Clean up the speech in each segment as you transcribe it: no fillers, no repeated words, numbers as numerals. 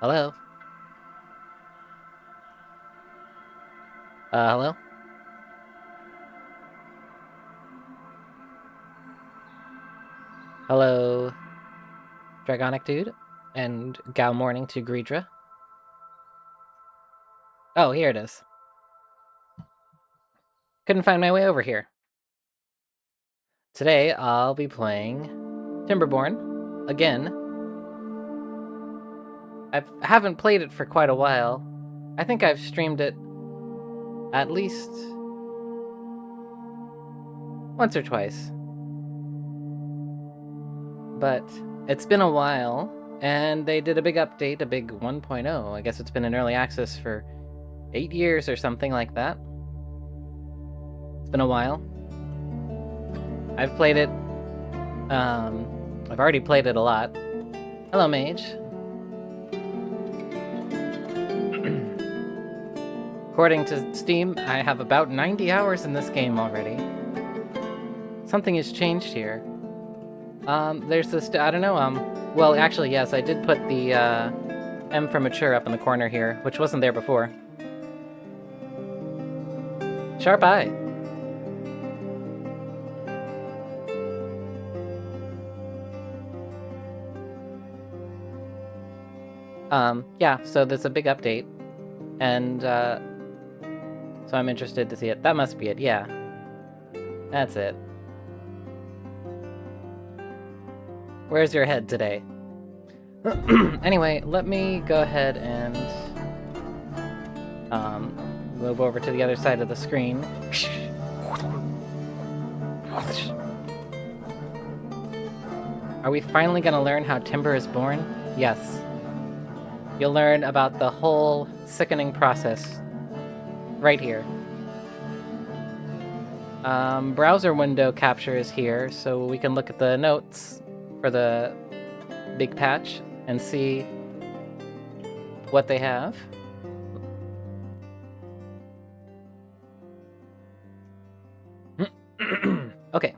Hello? Hello? Hello, Dragonic Dude, and Gao Morning to Greedra. Oh, here it is. Couldn't find my way over here. Today, I'll be playing Timberborn again. I haven't played it for quite a while. I think I've streamed it at least once or twice. But it's been a while, and they did a big update, a big 1.0. I guess it's been in early access for 8 years or something like that. It's been a while. I've played it. I've already played it a lot. Hello, Mage. According to Steam, I have about 90 hours in this game already. Something has changed here. There's this, I don't know, well, actually, yes, I did put the, M for mature up in the corner here, which wasn't there before. Sharp eye. Yeah, so there's a big update, and, so I'm interested to see it. That must be it, yeah. That's it. Where's your head today? Anyway, let me go ahead and, move over to the other side of the screen. Are we finally gonna learn how Timber is born? Yes. You'll learn about the whole sickening process right here. Browser window capture is here, so we can look at the notes for the big patch and see what they have. Okay.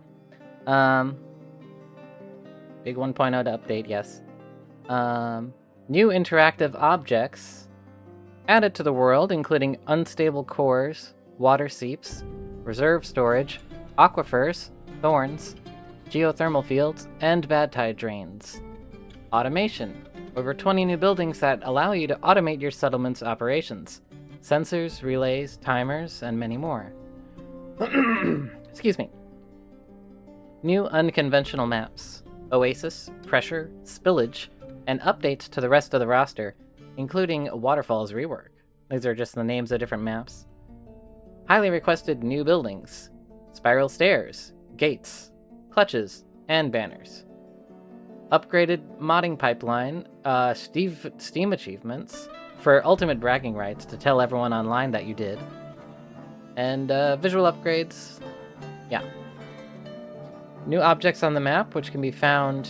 Big 1.0 to update, yes. New interactive objects added to the world, including unstable cores, water seeps, reserve storage, aquifers, thorns, geothermal fields, and bad tide drains. Automation. Over 20 new buildings that allow you to automate your settlement's operations. Sensors, relays, timers, and many more. Excuse me. New unconventional maps. Oasis, pressure, spillage, and updates to the rest of the roster, including Waterfall's rework. These are just the names of different maps. Highly requested new buildings. Spiral stairs, gates, clutches, and banners. Upgraded modding pipeline, Steam achievements for ultimate bragging rights to tell everyone online that you did. And visual upgrades, yeah. New objects on the map, which can be found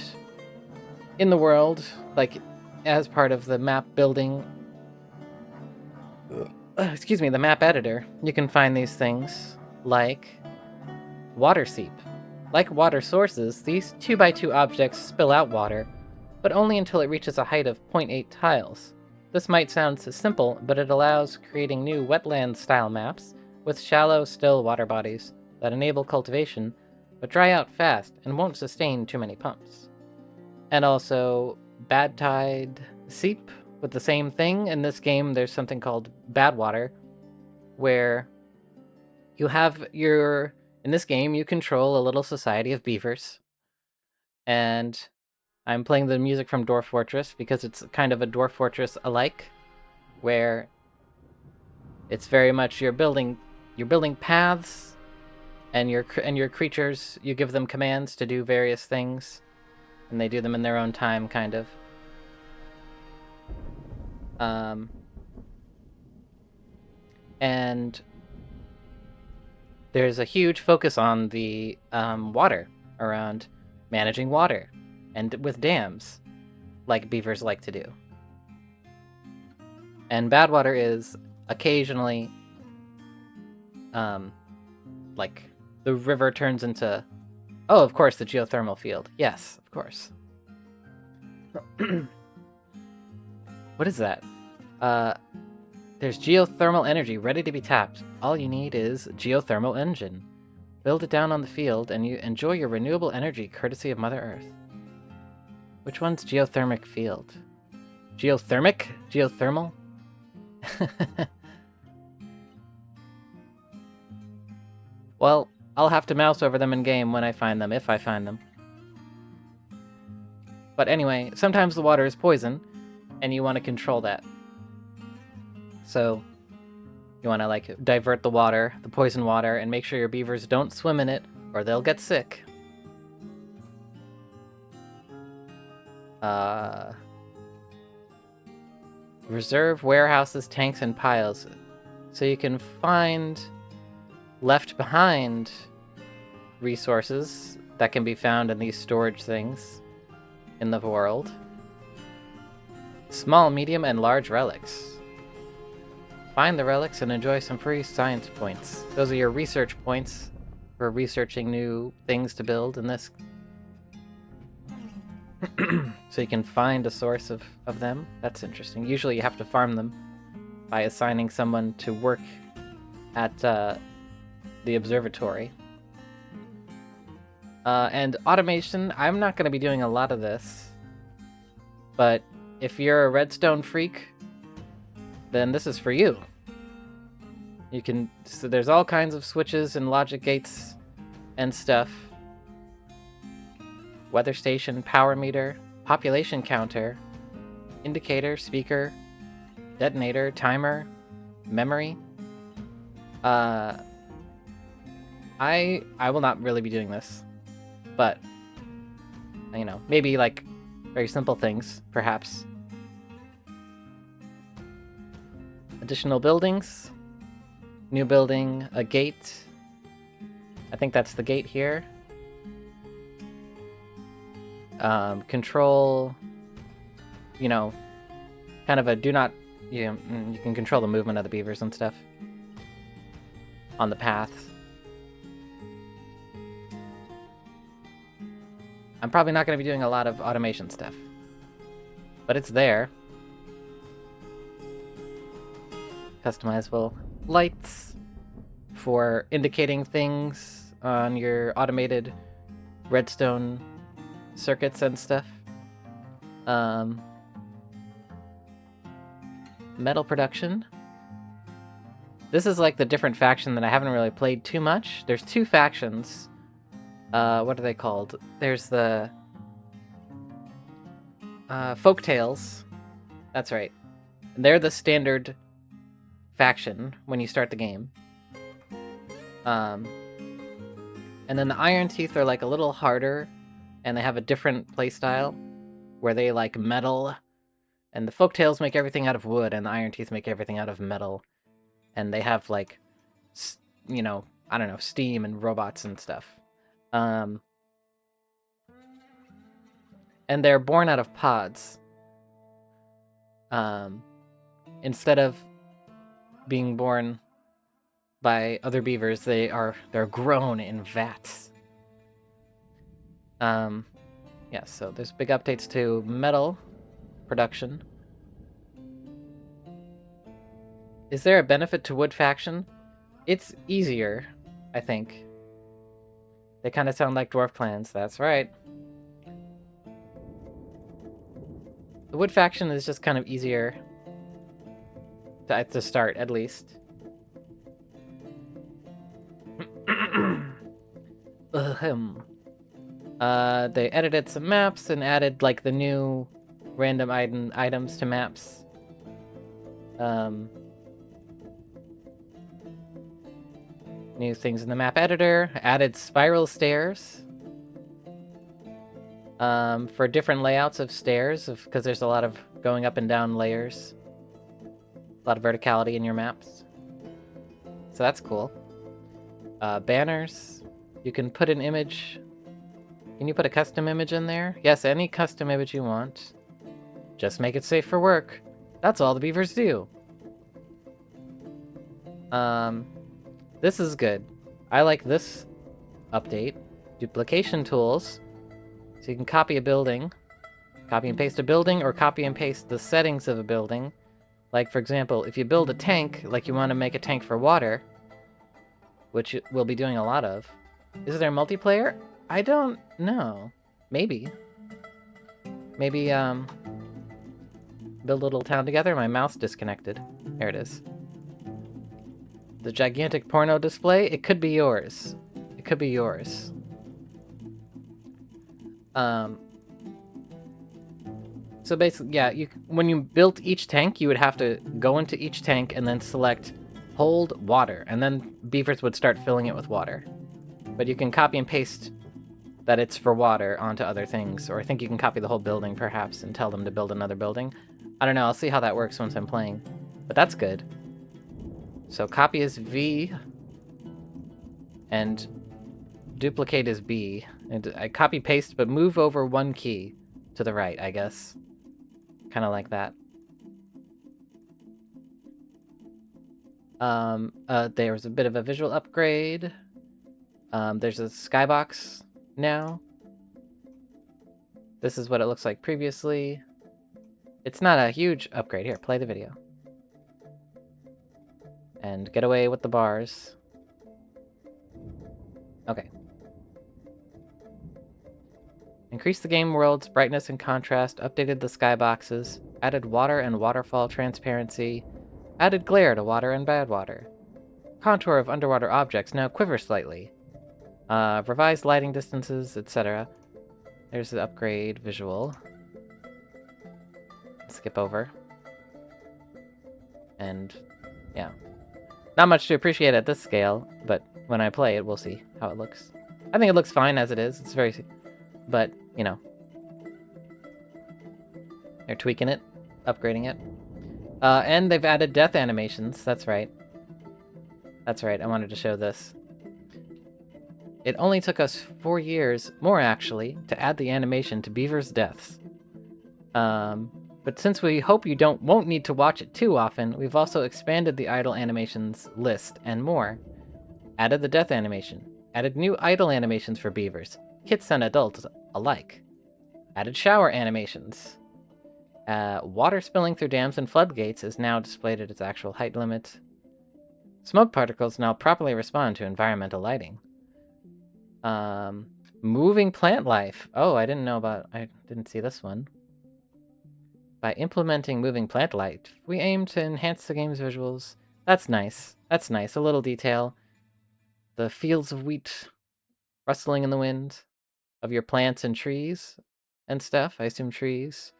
in the world, like as part of the map building. Excuse me, the map editor. You can find these things like water seep. Like water sources, these 2x2 objects spill out water, but only until it reaches a height of 0.8 tiles. This might sound simple, but it allows creating new wetland-style maps with shallow, still water bodies that enable cultivation, but dry out fast and won't sustain too many pumps. And also, bad tide seep with the same thing. In this game, there's something called bad water, where you have your... In this game, you control a little society of beavers, and I'm playing the music from Dwarf Fortress because it's kind of a Dwarf Fortress alike, where it's very much you're building paths, and your creatures, you give them commands to do various things, and they do them in their own time, kind of. And there's a huge focus on the water, around managing water, and with dams, like beavers like to do. And bad water is occasionally, like, the river turns into... Oh, of course, the geothermal field. Yes, of course. What is that? There's geothermal energy ready to be tapped. All you need is geothermal engine. Build it down on the field and you enjoy your renewable energy courtesy of Mother Earth. Which one's geothermic field? Geothermic? Geothermal? Well, I'll have to mouse over them in game when I find them, if I find them. But anyway, sometimes the water is poison, and you want to control that. So, you want to, like, divert the water, the poison water, and make sure your beavers don't swim in it, or they'll get sick. Reserve warehouses, tanks, and piles. So you can find left behind resources that can be found in these storage things in the world. Small, medium, and large relics. Find the relics and enjoy some free science points. Those are your research points for researching new things to build in this. So you can find a source of them. That's interesting. Usually you have to farm them by assigning someone to work at the observatory. And automation, I'm not going to be doing a lot of this. But if you're a redstone freak, then this is for you. You can, so there's all kinds of switches and logic gates and stuff. Weather station, power meter, population counter, indicator, speaker, detonator, timer, memory. I will not really be doing this, but you know, maybe like very simple things, perhaps. Additional buildings. New building, a gate. I think that's the gate here. Control, you know, kind of a do not, you can control the movement of the beavers and stuff on the path. I'm probably not going to be doing a lot of automation stuff, but it's there. Customizable lights for indicating things on your automated redstone circuits and stuff. Metal production. This is like the different faction that I haven't really played too much. There's two factions. What are they called? There's the Folktales. That's right. They're the standard faction when you start the game. And then the Iron Teeth are like a little harder, and they have a different playstyle where they like metal, and the Folktales make everything out of wood, and the Iron Teeth make everything out of metal, and they have like, you know, I don't know, steam and robots and stuff. And they're born out of pods. Instead of being born by other beavers, they're grown in vats. Yeah, so there's big updates to metal production. Is there a benefit to wood faction? It's easier, I think. They kind of sound like dwarf clans, that's right. The wood faction is just kind of easier to start, at least. They edited some maps and added like the new random items to maps. New things in the map editor. Added spiral stairs. For different layouts of stairs, because there's a lot of going up and down layers. A lot of verticality in your maps. So that's cool. Banners. You can put an image. Can you put a custom image in there? Yes, any custom image you want. Just make it safe for work. That's all the beavers do. This is good. I like this update. Duplication tools. So you can copy a building, Copy and paste a building, or copy and paste the settings of a building. Like, for example, if you build a tank, like you want to make a tank for water, which we'll be doing a lot of. Is there multiplayer? I don't know. Maybe. Maybe, build a little town together. My mouse disconnected. There it is. The gigantic porno display, it could be yours. It could be yours. So basically, yeah, when you built each tank, you would have to go into each tank and then select hold water, and then beavers would start filling it with water. But you can copy and paste that it's for water onto other things, or I think you can copy the whole building perhaps and tell them to build another building. I don't know, I'll see how that works once I'm playing. But that's good. So copy is V, and duplicate is B. And I copy paste, but move over one key to the right, I guess. Kind of like that. There's a bit of a visual upgrade. There's a skybox now. This is what it looks like previously. It's not a huge upgrade. Here, play the video. And get away with the bars. Okay. Increased the game world's brightness and contrast, updated the skyboxes, added water and waterfall transparency, added glare to water and bad water. Contour of underwater objects now quiver slightly. Revised lighting distances, etc. There's the upgrade visual. Skip over. And, yeah. Not much to appreciate at this scale, but when I play it, we'll see how it looks. I think it looks fine as it is. It's very... But, you know. They're tweaking it, upgrading it. And they've added death animations. That's right. That's right, I wanted to show this. It only took us 4 years, more actually, to add the animation to Beaver's deaths. But since we hope you won't need to watch it too often, we've also expanded the idle animations list and more. Added the death animation. Added new idle animations for beavers, kids and adults alike. Added shower animations. Water spilling through dams and floodgates is now displayed at its actual height limit. Smoke particles now properly respond to environmental lighting. Moving plant life. Oh, I didn't see this one. By implementing moving plant life, we aim to enhance the game's visuals. That's nice. That's nice. A little detail. The fields of wheat rustling in the wind of your plants and trees and stuff. I assume trees.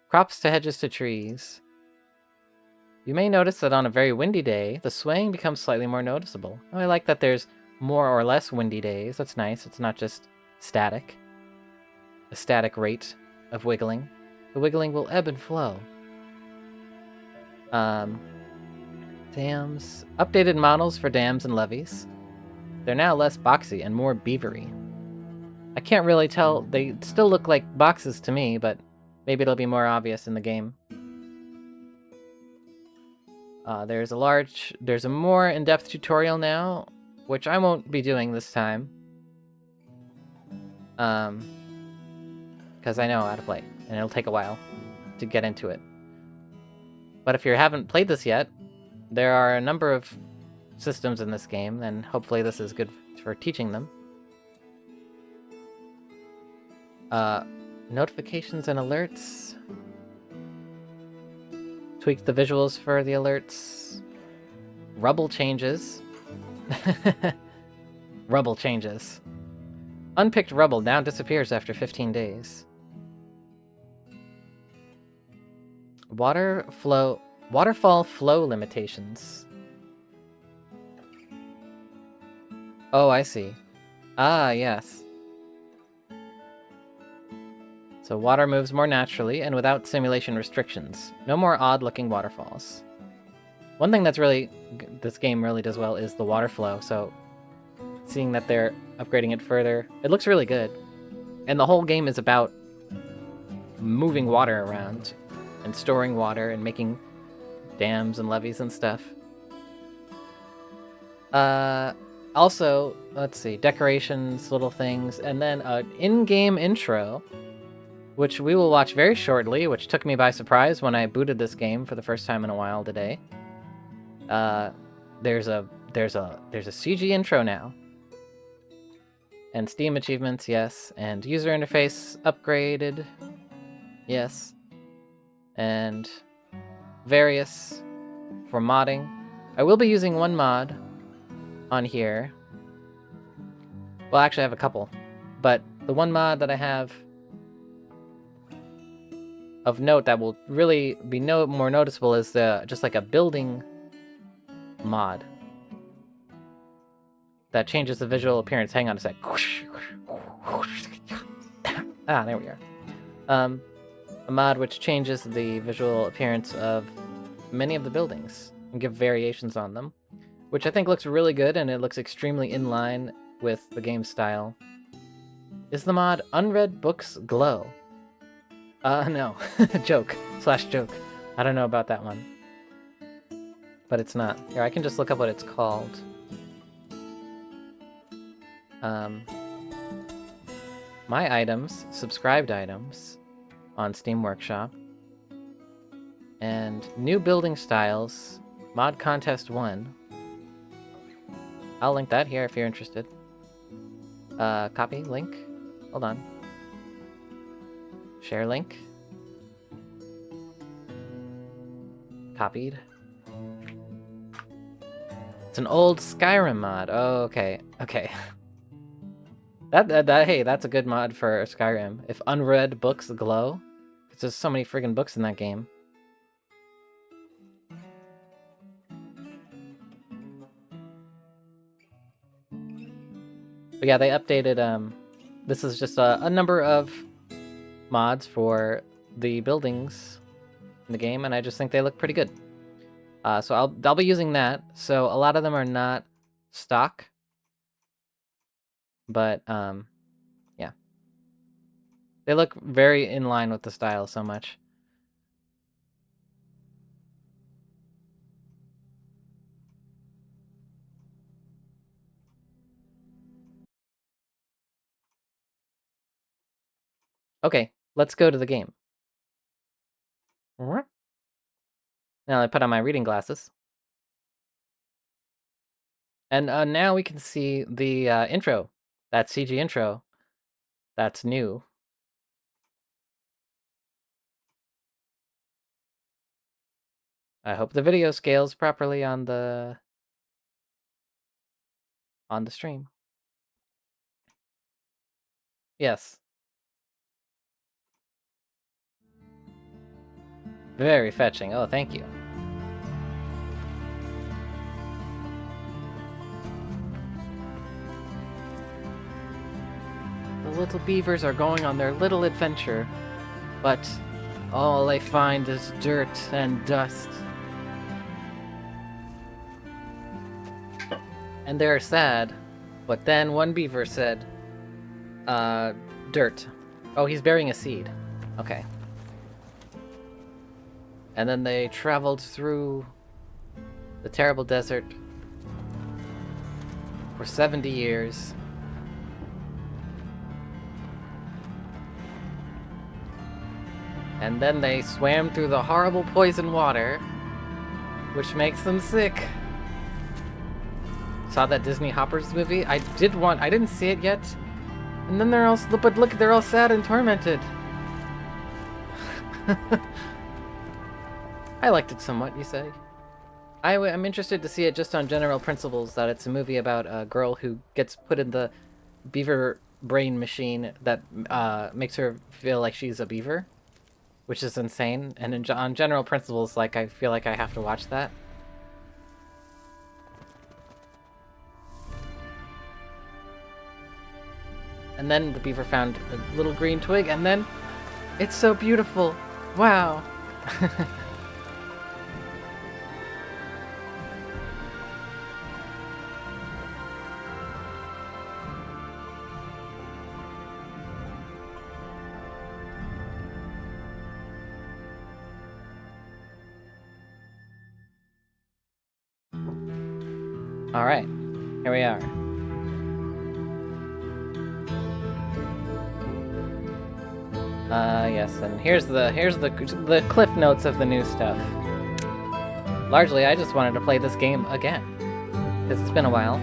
Crops to hedges to trees. You may notice that on a very windy day, the swaying becomes slightly more noticeable. Oh, I like that there's more or less windy days. That's nice. It's not just static. A static rate of wiggling. The wiggling will ebb and flow. Dams. Updated models for dams and levees. They're now less boxy and more beavery. I can't really tell. They still look like boxes to me, but maybe it'll be more obvious in the game. There's a more in-depth tutorial now, which I won't be doing this time. Because I know how to play, and it'll take a while to get into it. But if you haven't played this yet, there are a number of systems in this game, and hopefully this is good for teaching them. Notifications and alerts. Tweak the visuals for the alerts. Rubble changes. Rubble changes. Unpicked rubble now disappears after 15 days. Waterfall flow limitations. Oh, I see. Ah, yes. So water moves more naturally and without simulation restrictions. No more odd-looking waterfalls. One thing that's this game really does well is the water flow, so seeing that they're upgrading it further, it looks really good. And the whole game is about moving water around and storing water and making dams and levees and stuff. Also, let's see, decorations, little things, and then an in-game intro which we will watch very shortly, which took me by surprise when I booted this game for the first time in a while today. There's a CG intro now. And Steam achievements, yes. And user interface upgraded, yes. And various for modding. I will be using one mod on here. Well, actually I have a couple. But the one mod that I have of note that will really be more noticeable is just like a building mod that changes the visual appearance. Hang on a sec. Ah, there we are. A mod which changes the visual appearance of many of the buildings and give variations on them, which I think looks really good, and it looks extremely in line with the game style. Is the mod Unread Books Glow? No. Joke. /joke. I don't know about that one. But it's not. Here, I can just look up what it's called. My items, subscribed items, on Steam Workshop. And new building styles, mod contest 1. I'll link that here if you're interested. Copy, link. Hold on. Share link. Copied. It's an old Skyrim mod. Oh, okay. Okay. Hey, that's a good mod for Skyrim. If unread books glow. Because there's so many friggin' books in that game. But yeah, they updated, this is just a number of mods for the buildings in the game, and I just think they look pretty good. So I'll be using that. So a lot of them are not stock. But, yeah. They look very in line with the style so much. Okay, let's go to the game. Now I put on my reading glasses. And now we can see the intro. That CG intro. That's new. I hope the video scales properly on the stream. Yes. Very fetching. Oh, thank you. The little beavers are going on their little adventure, but all they find is dirt and dust. And they're sad. But then one beaver said, dirt. Oh, he's burying a seed. Okay. And then they traveled through the terrible desert for 70 years. And then they swam through the horrible poison water, which makes them sick. Saw that Disney Hoppers movie? I didn't see it yet. And then they're all, but look, they're all sad and tormented. I liked it somewhat, you say? I'm interested to see it just on general principles, that it's a movie about a girl who gets put in the beaver brain machine that makes her feel like she's a beaver, which is insane. And on general principles, like, I feel like I have to watch that. And then the beaver found a little green twig, and then it's so beautiful. Wow. All right, here we are. Yes, and here's the cliff notes of the new stuff. Largely, I just wanted to play this game again, because it's been a while.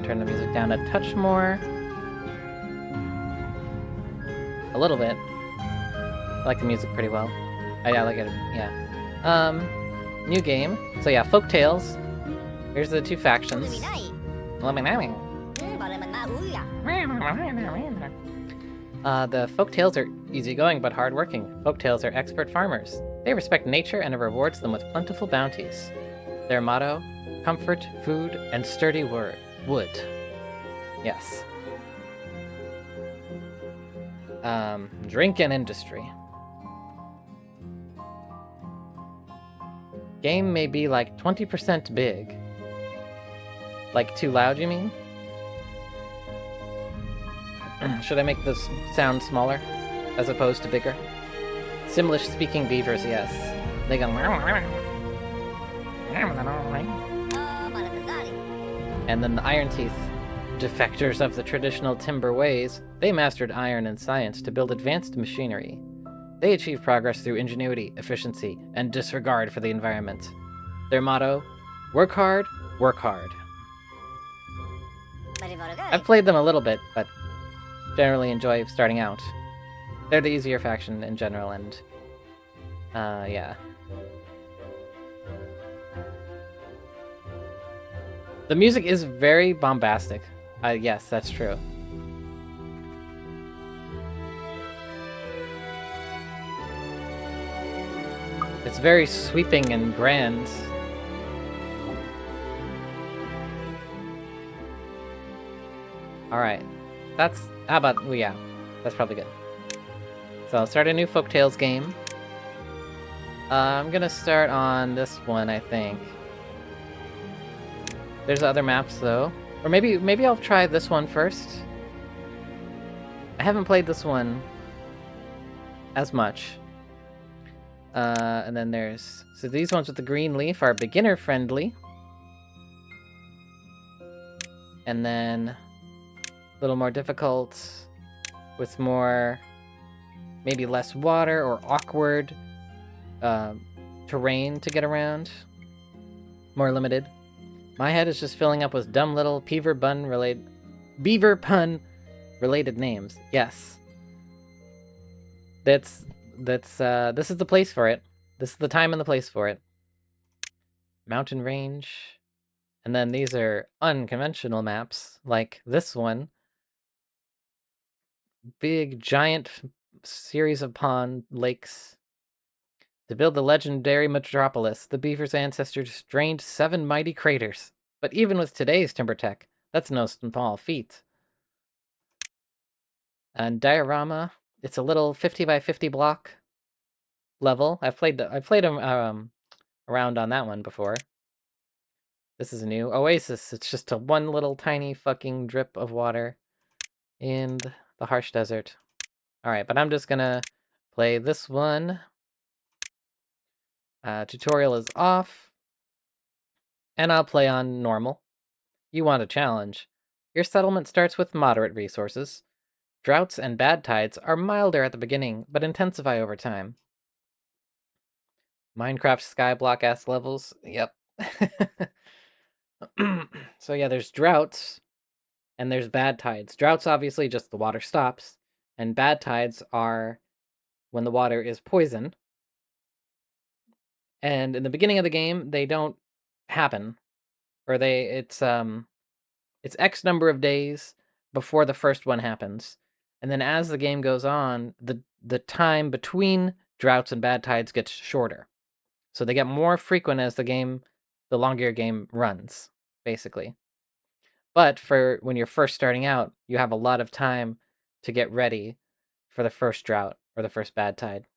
Turn the music down a touch more. A little bit. I like the music pretty well. I like it, yeah. New game. So yeah, Folktales. Here's the two factions. The Folktales are easygoing but hardworking. Folktales are expert farmers. They respect nature and it rewards them with plentiful bounties. Their motto, comfort, food, and sturdy wood. Yes. Drink and industry. Game may be like 20% big. Like too loud, you mean? Should I make this sound smaller as opposed to bigger? Simlish-speaking beavers, yes. They go... And then the Iron Teeth, defectors of the traditional timber ways, they mastered iron and science to build advanced machinery. They achieve progress through ingenuity, efficiency, and disregard for the environment. Their motto, work hard, work hard. I've played them a little bit, but generally enjoy starting out. They're the easier faction in general, and yeah. The music is very bombastic. Yes, that's true. It's very sweeping and grand. Alright. How about, well, yeah. That's probably good. So I'll start a new Folktales game. I'm gonna start on this one, I think. There's other maps, though. Or maybe I'll try this one first. I haven't played this one as much. And then there's... So these ones with the green leaf are beginner-friendly. And then... a little more difficult with more... maybe less water or awkward terrain to get around. More limited. My head is just filling up with dumb little beaver pun related names. Yes. This is the place for it. This is the time and the place for it. Mountain range. And then these are unconventional maps, like this one. Big, giant series of pond lakes. To build the legendary metropolis, the beaver's ancestors drained 7 mighty craters. But even with today's timber tech, that's no small feat. And diorama, it's a little 50 by 50 block level. I've played around on that one before. This is new. Oasis, it's just a one little tiny fucking drip of water in the harsh desert. Alright, but I'm just gonna play this one. Tutorial is off. And I'll play on normal. You want a challenge. Your settlement starts with moderate resources. Droughts and bad tides are milder at the beginning, but intensify over time. Minecraft skyblock-ass levels. Yep. So yeah, there's droughts, and there's bad tides. Droughts, obviously, just the water stops. And bad tides are when the water is poison. And in the beginning of the game, they don't happen. Or it's X number of days before the first one happens. And then as the game goes on, the time between droughts and bad tides gets shorter. So they get more frequent as the longer your game runs, basically. But for when you're first starting out, you have a lot of time to get ready for the first drought or the first bad tide.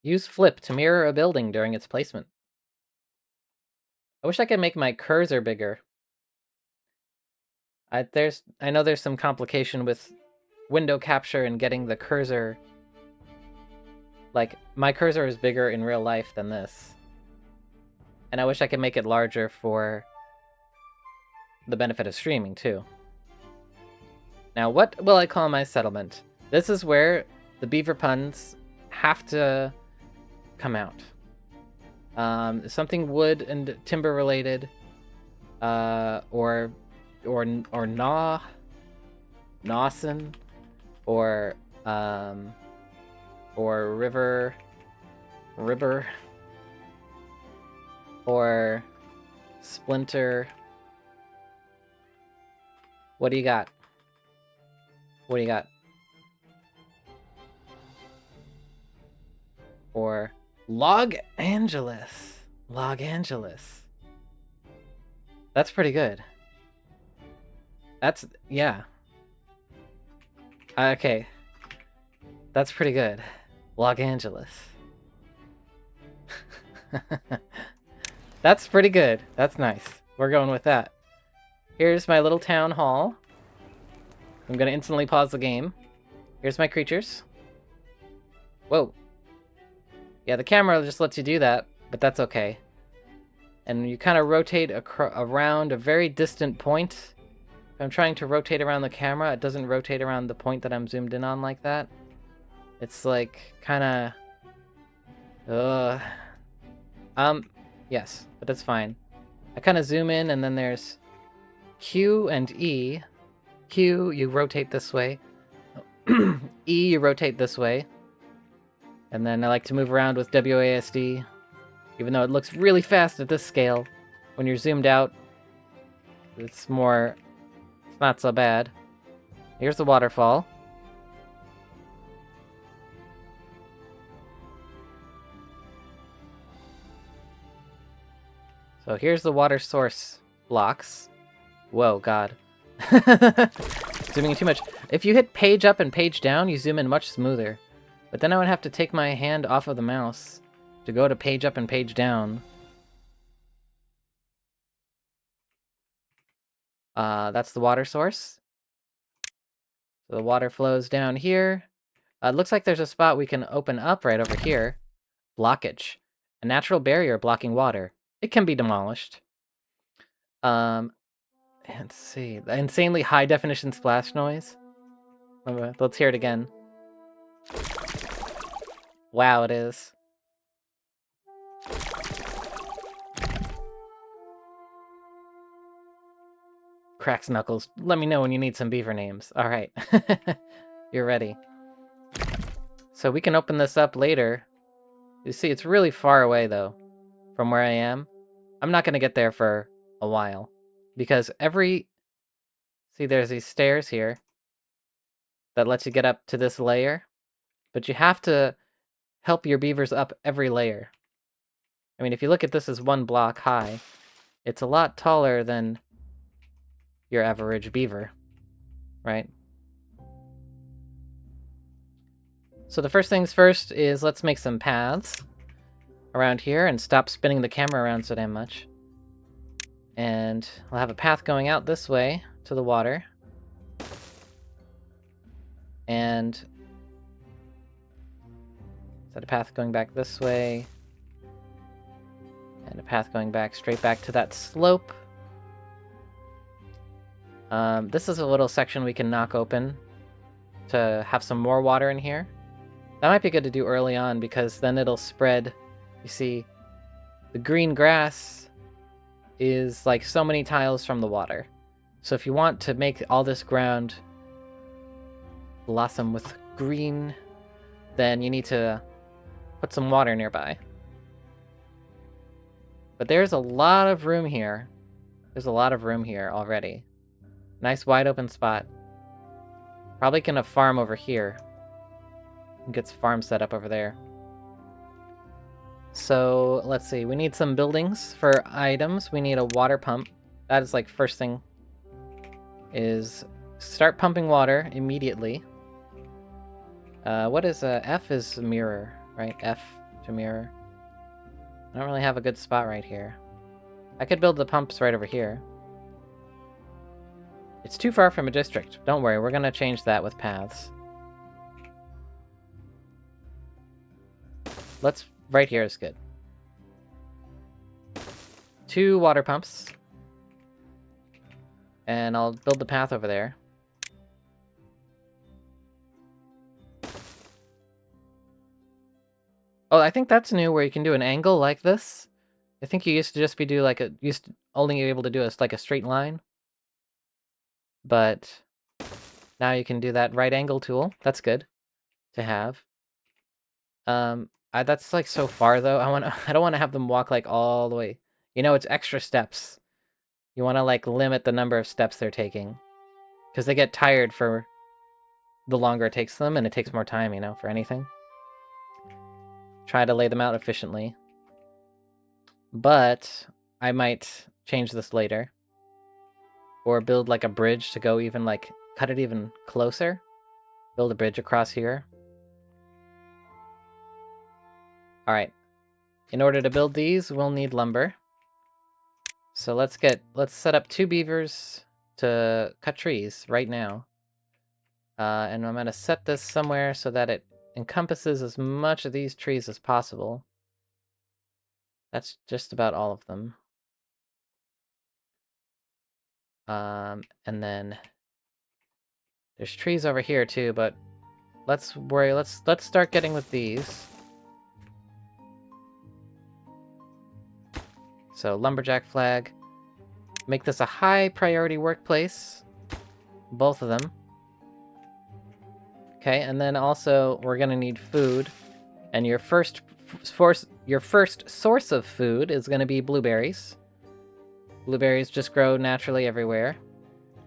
Use flip to mirror a building during its placement. I wish I could make my cursor bigger. I know there's some complication with window capture and getting the cursor. Like, my cursor is bigger in real life than this. And I wish I could make it larger for the benefit of streaming, too. Now, what will I call my settlement? This is where the beaver puns have to come out. Something wood and timber related, or Nawson, or river, or splinter. What do you got? What do you got? Or Los Angeles. Los Angeles. That's pretty good. That's, yeah. Okay. That's pretty good. Los Angeles. That's pretty good. That's nice. We're going with that. Here's my little town hall. I'm gonna instantly pause the game. Here's my creatures. Whoa. Yeah, the camera just lets you do that, but that's okay. And you kind of rotate around a very distant point. If I'm trying to rotate around the camera, it doesn't rotate around the point that I'm zoomed in on like that. It's like kind of... yes, but that's fine. I kind of zoom in, and then there's Q and E. Q, you rotate this way. E, you rotate this way. And then I like to move around with WASD, even though it looks really fast at this scale. When you're zoomed out, it's not so bad. Here's the waterfall. So here's the water source blocks. Whoa, God. Zooming in too much. If you hit page up and page down, you zoom in much smoother. But then I would have to take my hand off of the mouse to go to page up and page down. That's the water source. So the water flows down here. It looks like there's a spot we can open up right over here. Blockage. A natural barrier blocking water. It can be demolished. Let's see. The insanely high definition splash noise. Let's hear it again. Wow, it is. Cracks Knuckles. Let me know when you need some beaver names. Alright. You're ready. So we can open this up later. You see, it's really far away, though, from where I am. I'm not going to get there for a while. Because See, there's these stairs here that lets you get up to this layer. But you have to help your beavers up every layer. I mean, if you look at this as one block high, it's a lot taller than your average beaver, right? So the first things first is let's make some paths around here and stop spinning the camera around so damn much. And we'll have a path going out this way to the water. And set a path going back this way. And a path going back straight back to that slope. This is a little section we can knock open to have some more water in here. That might be good to do early on because then it'll spread. You see, the green grass is like so many tiles from the water. So if you want to make all this ground blossom with green, then you need to put some water nearby. But there's a lot of room here. There's a lot of room here already. Nice wide open spot. Probably gonna farm over here. Gets farm set up over there. So let's see, we need some buildings for items. We need a water pump. That is like first thing is start pumping water immediately. What is F is mirror, right? F to mirror. I don't really have a good spot right here. I could build the pumps right over here. It's too far from a district. Don't worry, we're gonna change that with paths. Right here is good. 2 water pumps. And I'll build the path over there. Oh, I think that's new where you can do an angle like this. I think you used to just be only able to do a, like a straight line. But now you can do that right angle tool. That's good to have. That's like so far though. I don't want to have them walk like all the way. You know, it's extra steps. You want to like limit the number of steps they're taking, because they get tired for the longer it takes them, and it takes more time, you know, for anything. Try to lay them out efficiently. But I might change this later. Or build like a bridge to go even like, cut it even closer. Build a bridge across here. Alright. In order to build these, we'll need lumber. So let's set up 2 beavers to cut trees right now. And I'm gonna set this somewhere so that it encompasses as much of these trees as possible. That's just about all of them. And then there's trees over here too, but let's start getting with these. So lumberjack flag. Make this a high priority workplace. Both of them. Okay, and then also we're gonna need food. And your first source of food is gonna be blueberries. Blueberries just grow naturally everywhere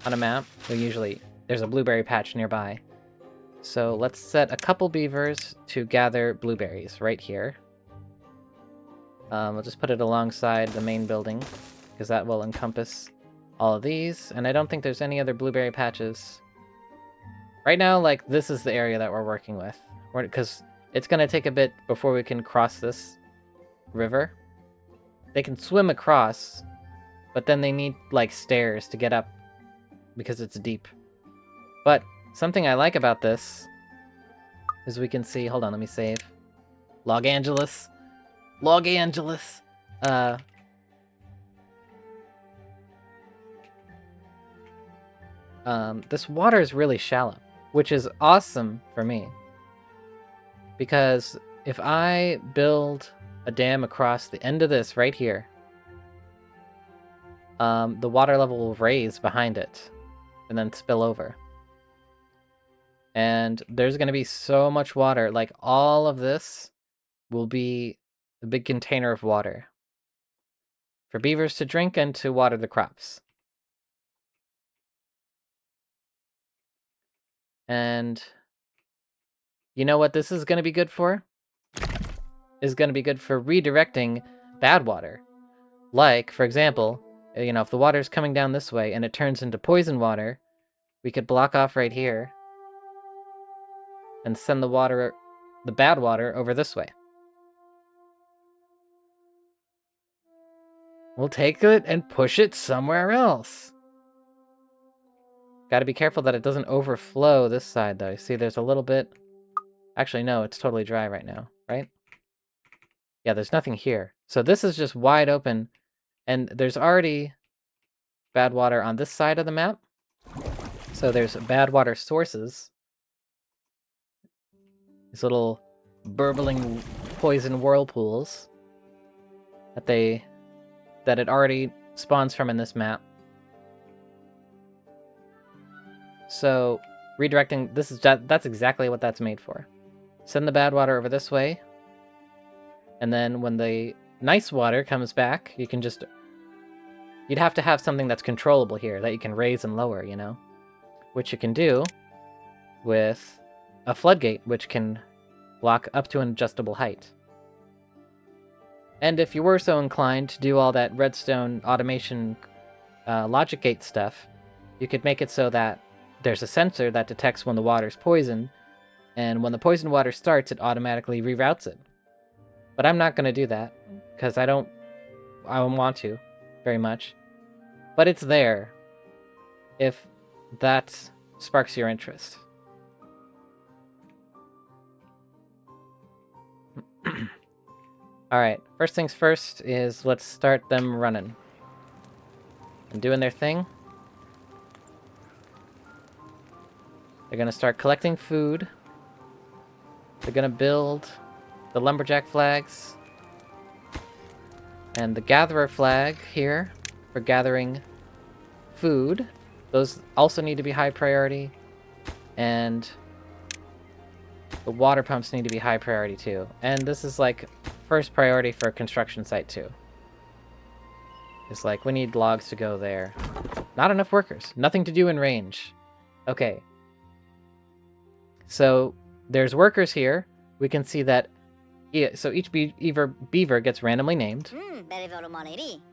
on a map. So usually there's a blueberry patch nearby. So let's set a couple beavers to gather blueberries right here. We'll just put it alongside the main building, because that will encompass all of these. And I don't think there's any other blueberry patches. Right now, like, this is the area that we're working with. Because it's going to take a bit before we can cross this river. They can swim across, but then they need, like, stairs to get up because it's deep. But something I like about this is we can see... Hold on, let me save. Los Angeles. This water is really shallow, which is awesome for me. Because if I build a dam across the end of this right here, the water level will raise behind it and then spill over. And there's going to be so much water. Like, all of this will be a big container of water for beavers to drink and to water the crops. And you know what this is going to be good for? Is going to be good for redirecting bad water. Like, for example, you know, if the water is coming down this way and it turns into poison water, we could block off right here and send the bad water over this way. We'll take it and push it somewhere else. Gotta be careful that it doesn't overflow this side, though. You see, there's a little bit... Actually, no, it's totally dry right now, right? Yeah, there's nothing here. So this is just wide open, and there's already bad water on this side of the map. So there's bad water sources. These little burbling poison whirlpools that it already spawns from in this map. So redirecting, that's exactly what that's made for. Send the bad water over this way, and then when the nice water comes back, you'd have to have something that's controllable here that you can raise and lower, you know, which you can do with a floodgate, which can block up to an adjustable height. And if you were so inclined to do all that redstone automation logic gate stuff, you could make it so that there's a sensor that detects when the water's poisoned, and when the poison water starts, it automatically reroutes it. But I'm not going to do that, because I don't want to very much. But it's there, if that sparks your interest. Alright, first things first is let's start them running. And doing their thing. They're gonna start collecting food. They're gonna build the lumberjack flags. And the gatherer flag here for gathering food. Those also need to be high priority. And the water pumps need to be high priority too. And this is like first priority for a construction site too. It's like we need logs to go there. Not enough workers. Nothing to do in range. Okay. So there's workers here. We can see that. Yeah, so each beaver gets randomly named.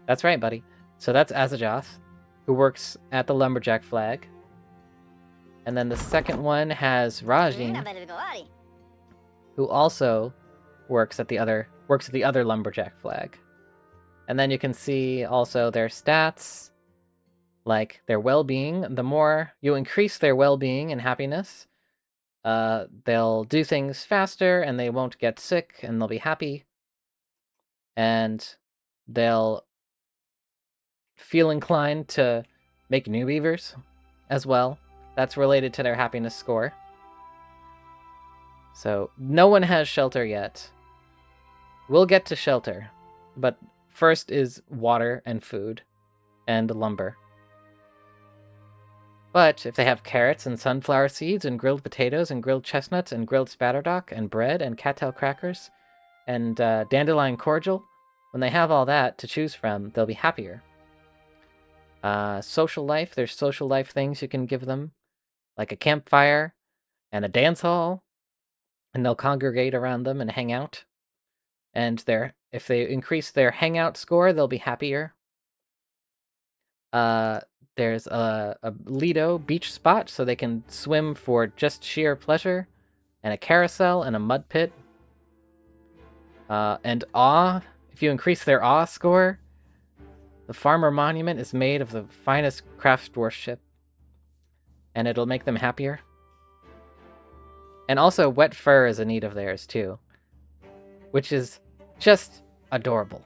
That's right, buddy. So that's Azajoth, who works at the lumberjack flag. And then the second one has Rajin, who also works at the other lumberjack flag. And then you can see also their stats, like their well-being. The more you increase their well-being and happiness, they'll do things faster and they won't get sick and they'll be happy. And they'll feel inclined to make new beavers as well. That's related to their happiness score. So no one has shelter yet. We'll get to shelter, but first is water and food and lumber. But if they have carrots and sunflower seeds and grilled potatoes and grilled chestnuts and grilled spatterdock and bread and cattail crackers and dandelion cordial, when they have all that to choose from, they'll be happier. Social life, there's social life things you can give them, like a campfire and a dance hall, and they'll congregate around them and hang out. And if they increase their hangout score, they'll be happier. There's a Lido beach spot, so they can swim for just sheer pleasure, and a carousel and a mud pit. And awe, if you increase their awe score, the farmer monument is made of the finest craftsmanship, and it'll make them happier. And also, wet fur is a need of theirs, too, which is just adorable.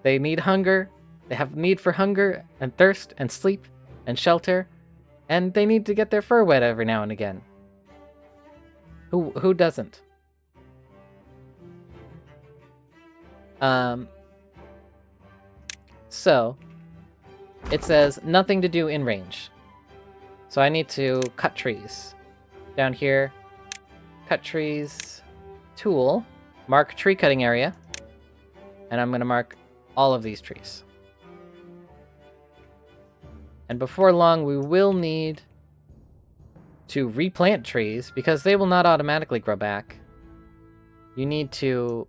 They need hunger. They have need for hunger and thirst and sleep and shelter, and they need to get their fur wet every now and again. Who doesn't? So, it says nothing to do in range. So I need to cut trees. Down here, cut trees, tool, mark tree cutting area, and I'm going to mark all of these trees. And before long, we will need to replant trees because they will not automatically grow back. You need to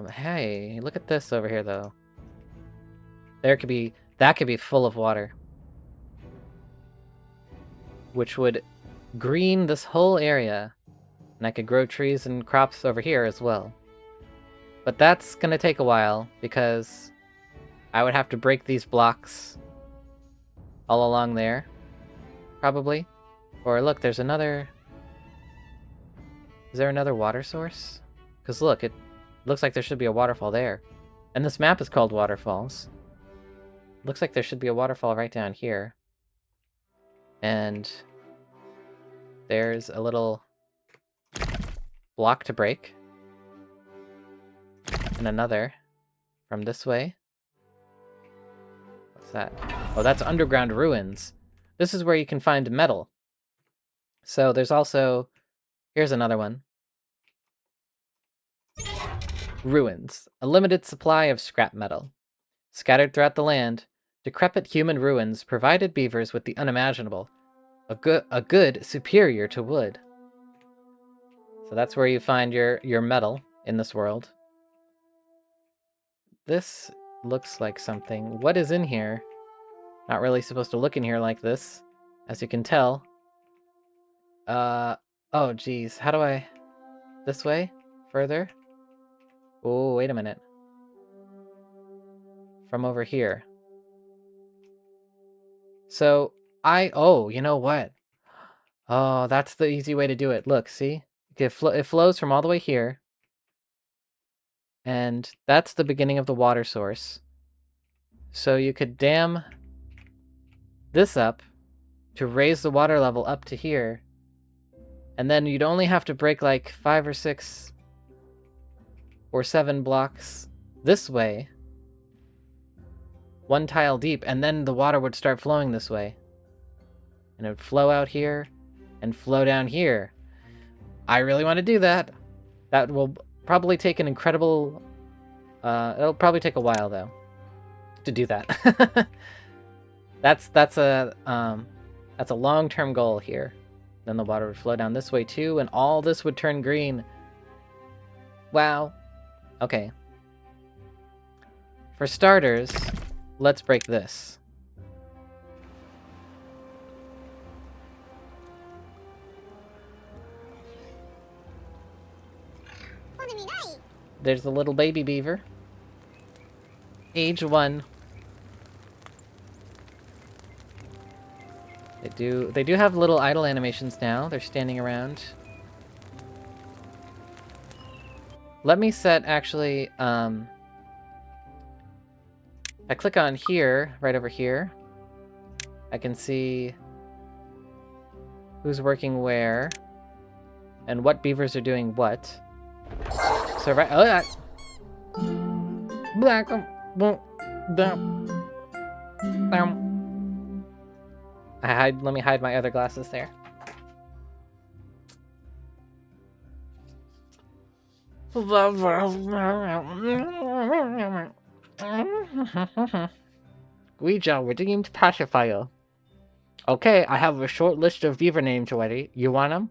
hey, look at this over here though. That could be full of water, which would green this whole area, and I could grow trees and crops over here as well. But that's gonna take a while because I would have to break these blocks all along there, probably. Or look, there's another. Is there another water source? Because look, it looks like there should be a waterfall there. And this map is called Waterfalls. Looks like there should be a waterfall right down here. And there's a little block to break. And another from this way. What's that? Oh, that's underground ruins. This is where you can find metal. So there's also... Here's another one. Ruins. A limited supply of scrap metal. Scattered throughout the land, decrepit human ruins provided beavers with the unimaginable. A good superior to wood. So that's where you find your metal in this world. This looks like something. What is in here? Not really supposed to look in here like this, as you can tell. Oh geez, how do I... This way? Further? Oh, wait a minute. From over here. So, oh, you know what? Oh, that's the easy way to do it. Look, see? It flows from all the way here. And that's the beginning of the water source. So you could dam this up to raise the water level up to here. And then you'd only have to break like 5 or 6 or 7 blocks this way. 1 tile deep, and then the water would start flowing this way. And it would flow out here and flow down here. I really want to do that. That will probably take an incredible... it'll probably take a while, though, to do that. That's a long-term goal here. Then the water would flow down this way, too, and all this would turn green. Wow. Okay. For starters, let's break this. There's the little baby beaver. Age 1. They do have little idle animations now. They're standing around. Let me set, actually, if I click on here, right over here, I can see who's working where and what beavers are doing what. So right, black, let me hide my other glasses there. Ouija, redeemed pacifier. Okay, I have a short list of beaver names already. You want them?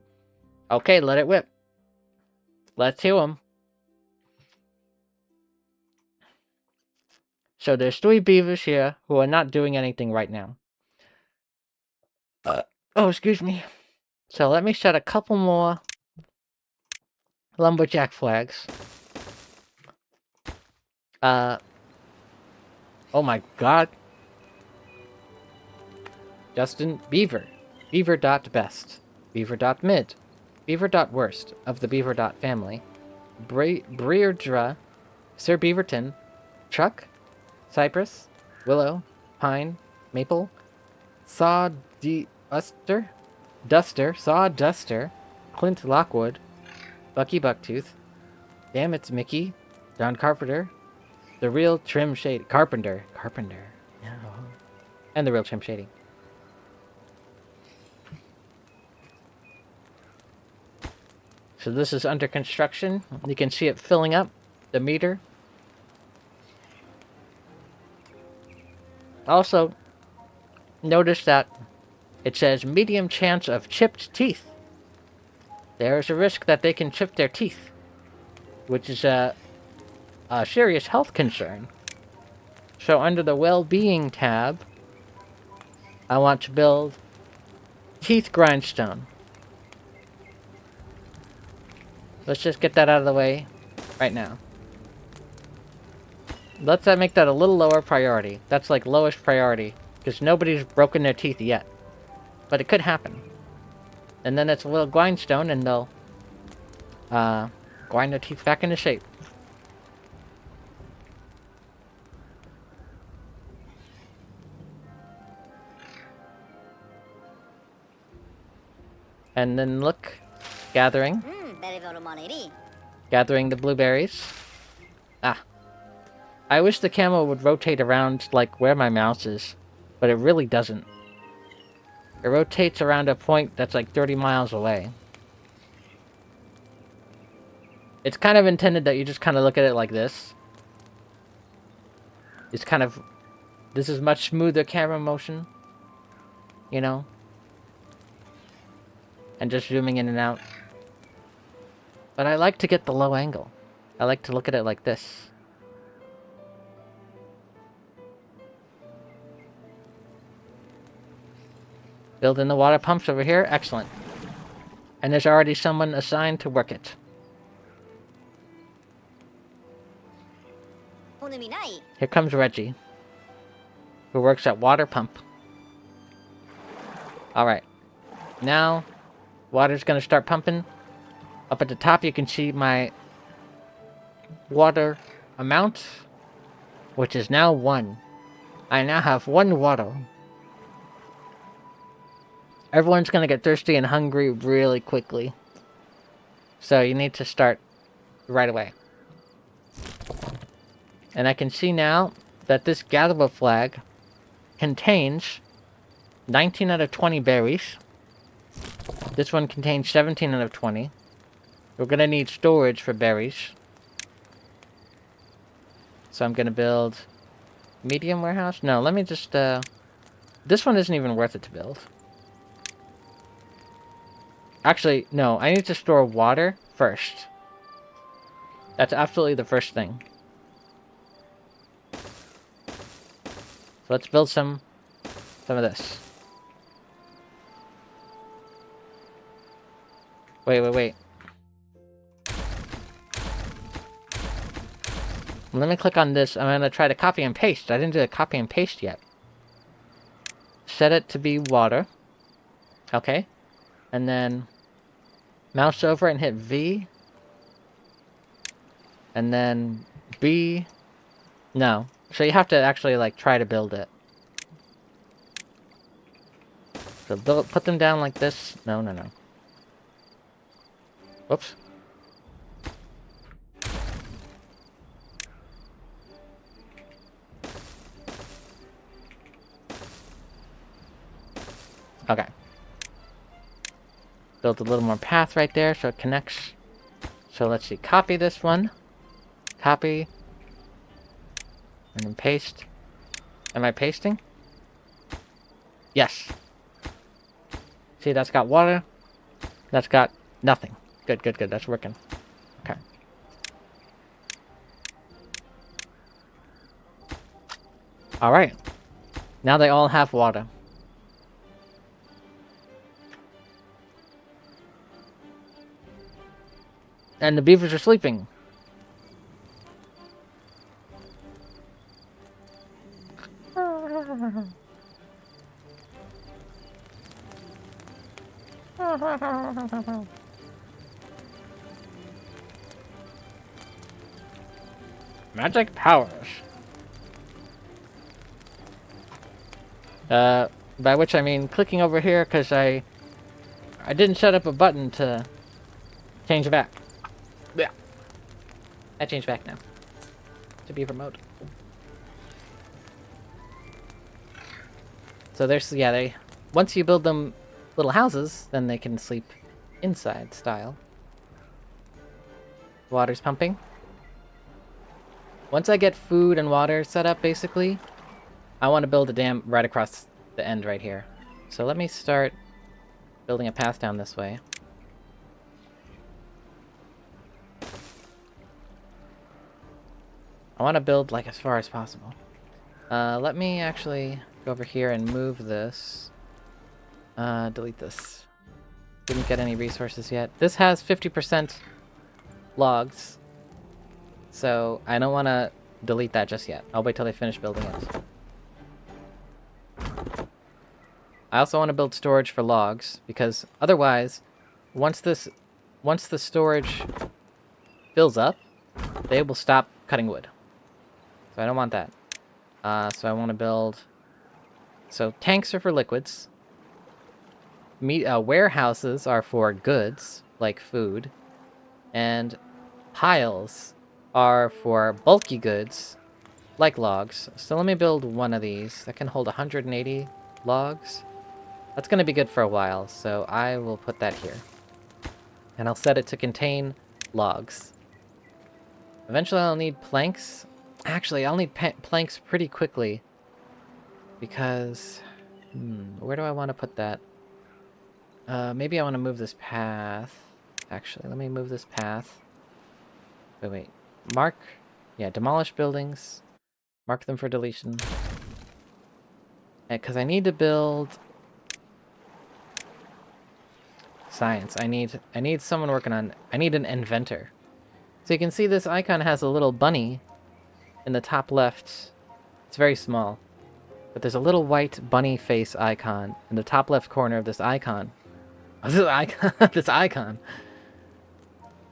Okay, let it whip. Let's hear them. So there's 3 beavers here who are not doing anything right now. Oh, excuse me. So let me set a couple more lumberjack flags. Oh my god. Justin, beaver. Beaver.best. Beaver.mid. Beaver.worst of the Beaver family. Breerdra. Sir Beaverton. Truck. Cypress. Willow. Pine. Maple. Duster. Sawduster. Clint Lockwood. Bucky Bucktooth. Damn it's Mickey. Don Carpenter. The real Trim Shady. Carpenter. Yeah. And the real Trim Shady. So this is under construction. You can see it filling up the meter. Also, notice that it says medium chance of chipped teeth. There is a risk that they can chip their teeth, which is a serious health concern. So under the well-being tab, I want to build teeth grindstone. Let's just get that out of the way right now. Let's make that a little lower priority. That's like lowest priority, because nobody's broken their teeth yet. But it could happen. And then it's a little grindstone, and they'll grind their teeth back into shape. And then look, gathering. Gathering the blueberries. Ah. I wish the camera would rotate around, like, where my mouse is. But it really doesn't. It rotates around a point that's like 30 miles away. It's kind of intended that you just kind of look at it like this. It's kind of... This is much smoother camera motion. You know? And just zooming in and out. But I like to get the low angle. I like to look at it like this. Building the water pumps over here. Excellent. And there's already someone assigned to work it. Here comes Reggie, who works at water pump. Alright. Now, Water's gonna start pumping. Up at the top, you can see my water amount, which is now 1. I now have 1 water. Everyone's gonna get thirsty and hungry really quickly. So you need to start right away. And I can see now that this gatherer flag contains 19 out of 20 berries. This one contains 17 out of 20. We're gonna need storage for berries. So I'm gonna build medium warehouse. No, let me just, this one isn't even worth it to build. Actually, no, I need to store water first. That's absolutely the first thing. So let's build some of this. Wait. Let me click on this. I'm gonna try to copy and paste. I didn't do the copy and paste yet. Set it to be water. Okay. And then mouse over and hit V. And then B. No. So you have to actually, like, try to build it. So put them down like this. No. Whoops. Okay. Build a little more path right there so it connects. So let's see. Copy this one. Copy. And then paste. Am I pasting? Yes. See, that's got water. That's got nothing. Good. That's working. Okay. Alright. Now they all have water. And the beavers are sleeping. Magic powers. By which I mean clicking over here because I didn't set up a button to change it back. Yeah. I changed back now. To be remote. So there's, yeah, once you build them little houses, then they can sleep inside style. Water's pumping. Once I get food and water set up, basically, I want to build a dam right across the end right here. So let me start building a path down this way. I want to build, like, as far as possible. Let me actually go over here and move this. Delete this. Didn't get any resources yet. This has 50% logs. So I don't want to delete that just yet. I'll wait till they finish building it. I also want to build storage for logs, because otherwise, once the storage fills up, they will stop cutting wood. So I don't want that. So I want to build... So tanks are for liquids. Warehouses are for goods, like food. And piles are for bulky goods, like logs. So let me build one of these. That can hold 180 logs. That's going to be good for a while, so I will put that here. And I'll set it to contain logs. Eventually I'll need planks. Actually, I'll need planks pretty quickly. Because... where do I want to put that? Maybe I want to move this path. Actually, let me move this path. Wait. Mark. Yeah, demolish buildings. Mark them for deletion. Because I need to build... Science. I need someone working on... I need an inventor. So you can see this icon has a little bunny in the top left. It's very small. But there's a little white bunny face icon in the top left corner of this icon. Oh, this icon. This icon.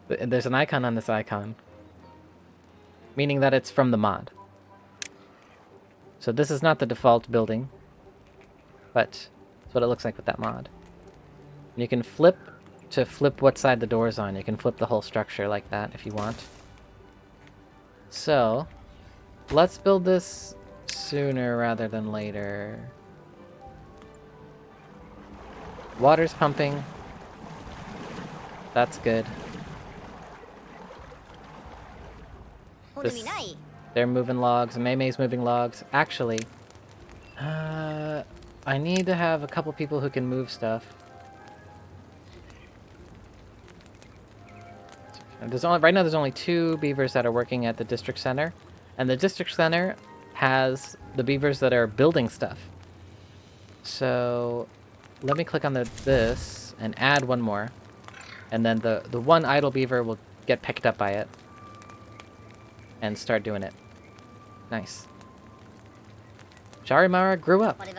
There's an icon on this icon, meaning that it's from the mod. So this is not the default building, but it's what it looks like with that mod. And you can flip to flip what side the door's on. You can flip the whole structure like that if you want. So, let's build this sooner rather than later. Water's pumping. That's good. They're moving logs. May's moving logs. Actually, I need to have a couple people who can move stuff. Right now there's only 2 beavers that are working at the district center, and the district center has the beavers that are building stuff. So let me click on this and add one more, and then the one idle beaver will get picked up by it and start doing it. Nice. Sharimara grew up. You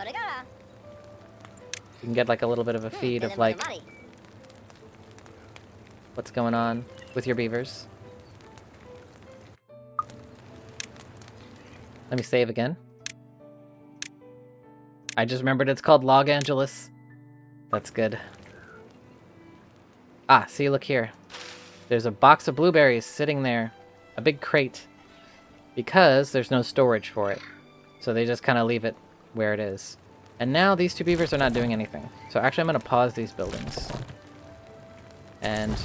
can get like a little bit of a feed of like what's going on with your beavers. Let me save again. I just remembered it's called Log Angeles. That's good. Ah, see, look here. There's a box of blueberries sitting there. A big crate. Because there's no storage for it. So they just kind of leave it where it is. And now these 2 beavers are not doing anything. So actually I'm going to pause these buildings. And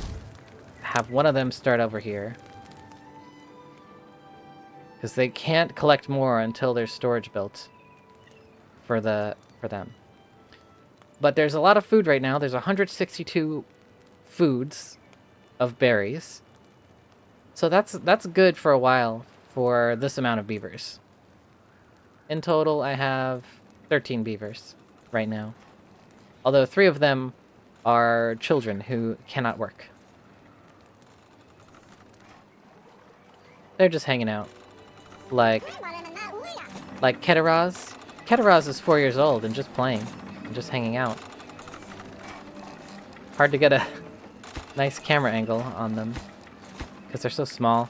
have one of them start over here. Because they can't collect more until there's storage built for them. But there's a lot of food right now. There's 162 foods of berries. So that's good for a while for this amount of beavers. In total, I have 13 beavers right now. Although 3 of them are children who cannot work. They're just hanging out. Like Keteraz. Keteraz is 4 years old and just playing. And just hanging out. Hard to get a nice camera angle on them. Because they're so small.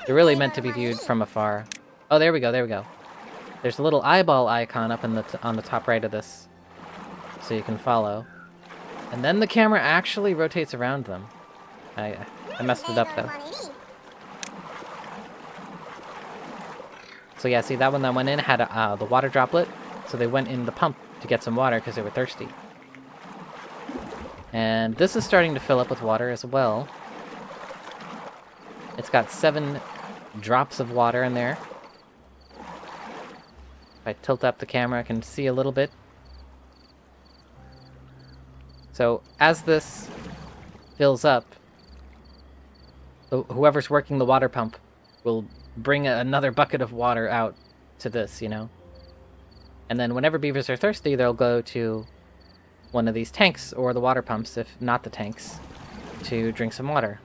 They're really meant to be viewed from afar. Oh, there we go, there we go. There's a little eyeball icon up in on the top right of this. So you can follow. And then the camera actually rotates around them. I messed it up though. So yeah, see that one that went in had the water droplet. So they went in the pump to get some water because they were thirsty. And this is starting to fill up with water as well. It's got 7 drops of water in there. If I tilt up the camera, I can see a little bit. So as this fills up, whoever's working the water pump will bring another bucket of water out to this, you know? And then whenever beavers are thirsty, they'll go to one of these tanks or the water pumps, if not the tanks, to drink some water.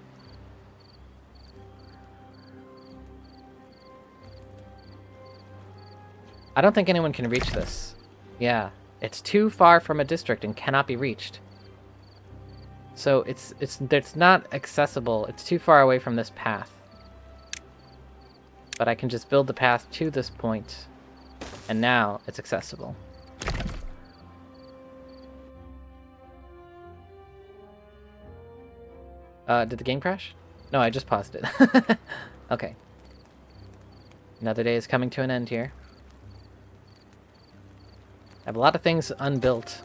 I don't think anyone can reach this. Yeah, it's too far from a district and cannot be reached. So it's not accessible. It's too far away from this path. But I can just build the path to this point, and now it's accessible. Did the game crash? No, I just paused it. Okay. Another day is coming to an end here. I have a lot of things unbuilt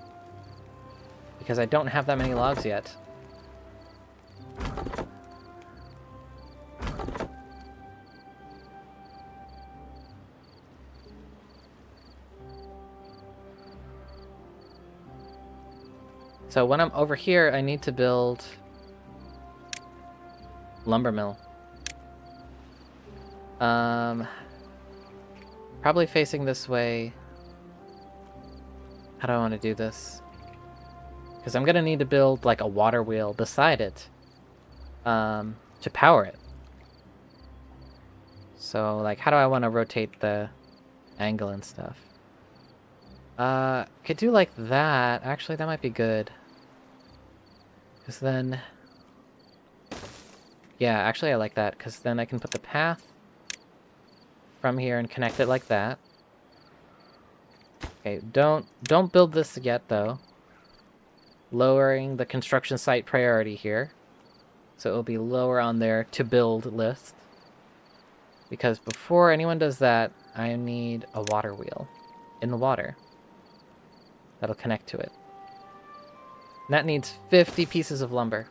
because I don't have that many logs yet. So when I'm over here, I need to build lumber mill. Probably facing this way. How do I want to do this? Because I'm gonna need to build like a water wheel beside it to power it. So like, how do I want to rotate the angle and stuff? Could do like that. Actually, that might be good. Because then... Yeah, actually I like that, because then I can put the path from here and connect it like that. Okay, don't build this yet, though. Lowering the construction site priority here. So it will be lower on their to-build list. Because before anyone does that, I need a water wheel in the water. That'll connect to it. And that needs 50 pieces of lumber.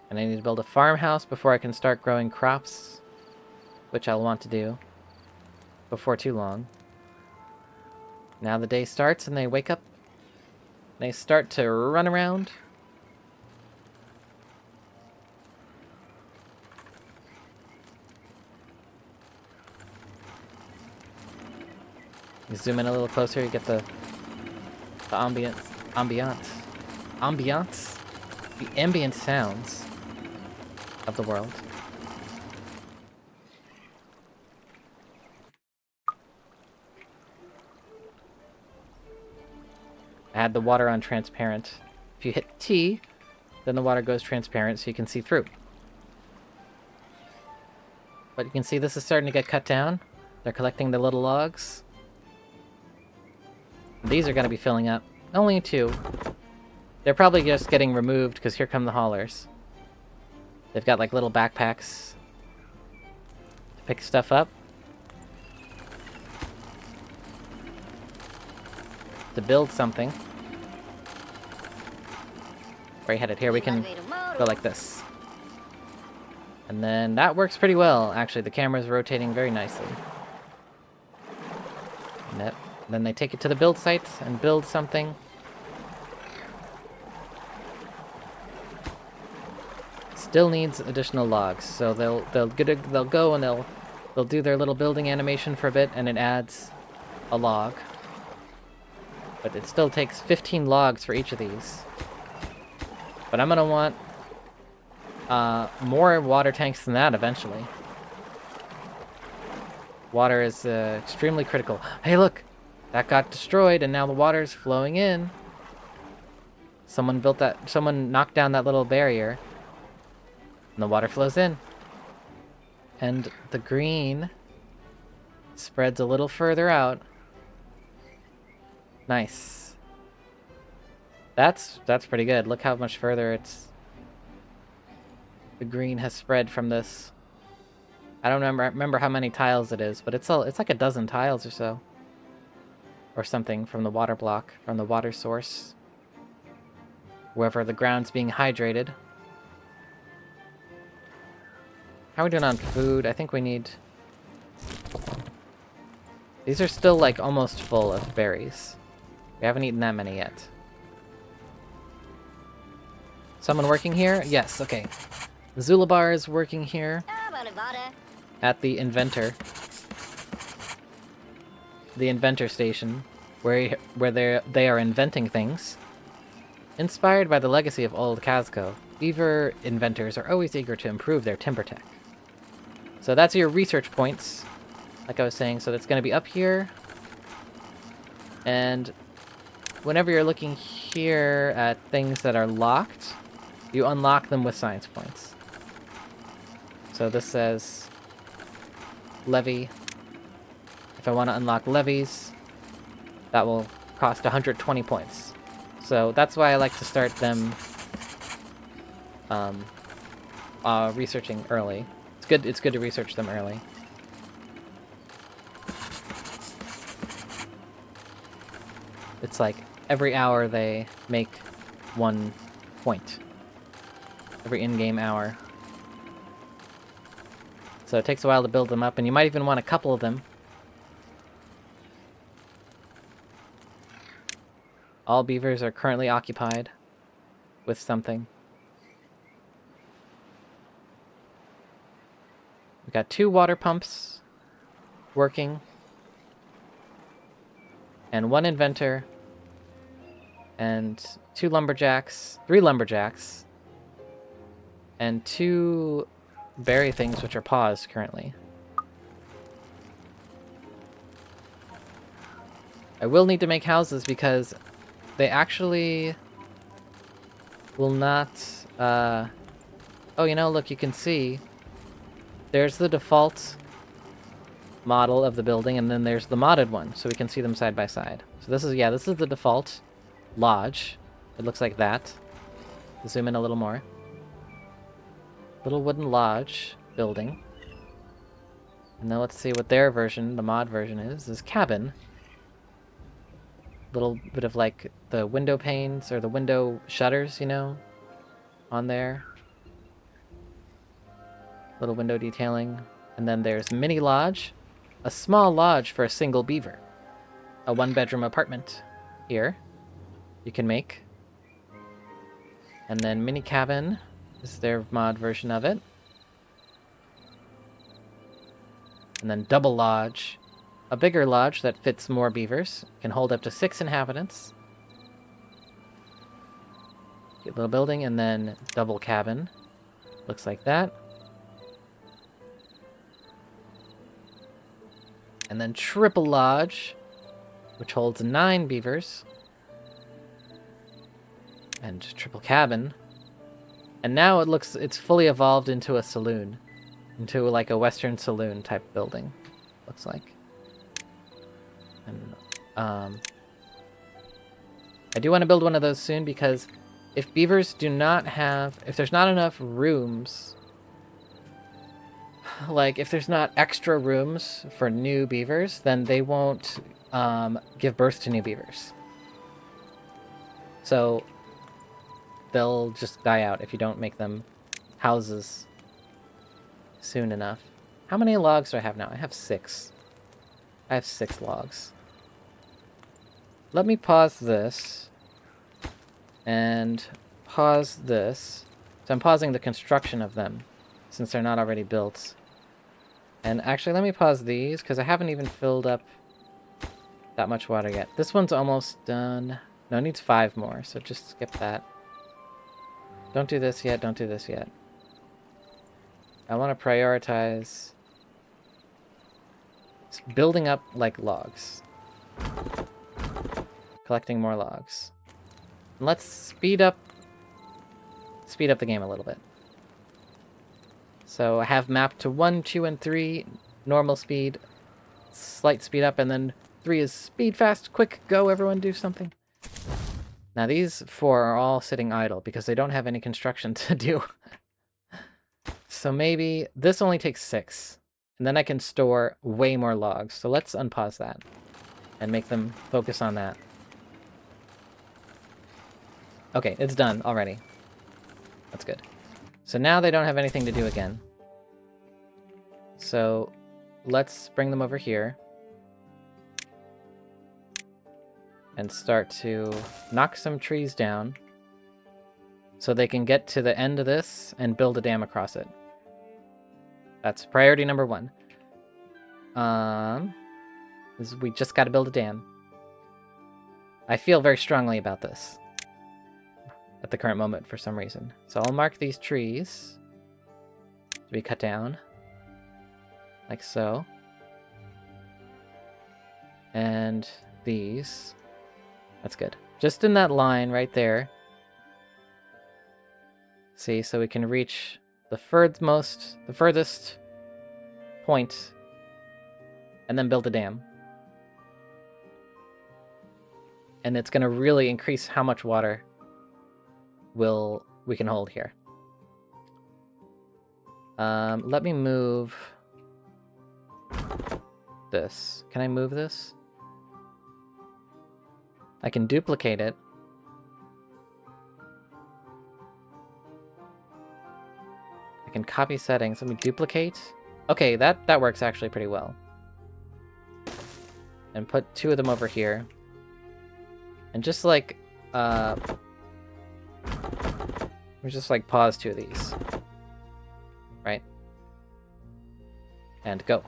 And I need to build a farmhouse before I can start growing crops, which I'll want to do before too long. Now the day starts and they wake up. They start to run around. You zoom in a little closer, you get the ambience, the ambient sounds of the world. Add the water on transparent. If you hit T, then the water goes transparent so you can see through. But you can see this is starting to get cut down. They're collecting the little logs. These are going to be filling up. Only 2. They're probably just getting removed because here come the haulers. They've got like little backpacks to pick stuff up. To build something. Where are you headed? Here, we can go like this. And then that works pretty well. Actually, the camera's rotating very nicely. And then they take it to the build site and build something. Still needs additional logs, so they'll go and they'll do their little building animation for a bit, and it adds a log. But it still takes 15 logs for each of these. But I'm gonna want more water tanks than that eventually. Water is extremely critical. Hey, look! That got destroyed, and now the water's flowing in. Someone knocked down that little barrier. And the water flows in. And the green spreads a little further out. Nice. That's pretty good. Look how much further the green has spread from this. I don't remember how many tiles it is, but it's like a dozen tiles or so. Or something from the water block, from the water source. Wherever the ground's being hydrated. How are we doing on food? I think we need... These are still like almost full of berries. We haven't eaten that many yet. Someone working here? Yes, okay. Zulabar is working here. At the inventor. The inventor station. Where they are inventing things. Inspired by the legacy of old Kazco, beaver inventors are always eager to improve their timber tech. So that's your research points, like I was saying. So that's going to be up here. And whenever you're looking here at things that are locked, you unlock them with science points. So this says levy. If I want to unlock levies, that will cost 120 points. So that's why I like to start them researching early. It's good to research them early. It's like every hour they make 1 point. Every in-game hour. So it takes a while to build them up, and you might even want a couple of them. All beavers are currently occupied with something. We've got 2 water pumps working. And 1 inventor. And 2 lumberjacks. 3 lumberjacks. And 2 berry things which are paused currently. I will need to make houses because they actually will not, oh, you know, look, you can see there's the default model of the building, and then there's the modded one, so we can see them side by side. So this is, yeah, this is the default lodge. It looks like that. Zoom in a little more. Little wooden lodge building. And now let's see what their version, the mod version is cabin. Little bit of like the window panes or the window shutters, you know, on there. Little window detailing. And then there's mini lodge, a small lodge for a single beaver. A 1-bedroom apartment here you can make. And then mini cabin is their mod version of it. And then double lodge, a bigger lodge that fits more beavers, can hold up to 6 inhabitants. Cute little building, and then double cabin, looks like that. And then triple lodge, which holds 9 beavers. And triple cabin. And now it looks, it's fully evolved into a saloon. Into like a Western saloon type building, looks like. And I do want to build one of those soon because if beavers do not have, if there's not enough rooms, like if there's not extra rooms for new beavers, then they won't give birth to new beavers. So they'll just die out if you don't make them houses soon enough. How many logs do I have now? I have 6. I have 6 logs. Let me pause this and pause this. So I'm pausing the construction of them since they're not already built. And actually, let me pause these because I haven't even filled up that much water yet. This one's almost done. No, it needs 5 more, so just skip that. Don't do this yet, don't do this yet. I want to prioritize building up like logs. Collecting more logs. And let's speed up the game a little bit. So I have mapped to 1, 2, and 3 normal speed, slight speed up, and then 3 is speed fast, quick, go, everyone do something. Now these 4 are all sitting idle because they don't have any construction to do. So maybe this only takes 6, and then I can store way more logs. So let's unpause that and make them focus on that. Okay, it's done already. That's good. So now they don't have anything to do again. So let's bring them over here and start to knock some trees down so they can get to the end of this and build a dam across it. That's priority number 1. We just got to build a dam. I feel very strongly about this at the current moment for some reason. So I'll mark these trees to be cut down, like so. And these. That's good. Just in that line right there. See, so we can reach the furthest point, and then build a dam. And it's going to really increase how much water we can hold here. Let me move this. Can I move this? I can duplicate it. I can copy settings. Let me duplicate. Okay, that works actually pretty well. And put 2 of them over here. And just like, we just like pause 2 of these. Right? And go.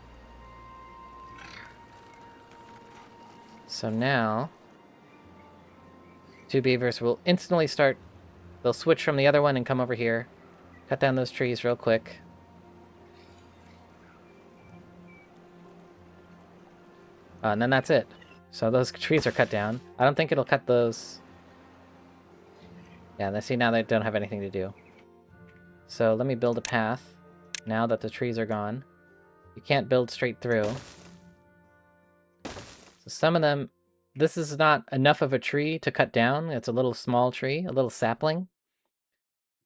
So now, 2 beavers will instantly start, they'll switch from the other one and come over here. Cut down those trees real quick. And then that's it. So those trees are cut down. I don't think it'll cut those. Yeah, see, now they don't have anything to do. So let me build a path now that the trees are gone. You can't build straight through. So some of them, this is not enough of a tree to cut down. It's a little small tree, a little sapling.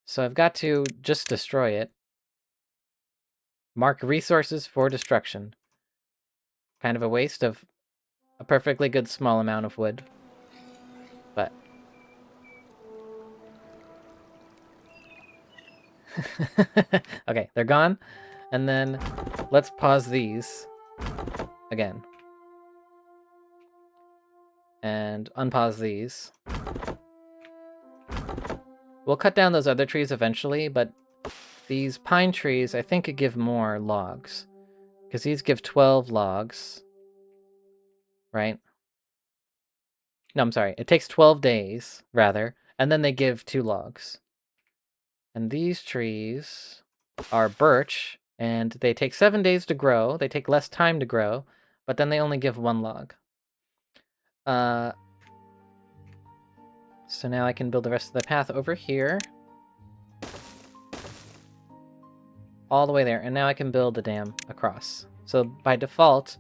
So I've got to just destroy it. Mark resources for destruction. Kind of a waste of a perfectly good small amount of wood. But okay, they're gone. And then let's pause these again. And unpause these. We'll cut down those other trees eventually, but these pine trees, I think, give more logs. Because these give 12 logs. Right? No, I'm sorry. It takes 12 days, rather. And then they give 2 logs. And these trees are birch, and they take 7 days to grow. They take less time to grow, but then they only give 1 log. So now I can build the rest of the path over here. All the way there. And now I can build a dam across. So by default,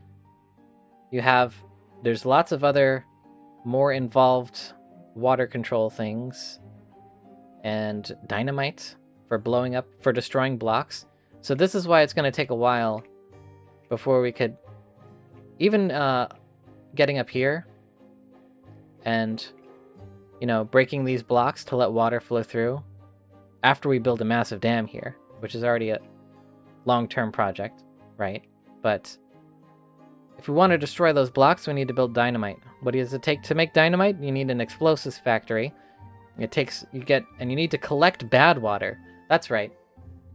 there's lots of other more involved water control things. And dynamite for blowing up, for destroying blocks. So this is why it's going to take a while before we could... Even getting up here and, breaking these blocks to let water flow through after we build a massive dam here, which is already a long-term project, right? But if we want to destroy those blocks, we need to build dynamite. What does it take to make dynamite? You need an explosives factory. You need to collect bad water. That's right.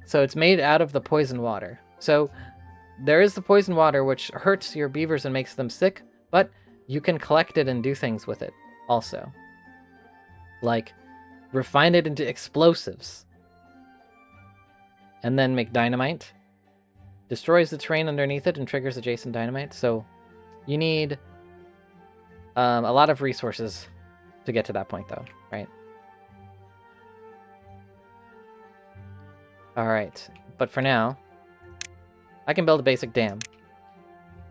So it's made out of the poison water. So there is the poison water, which hurts your beavers and makes them sick, but you can collect it and do things with it also. Like refine it into explosives. And then make dynamite. Destroys the terrain underneath it and triggers adjacent dynamite. So you need a lot of resources to get to that point, though, right? Alright, but for now, I can build a basic dam.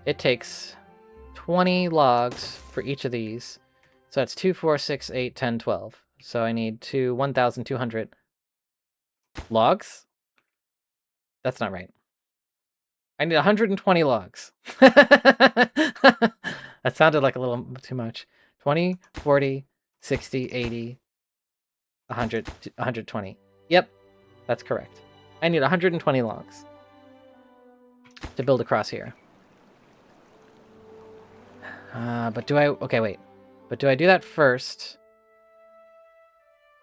It takes 20 logs for each of these. So that's 2, 4, 6, 8, 10, 12. So I need 1,200 logs? That's not right. I need 120 logs. That sounded like a little too much. 20, 40, 60, 80, 100, 120. Yep, that's correct. I need 120 logs to build across here. But do I... Okay, wait. But do I do that first?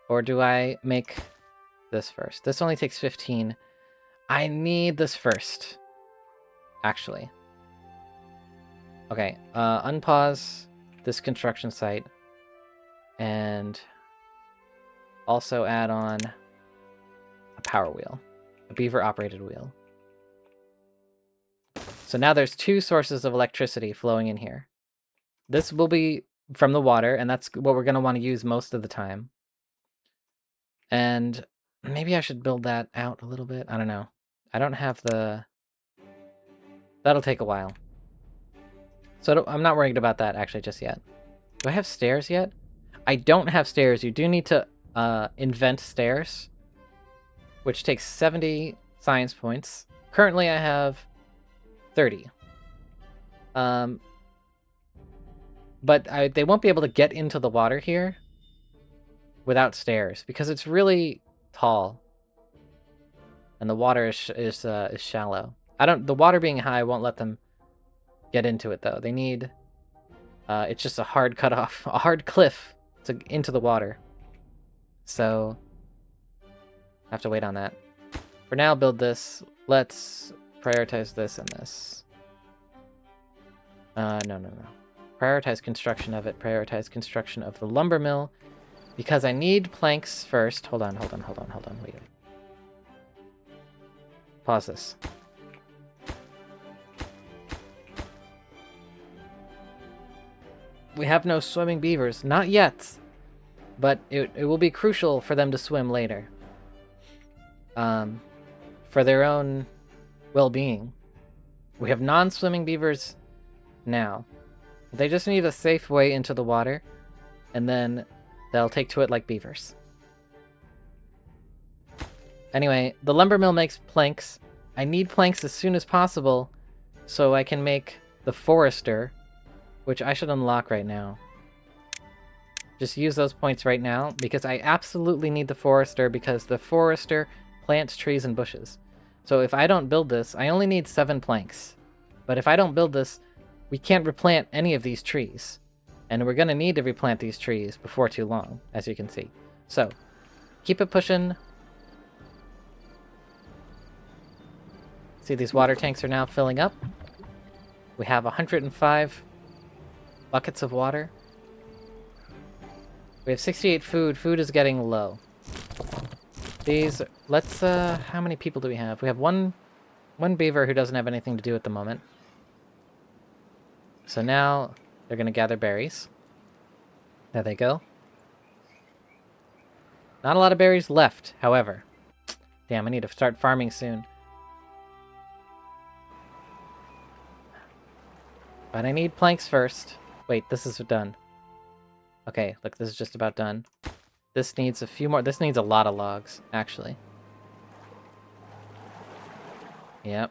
Or do I make this first? This only takes 15. I need this first, actually. Okay, unpause this construction site. And also add on a power wheel. A beaver-operated wheel. So now there's 2 sources of electricity flowing in here. This will be from the water, and that's what we're going to want to use most of the time. And maybe I should build that out a little bit. I don't know. I don't have the... That'll take a while. So I'm not worried about that, actually, just yet. Do I have stairs yet? I don't have stairs. You do need to invent stairs, which takes 70 science points. Currently, I have 30. But they won't be able to get into the water here without stairs because it's really tall, and the water is shallow. The water being high won't let them get into it though. They need it's just a hard cutoff, a hard cliff into the water. So I have to wait on that. For now, build this. Let's prioritize this and this. No. Prioritize construction of it. Prioritize construction of the lumber mill. Because I need planks first. Hold on. Wait. Pause this. We have no swimming beavers. Not yet. But it will be crucial for them to swim later. For their own well-being. We have non-swimming beavers now. They just need a safe way into the water, and then they'll take to it like beavers. Anyway, the lumber mill makes planks. I need planks as soon as possible so I can make the forester, which I should unlock right now. Just use those points right now, because I absolutely need the forester, because the forester plants trees and bushes. So if I don't build this, I only need 7 planks. But if I don't build this, we can't replant any of these trees. And we're going to need to replant these trees before too long, as you can see. So, keep it pushing. See, these water tanks are now filling up. We have 105 buckets of water. We have 68 food. Food is getting low. These, let's, how many people do we have? We have one beaver who doesn't have anything to do at the moment. So now they're going to gather berries. There they go. Not a lot of berries left, however. Damn, I need to start farming soon. But I need planks first. Wait, this is done. Okay, look, this is just about done. This needs a few more. This needs a lot of logs, actually. Yep.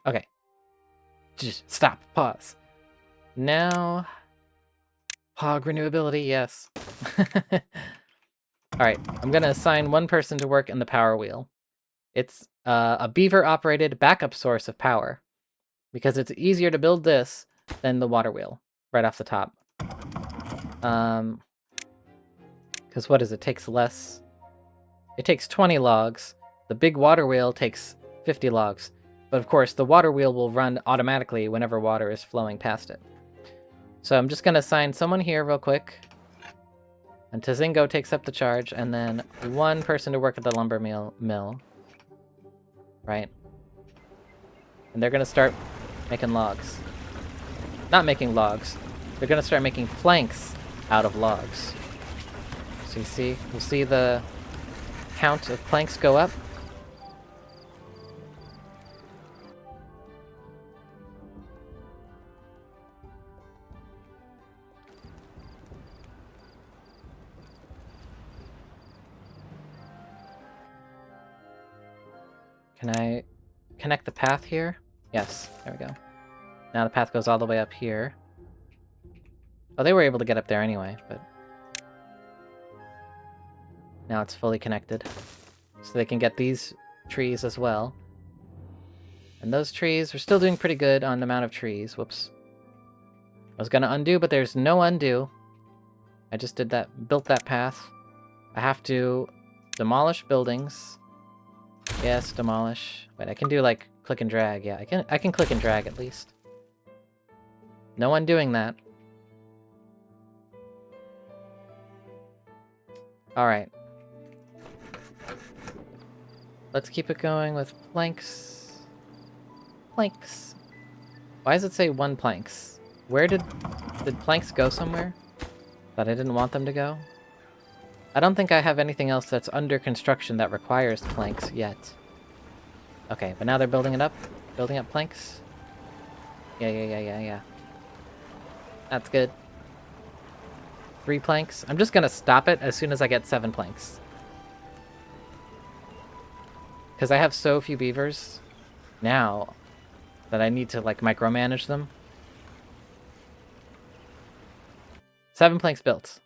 Okay. Just stop. Pause. Now... Hog renewability, yes. Alright, I'm gonna assign one person to work in the power wheel. It's a beaver-operated backup source of power. Because it's easier to build this than the water wheel, right off the top. Because what is it? Takes less. It takes 20 logs. The big water wheel takes 50 logs. But of course, the water wheel will run automatically whenever water is flowing past it. So I'm just going to assign someone here real quick. And Tazingo takes up the charge, and then one person to work at the lumber mill. Right? And they're going to start making logs. Not making logs. They're going to start making planks out of logs. So you see, we'll see the count of planks go up. Can I connect the path here? Yes, there we go. Now the path goes all the way up here. Oh, they were able to get up there anyway, but... Now it's fully connected. So they can get these trees as well. And those trees, we're still doing pretty good on the amount of trees. Whoops. I was gonna undo, but there's no undo. I just did that, built that path. I have to demolish buildings. Yes, demolish. Wait, I can do like click and drag. Yeah, I can click and drag at least. No undoing that. Alright. Let's keep it going with planks. Planks. Why does it say 1 planks? Where did planks go somewhere? That I didn't want them to go? I don't think I have anything else that's under construction that requires planks yet. Okay, but now they're building it up. Building up planks. Yeah. That's good. 3 planks. I'm just gonna stop it as soon as I get 7 planks. Because I have so few beavers now that I need to, like, micromanage them. 7 planks built.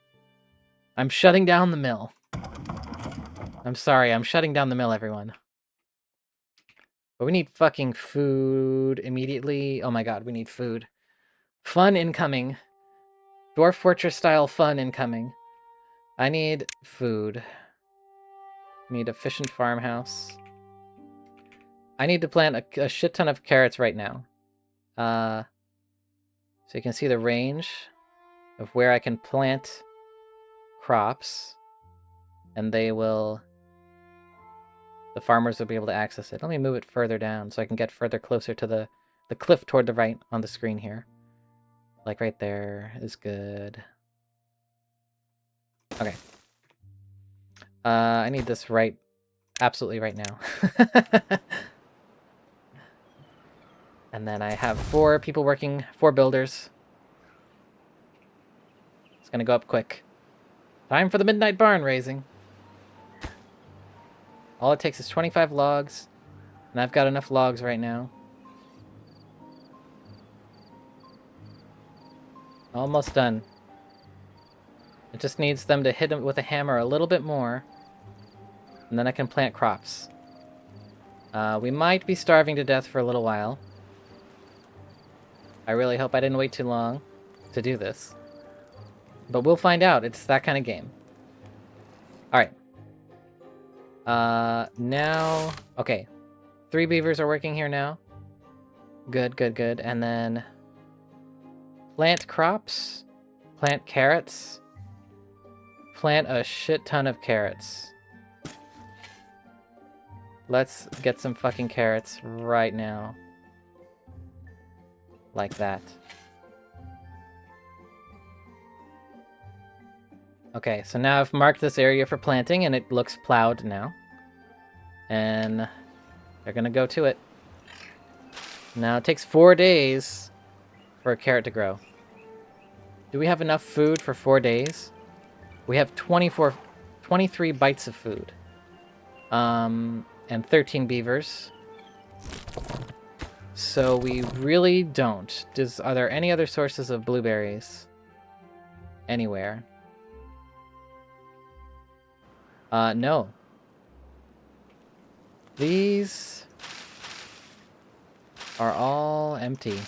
I'm shutting down the mill. I'm sorry, I'm shutting down the mill, everyone. But we need fucking food immediately. Oh my god, we need food. Fun incoming. Dwarf Fortress style fun incoming. I need food. Need efficient farmhouse. I need to plant a shit ton of carrots right now. So you can see the range of where I can plant crops. And they will the farmers will be able to access it. Let me move it further down so I can get further closer to the cliff toward the right on the screen here. Like right there is good. Okay. I need this right, absolutely right now. And then I have 4 people working, 4 builders. It's gonna go up quick. Time for the midnight barn raising. All it takes is 25 logs, and I've got enough logs right now. Almost done. It just needs them to hit them with a hammer a little bit more, and then I can plant crops. We might be starving to death for a little while. I really hope I didn't wait too long to do this. But we'll find out. It's that kind of game. Alright. Now... Okay. 3 beavers are working here now. Good, good, good. And then... Plant crops. Plant carrots. Plant a shit ton of carrots. Let's get some fucking carrots right now. Like that. Okay, so now I've marked this area for planting, and it looks plowed now. And they're gonna go to it. Now, it takes 4 days for a carrot to grow. Do we have enough food for 4 days? We have 23 bites of food. And 13 beavers. So we really don't. Are there any other sources of blueberries? Anywhere? No. These are all empty.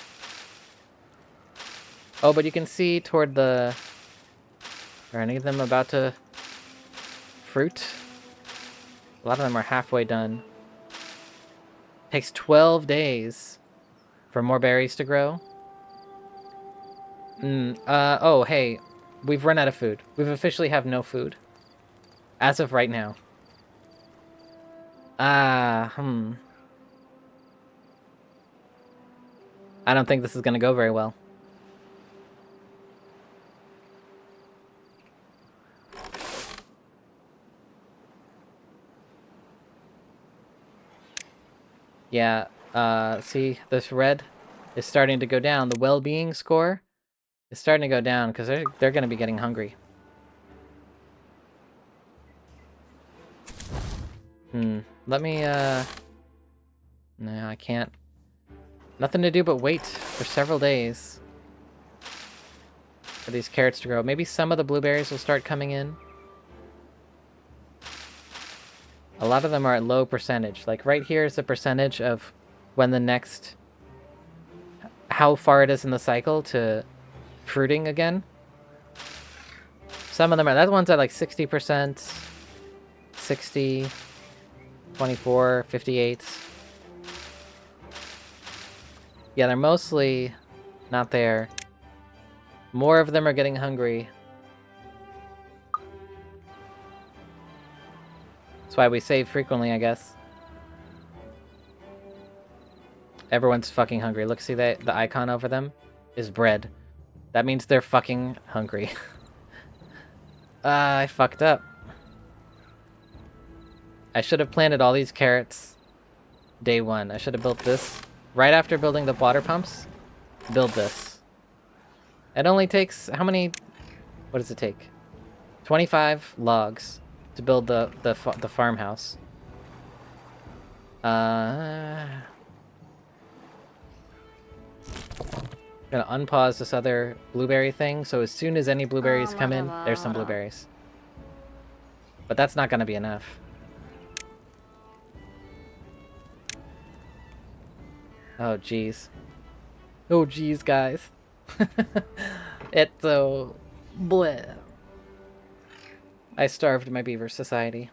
Oh, but you can see toward the... Are any of them about to fruit? A lot of them are halfway done. Takes 12 days for more berries to grow. Oh, hey. We've run out of food. We've officially have no food. As of right now. I don't think this is gonna go very well. Yeah, see, this red is starting to go down. The well-being score is starting to go down because they're gonna be getting hungry. Let me, no, I can't. Nothing to do but wait for several days for these carrots to grow. Maybe some of the blueberries will start coming in. A lot of them are at low percentage. Like right here is the percentage of when the next... How far it is in the cycle to fruiting again. Some of them are... That one's at like 60%, 60... 24, 58. Yeah, they're mostly not there. More of them are getting hungry. That's why we save frequently, I guess. Everyone's fucking hungry. Look, see that the icon over them is bread. That means they're fucking hungry. I fucked up. I should have planted all these carrots day 1. I should have built this right after building the water pumps. Build this. It only takes how many? What does it take? 25 logs to build the farmhouse. Gonna unpause this other blueberry thing, so as soon as any blueberries come in, there's some blueberries. But that's not gonna be enough. Oh, jeez. Oh, jeez, guys. It's so... bleh. I starved my beaver society.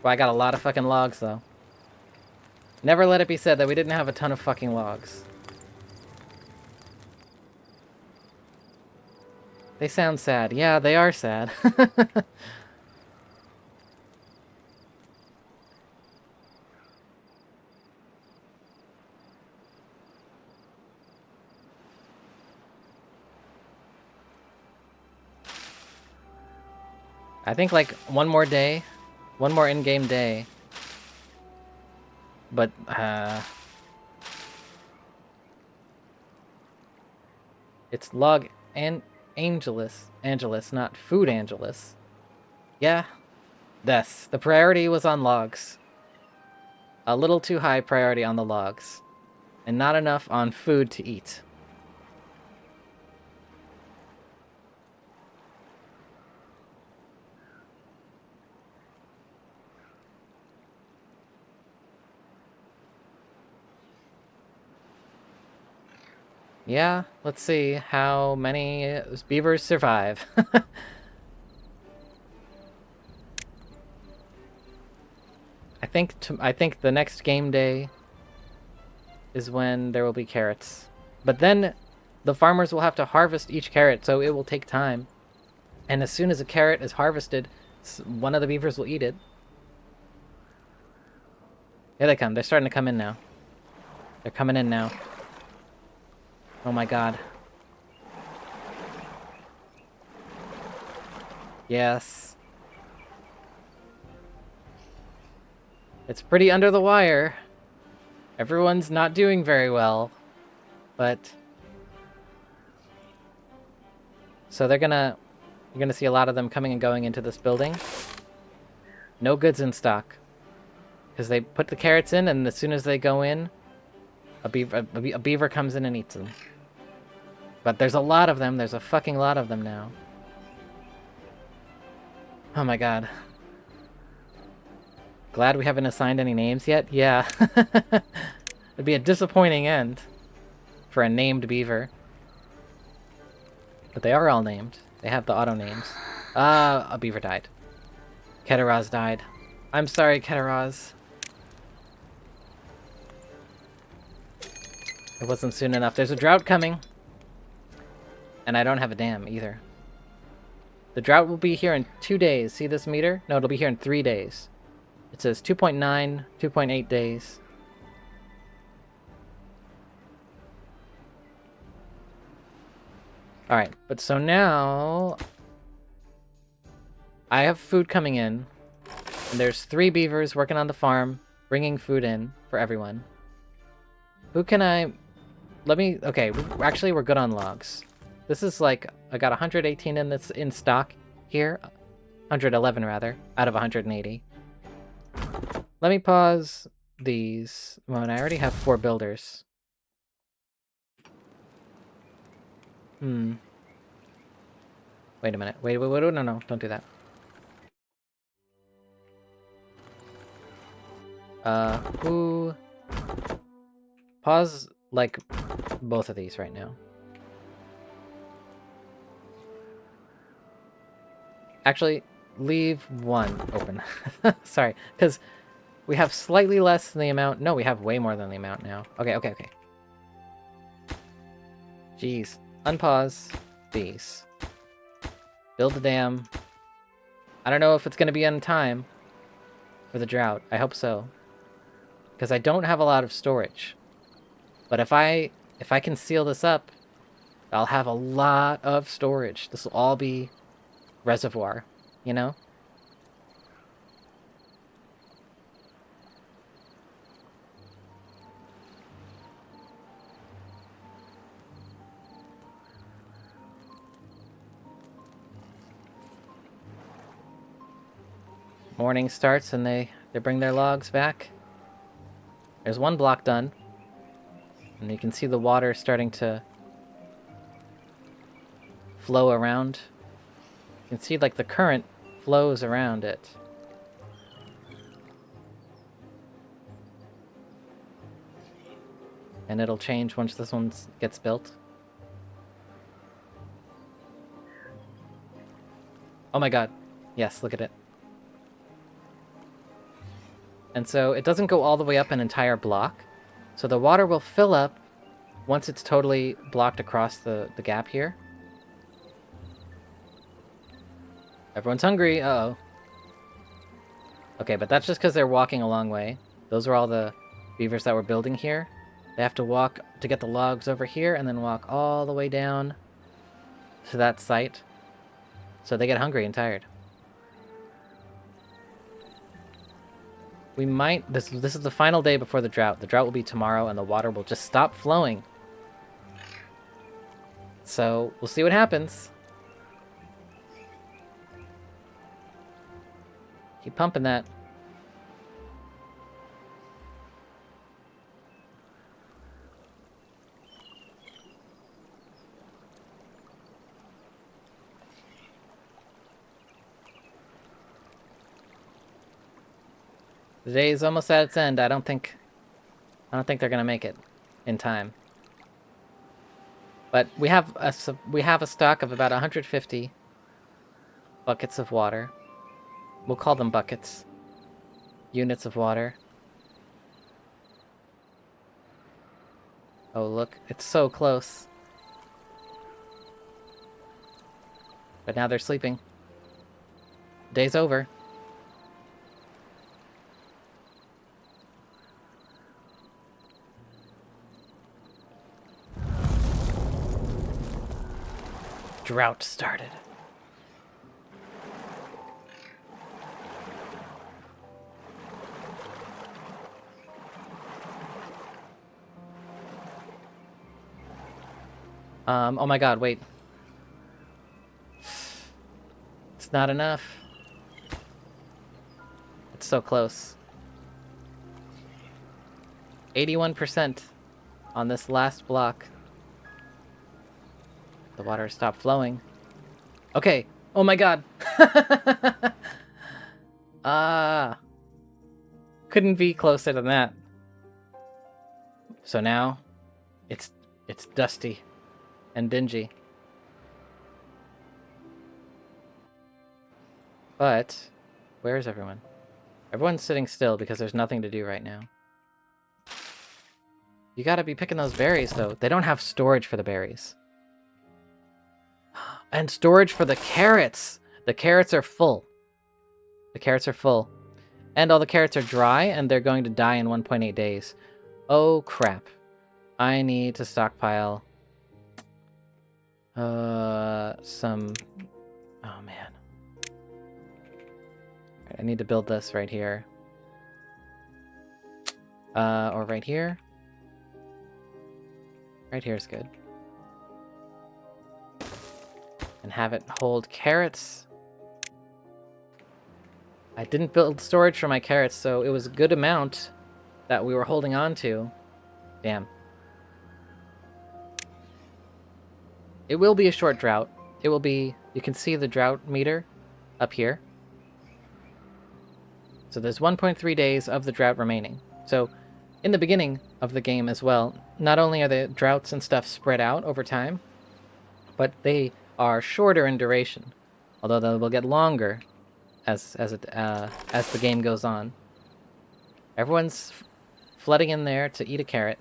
Well, I got a lot of fucking logs, though. Never let it be said that we didn't have a ton of fucking logs. They sound sad. Yeah, they are sad. I think like one more day, one more in-game day. But it's log and Angelus, not food Angelus. Yeah, yes. The priority was on logs. A little too high priority on the logs, and not enough on food to eat. Yeah, let's see how many beavers survive. I think the next game day is when there will be carrots. But then the farmers will have to harvest each carrot, so it will take time. And as soon as a carrot is harvested, one of the beavers will eat it. Here they come. They're starting to come in now. They're coming in now. Oh my god. Yes. It's pretty under the wire. Everyone's not doing very well. But... So you're gonna see a lot of them coming and going into this building. No goods in stock. Because they put the carrots in, and as soon as they go in, a beaver comes in and eats them. But there's a lot of them. There's a fucking lot of them now. Oh my god. Glad we haven't assigned any names yet? Yeah. It'd be a disappointing end for a named beaver. But they are all named. They have the auto names. A beaver died. Keteraz died. I'm sorry, Keteraz. It wasn't soon enough. There's a drought coming. And I don't have a dam either. The drought will be here in 2 days. See this meter? No, it'll be here in 3 days. It says 2.9, 2.8 days. Alright, but so now... I have food coming in. And there's 3 beavers working on the farm, bringing food in for everyone. Who can I... Let me... Okay, actually we're good on logs. This is like... I got 118 in stock here. 111 rather, out of 180. Let me pause these. Well, I already have 4 builders. Wait a minute. Wait, no, don't do that. Who... Pause, like, both of these right now. Actually, leave one open. Sorry, because we have slightly less than the amount. No, we have way more than the amount now. Okay. Jeez. Unpause these. Build the dam. I don't know if it's going to be on time for the drought. I hope so. Because I don't have a lot of storage. But if I can seal this up, I'll have a lot of storage. This will all be reservoir, you know? Morning starts and they bring their logs back. There's 1 block done. And you can see the water starting to flow around. You can see like the current flows around it. And it'll change once this one gets built. Oh my god. Yes, look at it. And so it doesn't go all the way up an entire block. So the water will fill up once it's totally blocked across the gap here. Everyone's hungry. Uh-oh. Okay, but that's just because they're walking a long way. Those are all the beavers that were building here. They have to walk to get the logs over here and then walk all the way down to that site. So they get hungry and tired. We might... This is the final day before the drought. The drought will be tomorrow, and the water will just stop flowing. So, we'll see what happens. Keep pumping that. The day is almost at its end. I don't think they're gonna make it in time. But we have a stock of about 150 buckets of water. We'll call them buckets. Units of water. Oh, look. It's so close. But now they're sleeping. Day's over. Drought started. Oh my god, wait. It's not enough. It's so close. 81% on this last block. The water stopped flowing. Okay. Oh my god. Couldn't be closer than that. So now, it's dusty and dingy. But, where is everyone? Everyone's sitting still because there's nothing to do right now. You gotta be picking those berries, though. They don't have storage for the berries. And storage for the carrots! The carrots are full. The carrots are full. And all the carrots are dry, and they're going to die in 1.8 days. Oh, crap. I need to stockpile... some... Oh, man. Right, I need to build this right here. Or right here. Right here is good. And have it hold carrots. I didn't build storage for my carrots, so it was a good amount that we were holding on to. Damn. It will be a short drought. It will be... You can see the drought meter up here. So there's 1.3 days of the drought remaining. So in the beginning of the game as well, not only are the droughts and stuff spread out over time, but they are shorter in duration, although they will get longer as the game goes on. Everyone's flooding in there to eat a carrot,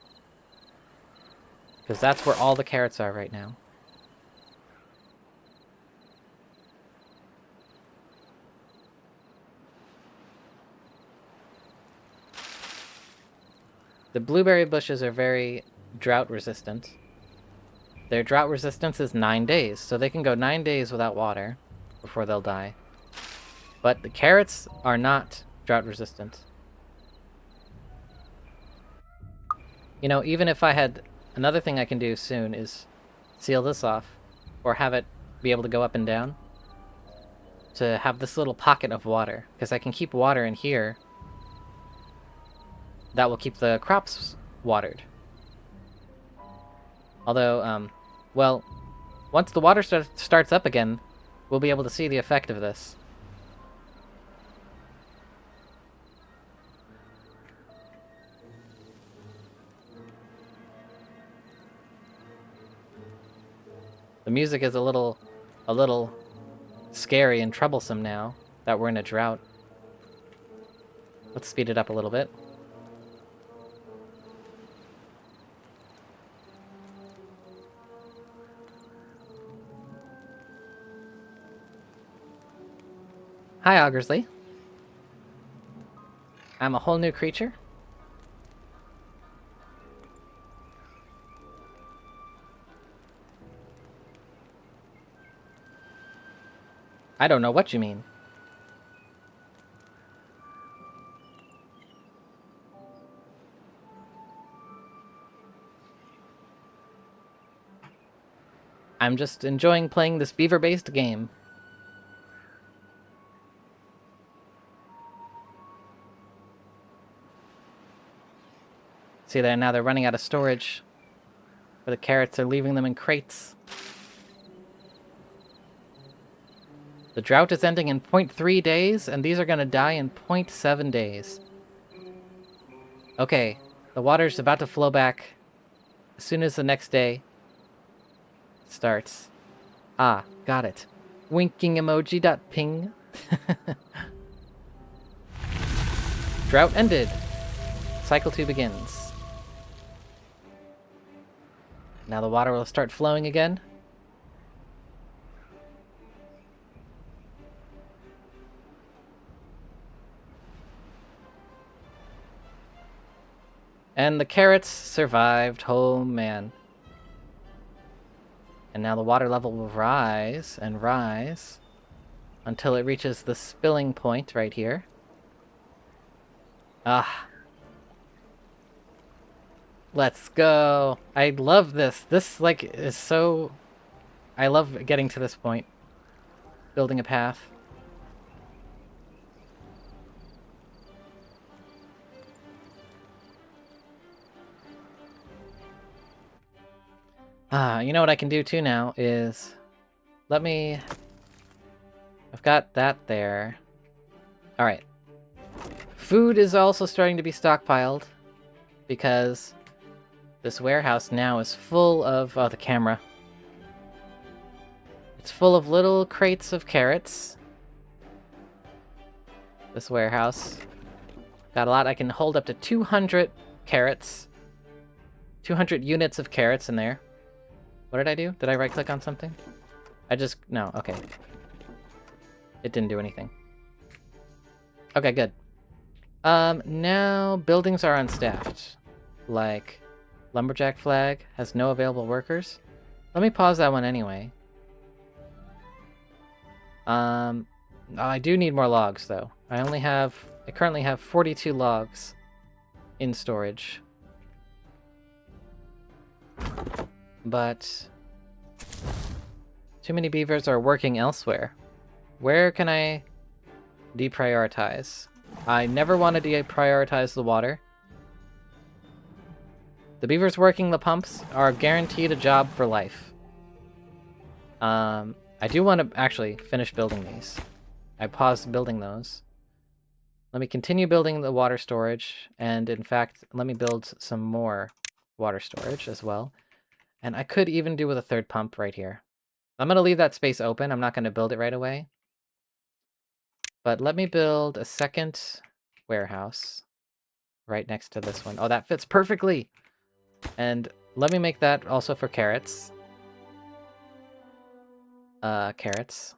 because that's where all the carrots are right now. The blueberry bushes are very drought resistant. Their drought resistance is 9 days, so they can go 9 days without water before they'll die. But the carrots are not drought resistant. You know, even if I had... Another thing I can do soon is seal this off, or have it be able to go up and down, to have this little pocket of water, because I can keep water in here. That will keep the crops watered. Although, well, once the water starts up again, we'll be able to see the effect of this. The music is a little scary and troublesome now that we're in a drought. Let's speed it up a little bit. Hi, Augersley. I'm a whole new creature. I don't know what you mean. I'm just enjoying playing this beaver-based game. See there, now they're running out of storage. For the carrots, they're leaving them in crates. The drought is ending in 0.3 days, and these are going to die in 0.7 days. Okay, the water's about to flow back as soon as the next day starts. Ah, got it. Winking emoji dot ping. Drought ended. Cycle 2 begins. Now the water will start flowing again. And the carrots survived. Oh, man. And now the water level will rise and rise until it reaches the spilling point right here. Ah. Let's go. I love this. This, like, is so... I love getting to this point. Building a path. Ah, you know what I can do too now is... Let me... I've got that there. Alright. Food is also starting to be stockpiled. Because this warehouse now is full of... Oh, the camera. It's full of little crates of carrots. This warehouse. Got a lot. I can hold up to 200 carrots. 200 units of carrots in there. What did I do? Did I right-click on something? No, okay. It didn't do anything. Okay, good. Now buildings are unstaffed. Like, lumberjack flag has no available workers. Let me pause that one anyway. Oh, I do need more logs, though. I currently have 42 logs in storage. But too many beavers are working elsewhere. Where can I deprioritize? I never want to deprioritize the water. The beavers working the pumps are guaranteed a job for life. I do want to actually finish building these. I paused building those. Let me continue building the water storage, and in fact, let me build some more water storage as well. And I could even do with a third pump right here. I'm going to leave that space open. I'm not going to build it right away. But let me build a second warehouse right next to this one. Oh, that fits perfectly! And let me make that also for carrots. Carrots.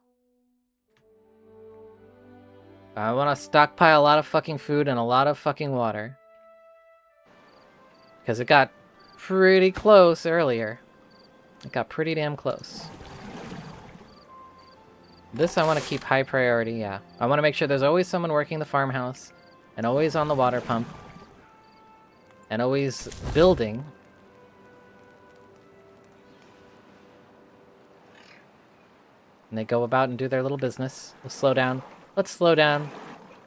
I want to stockpile a lot of fucking food and a lot of fucking water. Because it got pretty close earlier. It got pretty damn close. This I want to keep high priority, yeah. I want to make sure there's always someone working the farmhouse. And always on the water pump. And always building. And they go about and do their little business. We'll slow down. Let's slow down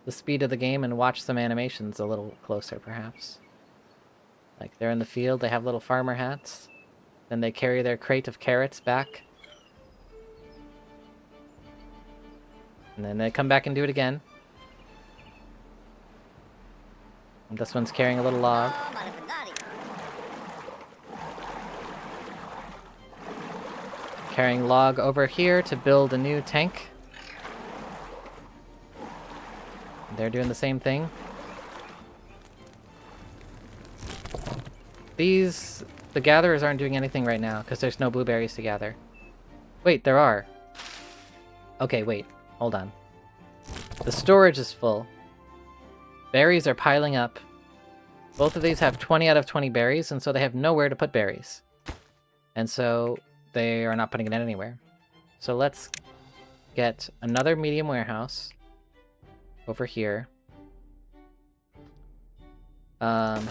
the speed of the game and watch some animations a little closer, perhaps. Like, they're in the field, they have little farmer hats. Then they carry their crate of carrots back. And then they come back and do it again. And this one's carrying a little log. Carrying log over here to build a new tank. They're doing the same thing. The gatherers aren't doing anything right now because there's no blueberries to gather. Wait, there are. Okay, wait. Hold on. The storage is full. Berries are piling up. Both of these have 20 out of 20 berries, and so they have nowhere to put berries. And so they are not putting it in anywhere. So let's get another medium warehouse over here. Yeah.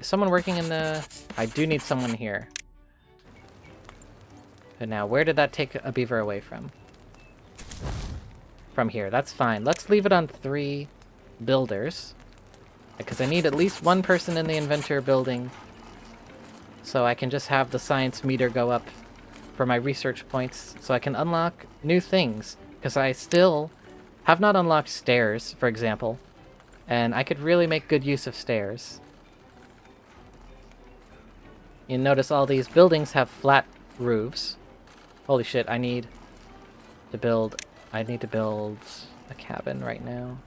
Is someone working in the... I do need someone here. But now, where did that take a beaver away from? From here. That's fine. Let's leave it on 3 builders. Because I need at least 1 person in the inventor building. So I can just have the science meter go up for my research points. So I can unlock new things. Because I still have not unlocked stairs, for example. And I could really make good use of stairs. You notice all these buildings have flat roofs. Holy shit, I need to build a cabin right now.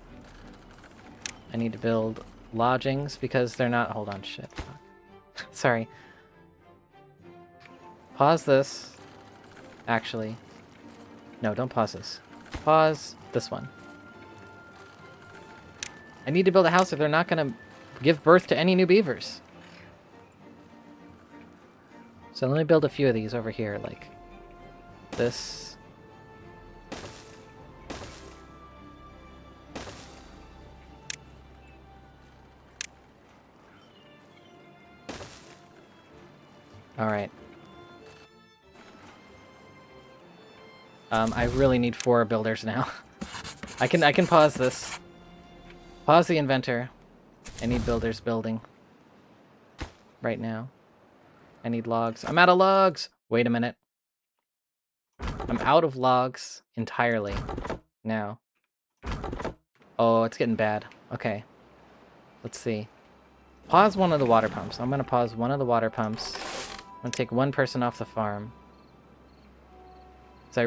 I need to build lodgings because they're not... Hold on, shit. Sorry. Pause this. Actually. No, don't pause this. Pause this one. I need to build a house if they're not going to give birth to any new beavers. So let me build a few of these over here, like this. All right. I really need 4 builders now. I can pause this. Pause the inventor. I need builders building. Right now. I need logs. I'm out of logs! Wait a minute. I'm out of logs entirely now. Oh, it's getting bad. Okay. Let's see. Pause one of the water pumps. I'm gonna pause one of the water pumps. I'm gonna take 1 person off the farm. So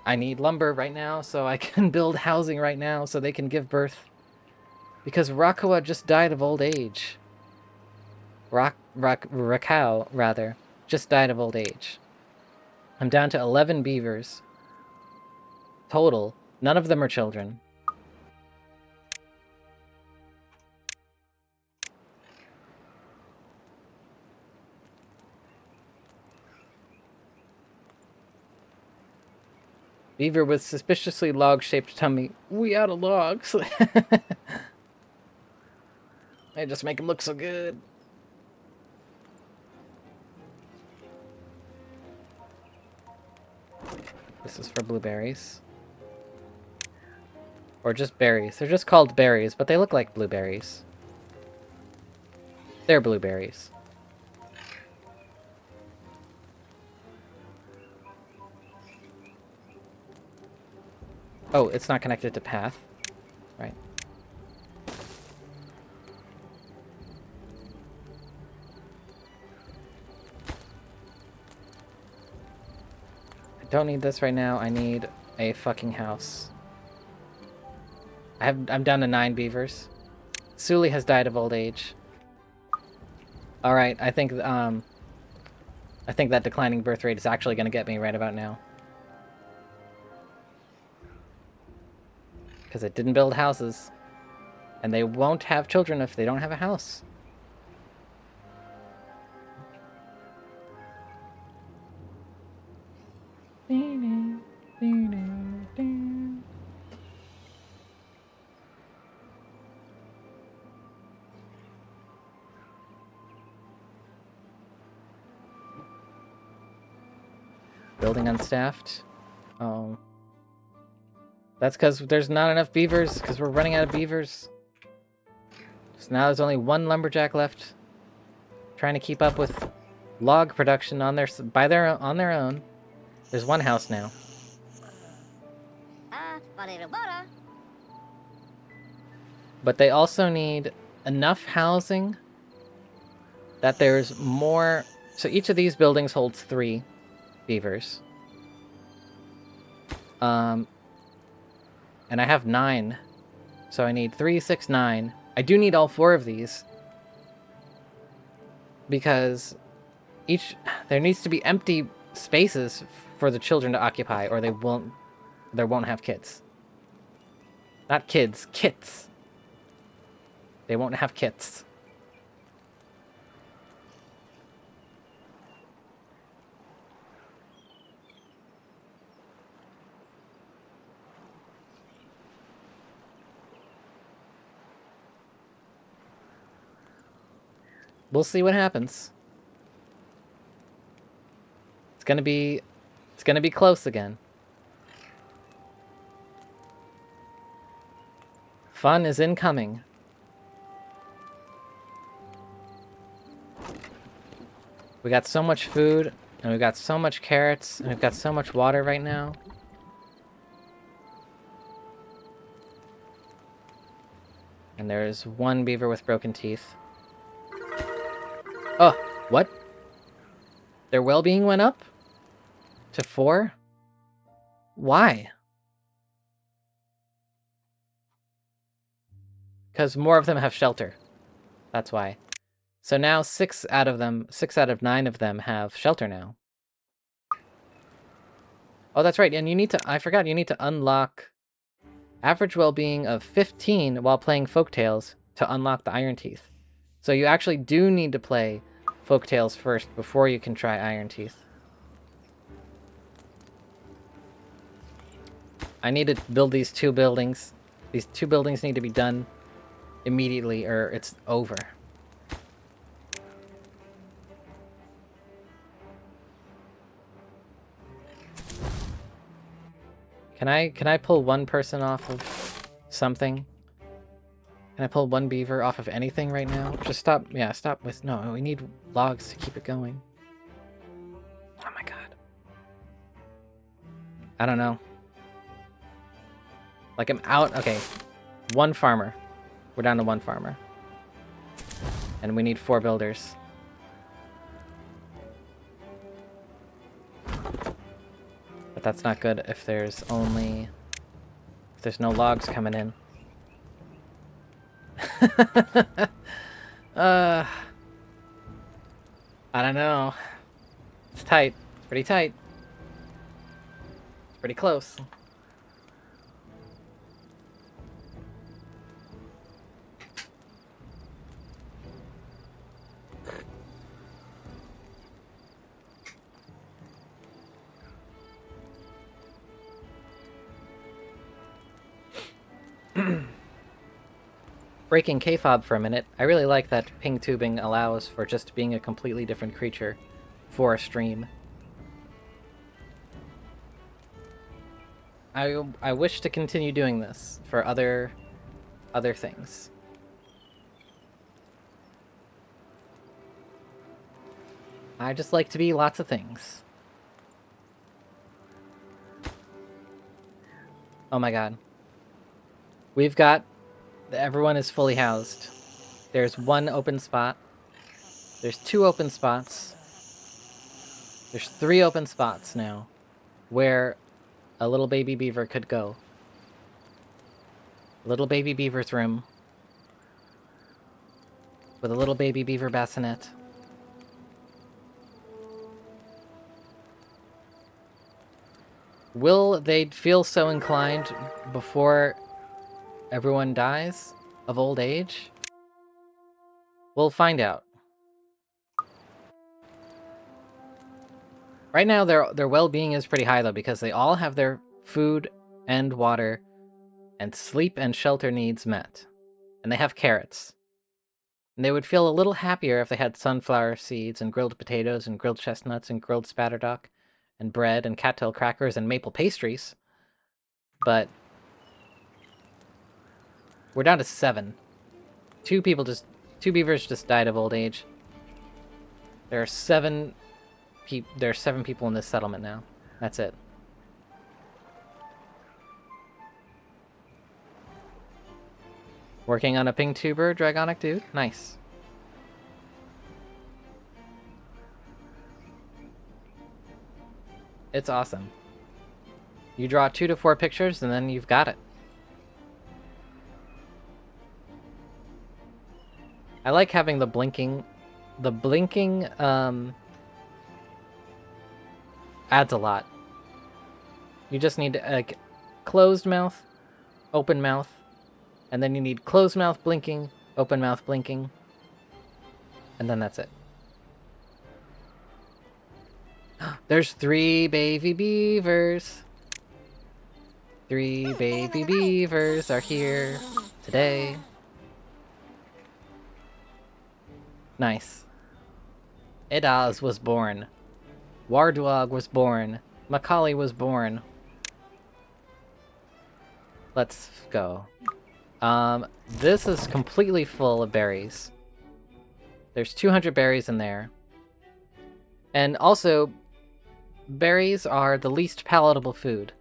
I need lumber right now so I can build housing right now so they can give birth. Because Rakawa just died of old age. Rakao, rather, just died of old age. I'm down to 11 beavers. Total. None of them are children. Beaver with suspiciously log-shaped tummy. We out of logs. They just make him look so good. This is for blueberries. Or just berries. They're just called berries, but they look like blueberries. They're blueberries. Oh, it's not connected to path. Right. I don't need this right now. I need a fucking house. I'm down to 9 beavers. Suli has died of old age. Alright, I think that declining birth rate is actually gonna get me right about now. Because it didn't build houses. And they won't have children if they don't have a house. Building unstaffed. Oh. That's because there's not enough beavers, because we're running out of beavers. So now there's only 1 lumberjack left. Trying to keep up with log production on their own. There's 1 house now. But they also need enough housing that there's more... So each of these buildings holds 3 beavers. And I have 9. So I need 3, 6, 9. I do need all 4 of these. Because there needs to be empty spaces for the children to occupy, or they won't have kids. Not kids, kits. They won't have kits. We'll see what happens. It's gonna be close again. Fun is incoming. We got so much food, and we've got so much carrots, and we've got so much water right now. And there's one beaver with broken teeth. Oh, what? Their well-being went up? To 4? Why? Because more of them have shelter. That's why. So now 6 out of 9 of them have shelter now. Oh, that's right. And you need to, I forgot, you need to unlock average well-being of 15 while playing Folktales to unlock the Iron Teeth. So you actually do need to play Folktales first before you can try Iron Teeth. I need to build these 2 buildings. These 2 buildings need to be done immediately or it's over. Can I pull one person off of something? Can I pull one beaver off of anything right now? Just stop. Yeah, stop with... No, we need logs to keep it going. Oh my god. I don't know. Like, I'm out... Okay. 1 farmer. We're down to 1 farmer. And we need 4 builders. But that's not good if there's only... If there's no logs coming in. I don't know. It's tight. It's pretty tight. It's pretty close. Breaking K-fob for a minute, I really like that ping tubing allows for just being a completely different creature for a stream. I wish to continue doing this for other things. I just like to be lots of things. Oh my god. We've got... Everyone is fully housed. There's 1 open spot. There's 2 open spots. There's 3 open spots now where a little baby beaver could go. Little baby beaver's room with a little baby beaver bassinet. Will they feel so inclined before everyone dies of old age? We'll find out. Right now, their well-being is pretty high, though, because they all have their food and water and sleep and shelter needs met. And they have carrots. And they would feel a little happier if they had sunflower seeds and grilled potatoes and grilled chestnuts and grilled spatterdock and bread and cattail crackers and maple pastries. But we're down to 7. 2 beavers just died of old age. There are 7 people in this settlement now. That's it. Working on a ping tuber, Dragonic dude? Nice. It's awesome. You draw 2 to 4 pictures and then you've got it. I like having the blinking adds a lot. You just need closed mouth, open mouth, and then you need closed mouth blinking, open mouth blinking, and then that's it. There's 3 baby beavers. 3 baby beavers are here today. Nice. Idaz was born. Wardwog was born. Macaulay was born. Let's go. This is completely full of berries. There's 200 berries in there. And also, berries are the least palatable food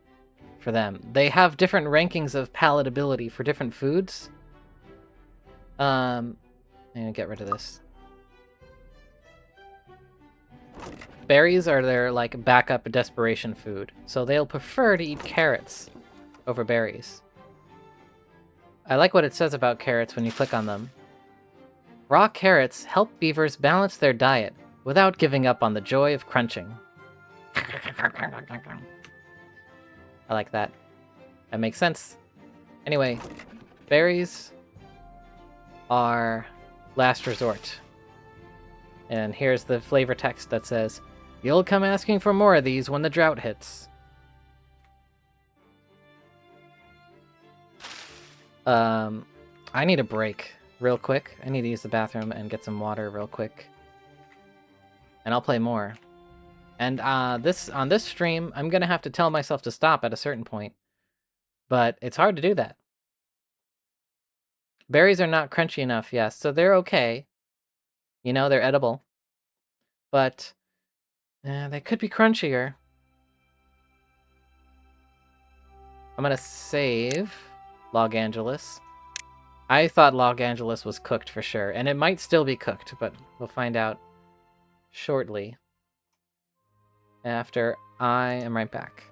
for them. They have different rankings of palatability for different foods. I'm gonna get rid of this. Berries are their, like, backup desperation food, so they'll prefer to eat carrots over berries. I like what it says about carrots when you click on them. Raw carrots help beavers balance their diet without giving up on the joy of crunching. I like that. That makes sense. Anyway, berries are last resort. And here's the flavor text that says, "You'll come asking for more of these when the drought hits." I need a break real quick. I need to use the bathroom and get some water real quick. And I'll play more. And on this stream, I'm gonna have to tell myself to stop at a certain point. But it's hard to do that. Berries are not crunchy enough, yes, so they're okay. You know, they're edible. But they could be crunchier. I'm gonna save Los Angeles. I thought Los Angeles was cooked for sure, and it might still be cooked, but we'll find out shortly. After I am right back.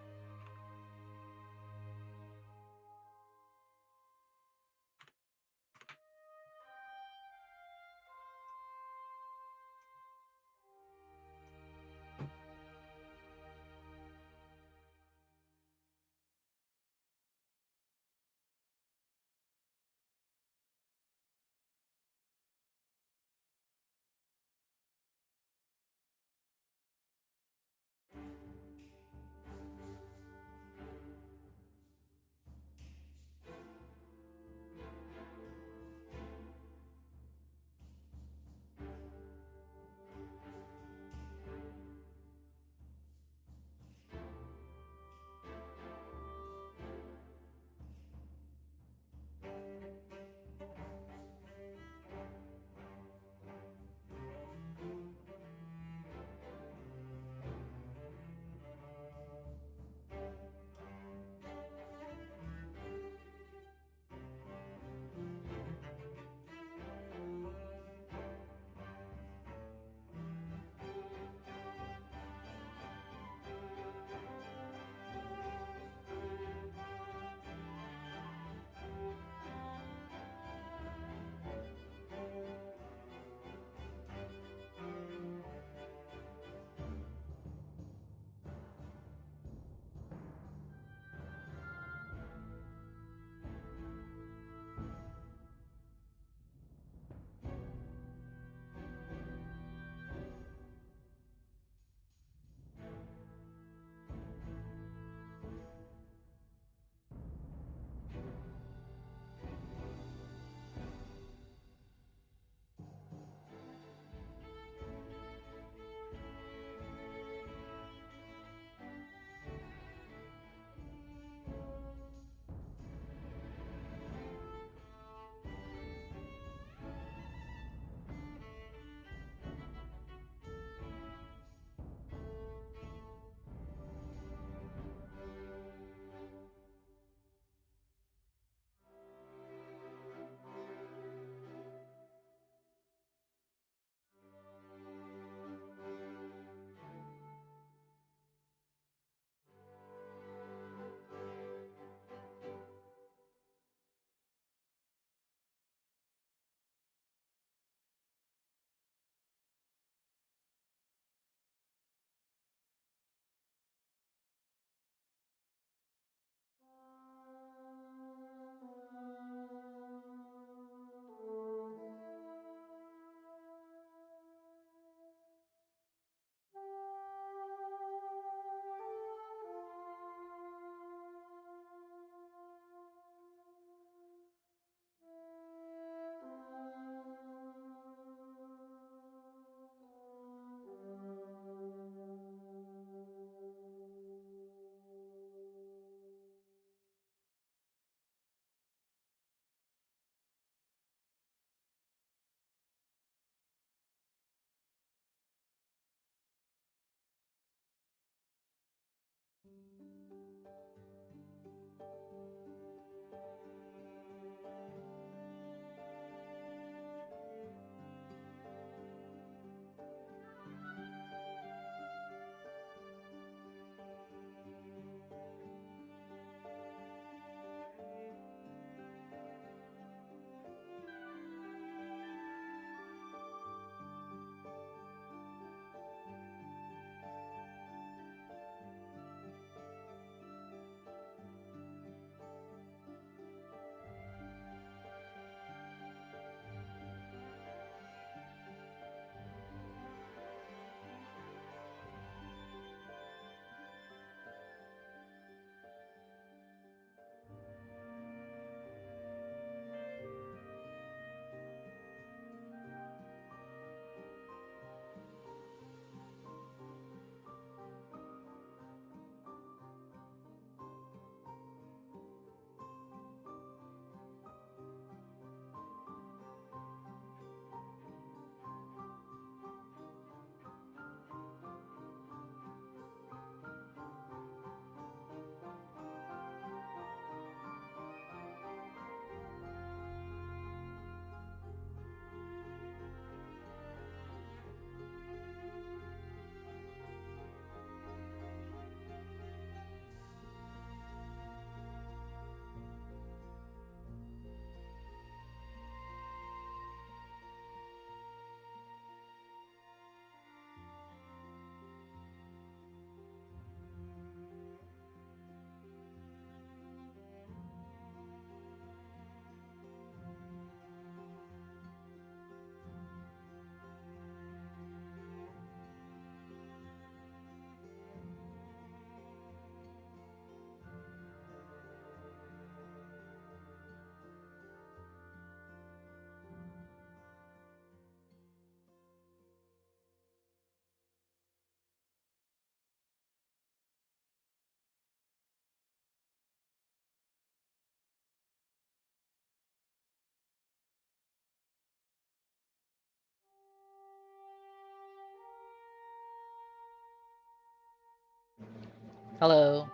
Hello.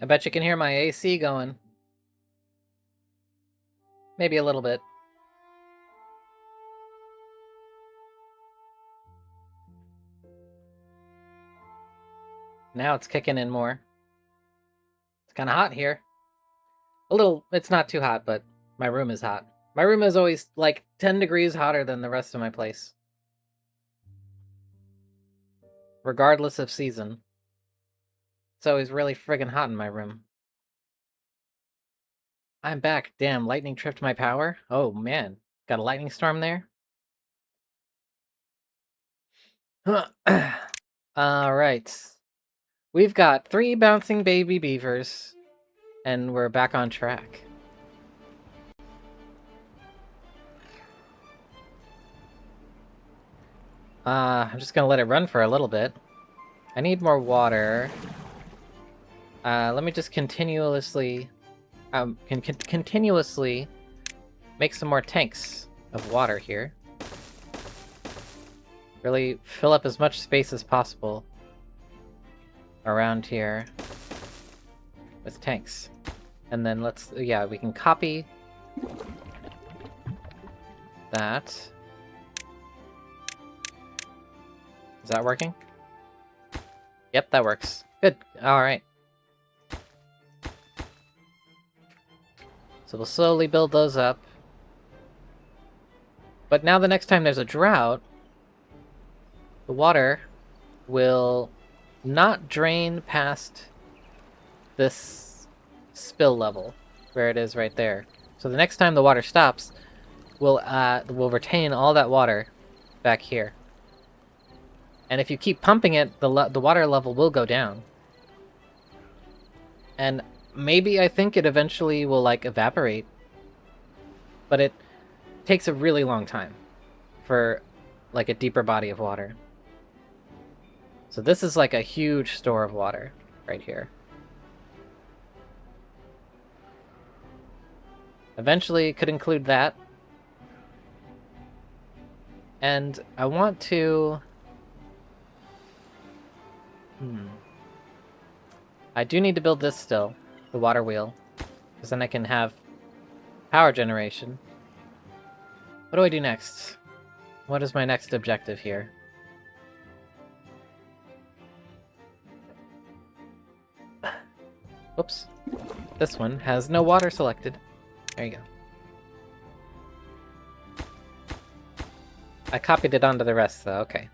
I bet you can hear my AC going. Maybe a little bit. Now it's kicking in more. It's kind of hot here. A little, it's not too hot, but my room is hot. My room is always like 10 degrees hotter than the rest of my place. Regardless of season. It's always really friggin' hot in my room. I'm back. Damn, lightning tripped my power? Oh man. Got a lightning storm there? Alright. We've got 3 bouncing baby beavers. And we're back on track. I'm just gonna let it run for a little bit. I need more water. Let me just continuously make some more tanks of water here. Really fill up as much space as possible around here with tanks. And then we can copy that. Is that working? Yep, that works. Good. Alright. So we'll slowly build those up. But now the next time there's a drought, the water will not drain past this spill level, where it is right there. So the next time the water stops, we'll retain all that water back here. And if you keep pumping it, the water level will go down. And maybe I think it eventually will, like, evaporate. But it takes a really long time for, like, a deeper body of water. So this is, like, a huge store of water right here. Eventually, it could include that. And I want to... I do need to build this still, the water wheel, because then I can have power generation. What do I do next? What is my next objective here? Whoops. This one has no water selected. There you go. I copied it onto the rest, though. Okay.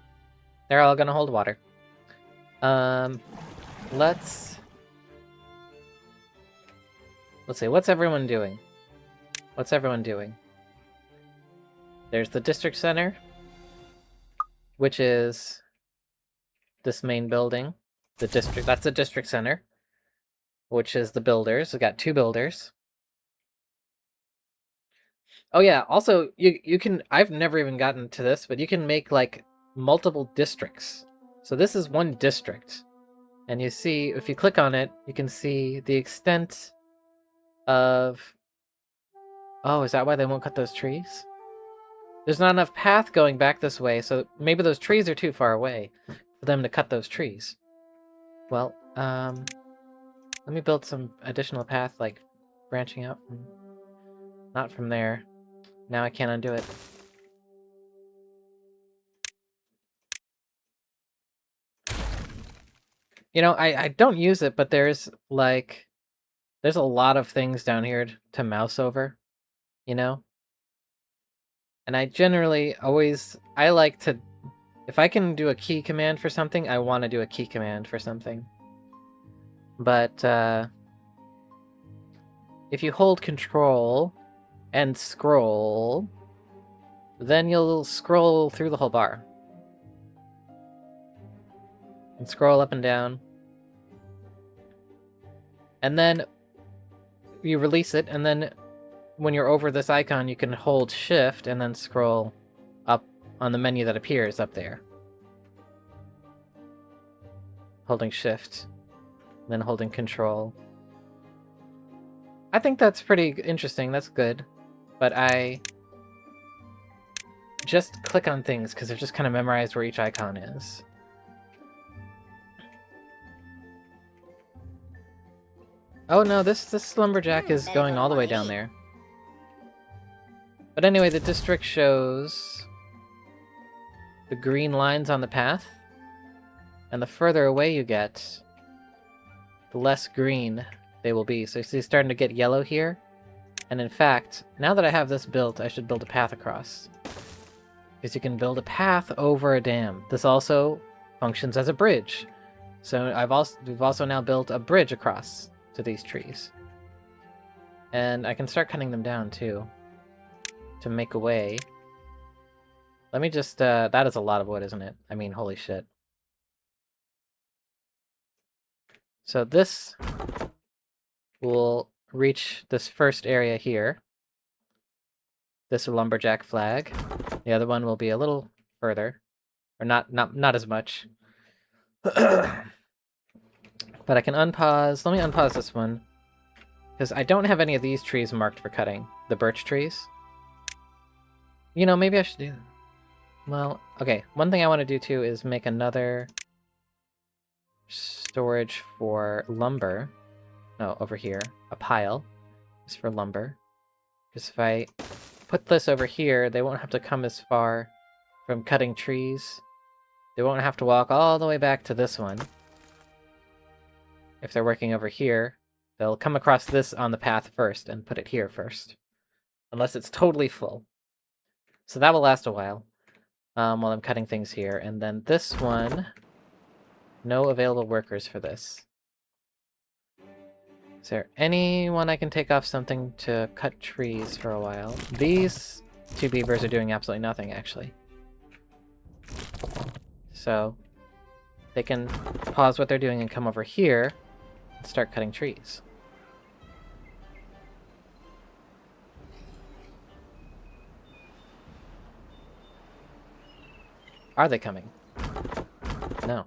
They're all gonna hold water. Let's see, what's everyone doing? What's everyone doing? There's the district center, which is this main building. That's the district center, which is the builders. We got 2 builders. Oh yeah, also, you can... I've never even gotten to this, but you can make, like, multiple districts. So this is one district. And you see, if you click on it, you can see the extent of... Oh, is that why they won't cut those trees? There's not enough path going back this way, so maybe those trees are too far away for them to cut those trees. Well, let me build some additional path, like, branching out from... Not from there. Now I can't undo it. You know, I don't use it, but there's, like... There's a lot of things down here to mouse over, you know? And I generally always... I like to... If I can do a key command for something, I want to do a key command for something. But, if you hold Control and scroll, then you'll scroll through the whole bar. And scroll up and down. And then you release it, and then when you're over this icon, you can hold Shift and then scroll up on the menu that appears up there. Holding Shift, then holding Control. I think that's pretty interesting, that's good. But I just click on things because I've just kind of memorized where each icon is. Oh no, this lumberjack is going all the way down there. But anyway, the district shows the green lines on the path. And the further away you get, the less green they will be. So you see starting to get yellow here. And in fact, now that I have this built, I should build a path across. Because you can build a path over a dam. This also functions as a bridge. So we've also now built a bridge across to these trees. And I can start cutting them down too, to make a way. Let me just, that is a lot of wood, isn't it? I mean, holy shit. So this will reach this first area here. This lumberjack flag. The other one will be a little further. Or not as much. But I can unpause. Let me unpause this one. Because I don't have any of these trees marked for cutting. The birch trees. You know, maybe I should do that. Well, okay. One thing I want to do too is make another storage for lumber. No, over here. A pile is for lumber. Because if I put this over here, they won't have to come as far from cutting trees. They won't have to walk all the way back to this one. If they're working over here, they'll come across this on the path first and put it here first. Unless it's totally full. So that will last a while while I'm cutting things here. And then this one, no available workers for this. Is there anyone I can take off something to cut trees for a while? These two beavers are doing absolutely nothing, actually. So they can pause what they're doing and come over here and start cutting trees. Are they coming? No.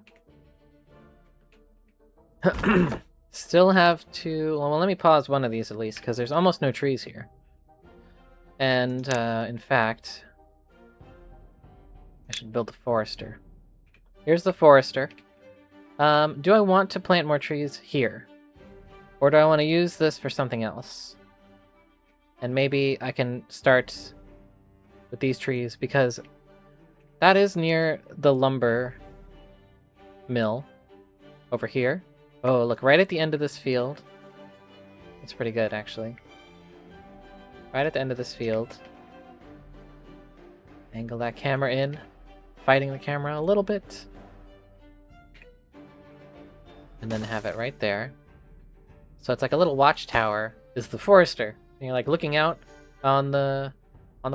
Still have to... Well, let me pause one of these at least, because there's almost no trees here. And, in fact... I should build a forester. Here's the forester. Do I want to plant more trees here? Or do I want to use this for something else? And maybe I can start with these trees, because that is near the lumber mill over here. Oh, look, right at the end of this field. That's pretty good, actually. Right at the end of this field. Angle that camera in. Fighting the camera a little bit. And then have it right there. So it's like a little watchtower is the forester. And you're like looking out on the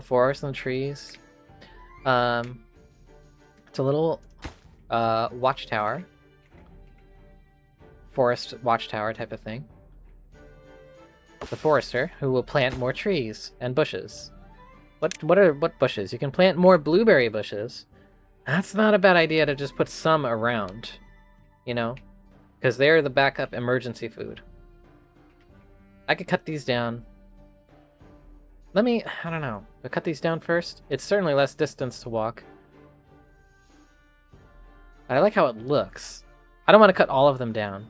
forest and the trees. It's a little watchtower. Forest watchtower type of thing. The forester, who will plant more trees and bushes. What bushes? You can plant more blueberry bushes. That's not a bad idea to just put some around, you know, because they're the backup emergency food. I could cut these down. I don't know. I'll cut these down first. It's certainly less distance to walk. I like how it looks. I don't want to cut all of them down.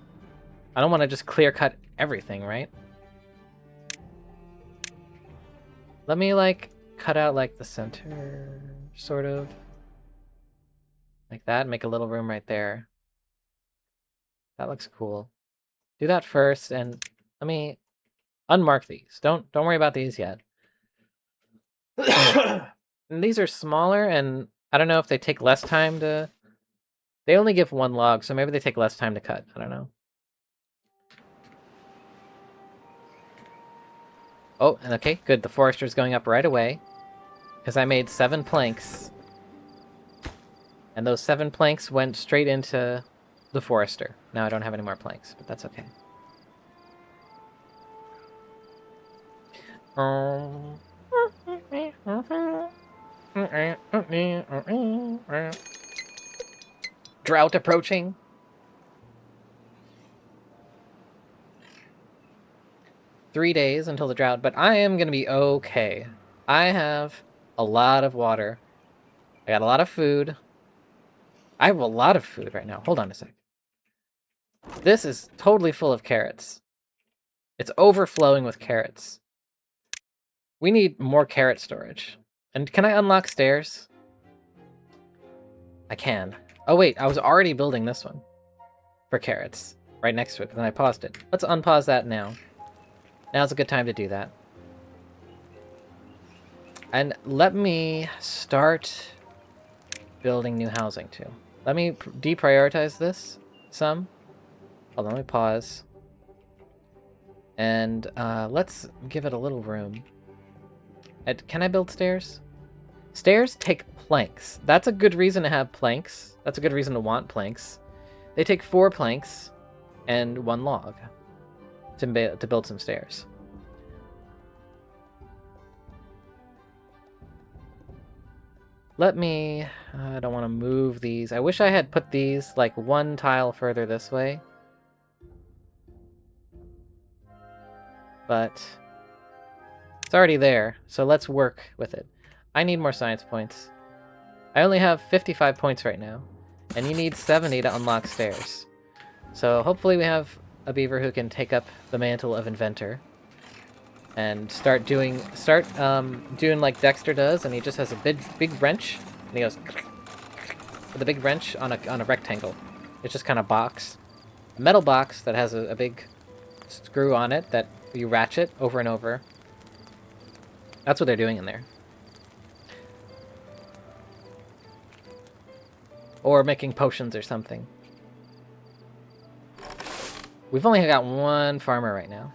I don't want to just clear cut everything, right? Let me, like, cut out, like, the center, sort of. Like that, make a little room right there. That looks cool. Do that first, and let me unmark these. Don't worry about these yet. And these are smaller, and I don't know if they take less time to... They only give one log, so maybe they take less time to cut. I don't know. Oh, and okay, good. The forester's going up right away. Because I made 7 planks. And those 7 planks went straight into the forester. Now I don't have any more planks, but that's okay. Drought approaching. Three days until the drought, but I am gonna be okay. I have a lot of water. I got a lot of food. I have a lot of food right now. Hold on a sec. This is totally full of carrots. It's overflowing with carrots. We need more carrot storage. And can I unlock stairs? I can. Oh wait, I was already building this one for carrots right next to it, but then I paused it. Let's unpause that now. Now's a good time to do that. And let me start building new housing too. Let me deprioritize this some. Hold on, let me pause. And let's give it a little room. Can I build stairs? Stairs take planks. That's a good reason to have planks. That's a good reason to want planks. They take 4 planks and 1 log to build some stairs. Let me... I don't want to move these. I wish I had put these like 1 tile further this way. But it's already there, so let's work with it. I need more science points. I only have 55 points right now, and you need 70 to unlock stairs. So hopefully we have a beaver who can take up the mantle of inventor and start doing like Dexter does, and he just has a big wrench, and he goes with a big wrench on a rectangle. It's just kind of box, a metal box that has a big screw on it that you ratchet over and over. That's what they're doing in there. Or making potions or something. We've only got 1 farmer right now.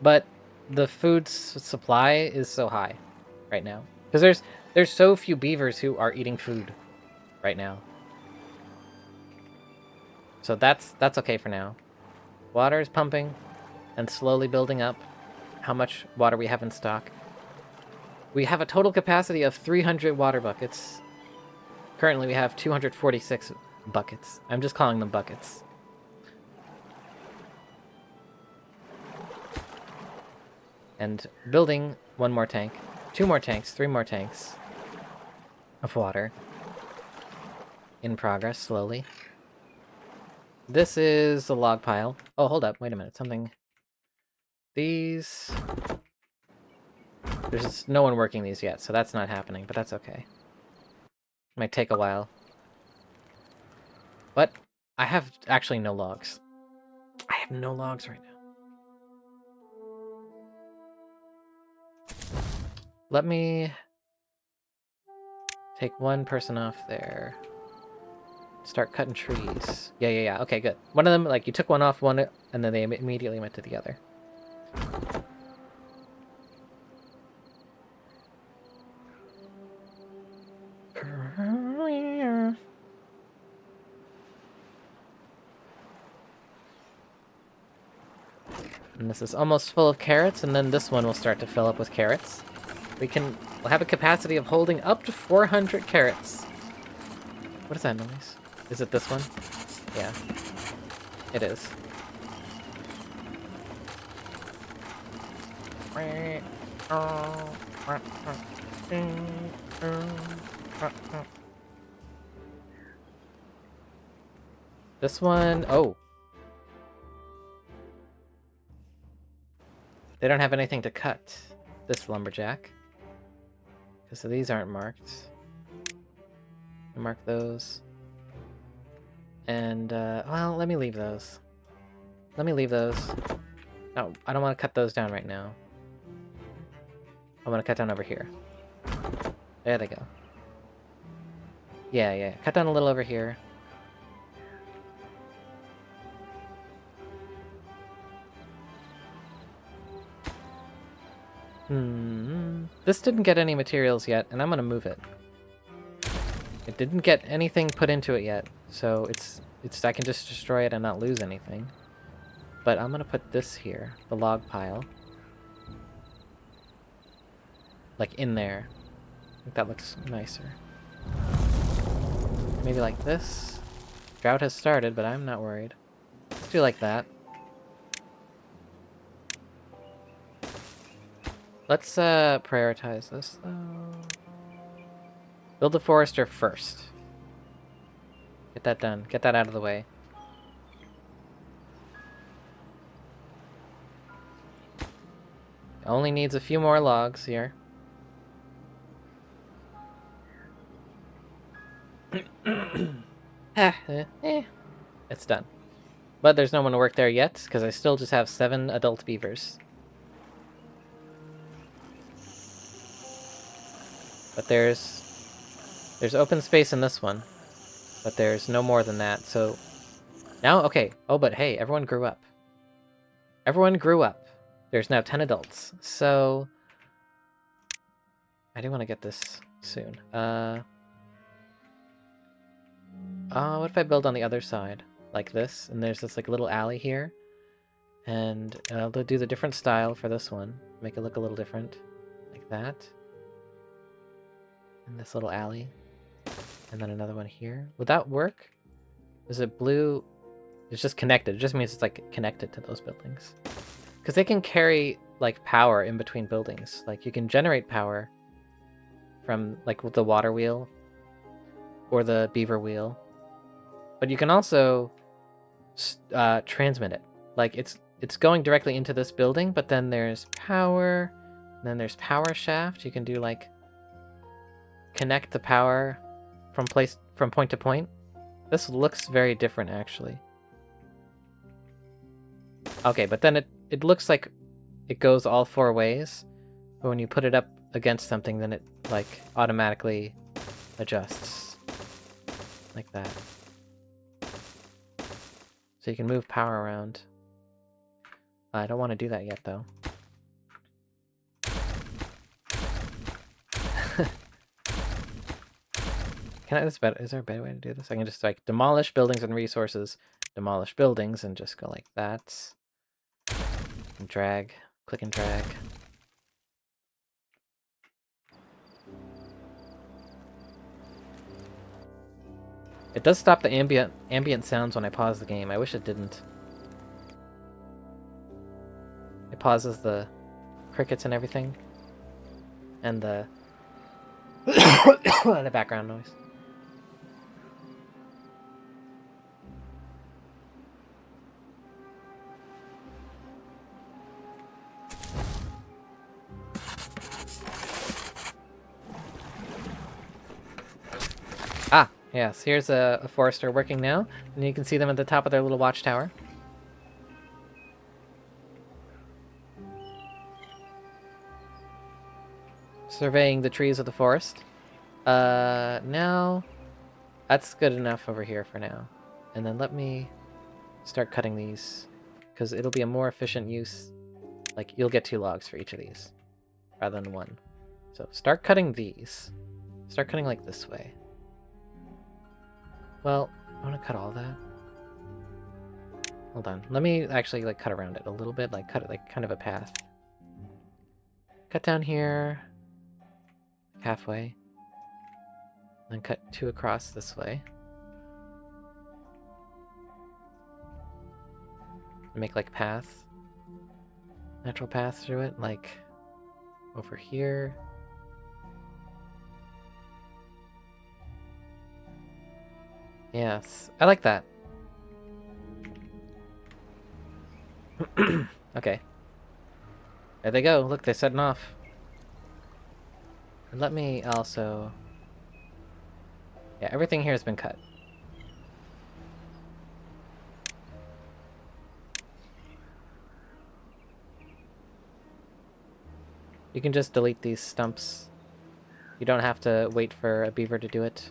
But the food supply is so high right now. Because there's so few beavers who are eating food right now. So that's okay for now. Water is pumping and slowly building up. How much water we have in stock. We have a total capacity of 300 water buckets. Currently we have 246 buckets. I'm just calling them buckets. And building 1 more tank, 2 more tanks, 3 more tanks of water. In progress, slowly. This is the log pile. Oh, hold up, wait a minute, something... These... There's no one working these yet, so that's not happening, but that's okay. Might take a while. But I have actually no logs. I have no logs right now. Let me take 1 person off there. Start cutting trees. Yeah. Okay, good. One of them, like, you took one off one, and then they immediately went to the other. And this is almost full of carrots, and then this one will start to fill up with carrots. We'll have a capacity of holding up to 400 carrots. What is that noise? Is it this one? Yeah. It is. This one... Oh. They don't have anything to cut. This lumberjack. Okay, so these aren't marked. Mark those. And, well, let me leave those. Let me leave those. No, I don't want to cut those down right now. I want to cut down over here. There they go. Yeah. Cut down a little over here. This didn't get any materials yet, and I'm gonna move it. It didn't get anything put into it yet, so I can just destroy it and not lose anything. But I'm gonna put this here, the log pile. Like in there. I think that looks nicer. Maybe like this. Drought has started, but I'm not worried. Let's do like that. Let's prioritize this though. Build the forester first. Get that done. Get that out of the way. Only needs a few more logs here. It's done. But there's no one to work there yet, because I still just have 7 adult beavers. But there's open space in this one. But there's no more than that, so... Now, okay. Oh, but hey, everyone grew up. Everyone grew up. There's now 10 adults. So... I do want to get this soon. What if I build on the other side? Like this, and there's this like little alley here. And I'll do the different style for this one. Make it look a little different. Like that. And this little alley. And then another one here. Would that work? Is it blue? It's just connected. It just means it's like connected to those buildings. Because they can carry like power in between buildings. Like you can generate power from like with the water wheel or the beaver wheel. But you can also transmit it. Like it's going directly into this building, but then there's power, and then there's power shaft. You can do like connect the power from point to point. This looks very different actually. Okay, but then it looks like it goes all 4 ways, but when you put it up against something, then it like automatically adjusts like that. So you can move power around. I don't want to do that yet, though. Is there a better way to do this? I can just like demolish buildings and resources, demolish buildings, and just go like that. And drag, click and drag. It does stop the ambient sounds when I pause the game. I wish it didn't. It pauses the crickets and everything. And the the background noise. Ah, yes, here's a forester working now, and you can see them at the top of their little watchtower. Surveying the trees of the forest. Now, that's good enough over here for now. And then let me start cutting these, because it'll be a more efficient use. Like, you'll get 2 logs for each of these, rather than 1. So, start cutting these. Start cutting like this way. Well, I want to cut all that. Hold on. Let me actually like cut around it a little bit, like cut it like kind of a path. Cut down here. Halfway. Then cut 2 across this way. Make like paths. Natural path through it, like over here. Yes, I like that. Okay. There they go. Look, they're setting off. And let me also... Yeah, everything here has been cut. You can just delete these stumps. You don't have to wait for a beaver to do it.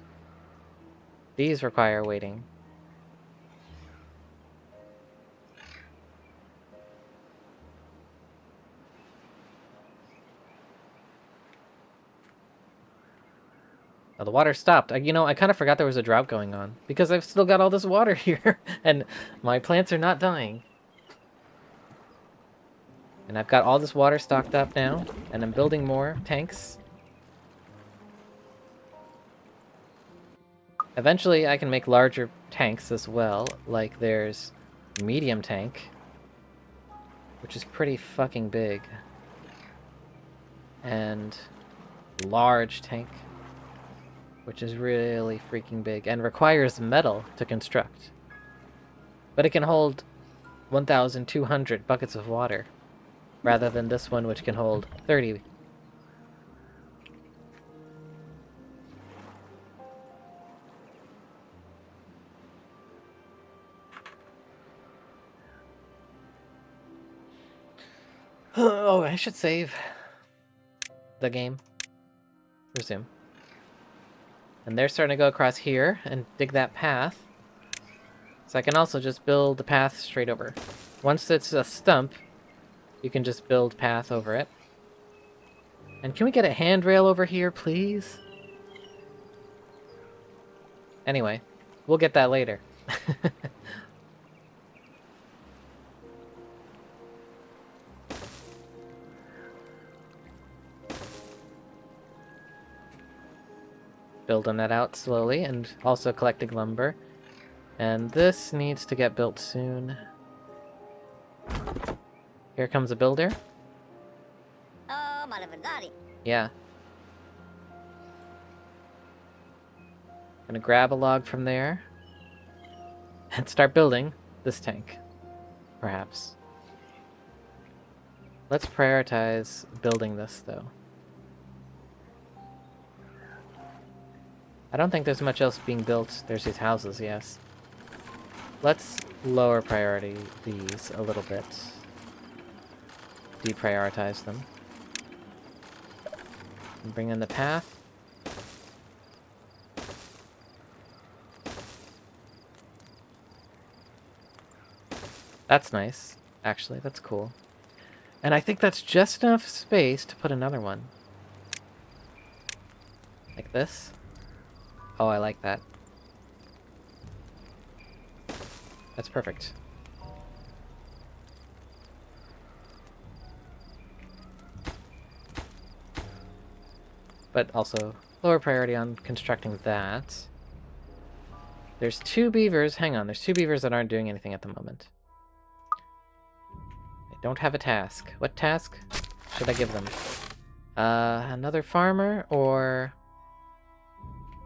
These require waiting. Oh, the water stopped. You know, I kind of forgot there was a drought going on, because I've still got all this water here, and my plants are not dying. And I've got all this water stocked up now, and I'm building more tanks. Eventually, I can make larger tanks as well. Like, there's medium tank, which is pretty fucking big. And large tank, which is really freaking big and requires metal to construct. But it can hold 1,200 buckets of water. rather than this one, which can hold 30. Oh, I should save the game. Resume. And they're starting to go across here and dig that path. So I can also just build the path straight over. Once it's a stump, you can just build path over it. And can we get a handrail over here, please? Anyway, we'll get that later. Building that out slowly and also collecting lumber. And this needs to get built soon. Here comes a builder. Oh, malaverdade. Yeah. Gonna grab a log from there and start building this tank, perhaps. Let's prioritize building this, though. I don't think there's much else being built. There's these houses, yes. Let's lower priority these a little bit. Deprioritize them. And bring in the path. That's nice, actually. That's cool. And I think that's just enough space to put another one. Like this. Oh, I like that. That's perfect. But also, lower priority on constructing that. There's 2 beavers. Hang on, there's 2 beavers that aren't doing anything at the moment. I don't have a task. What task should I give them? Another farmer or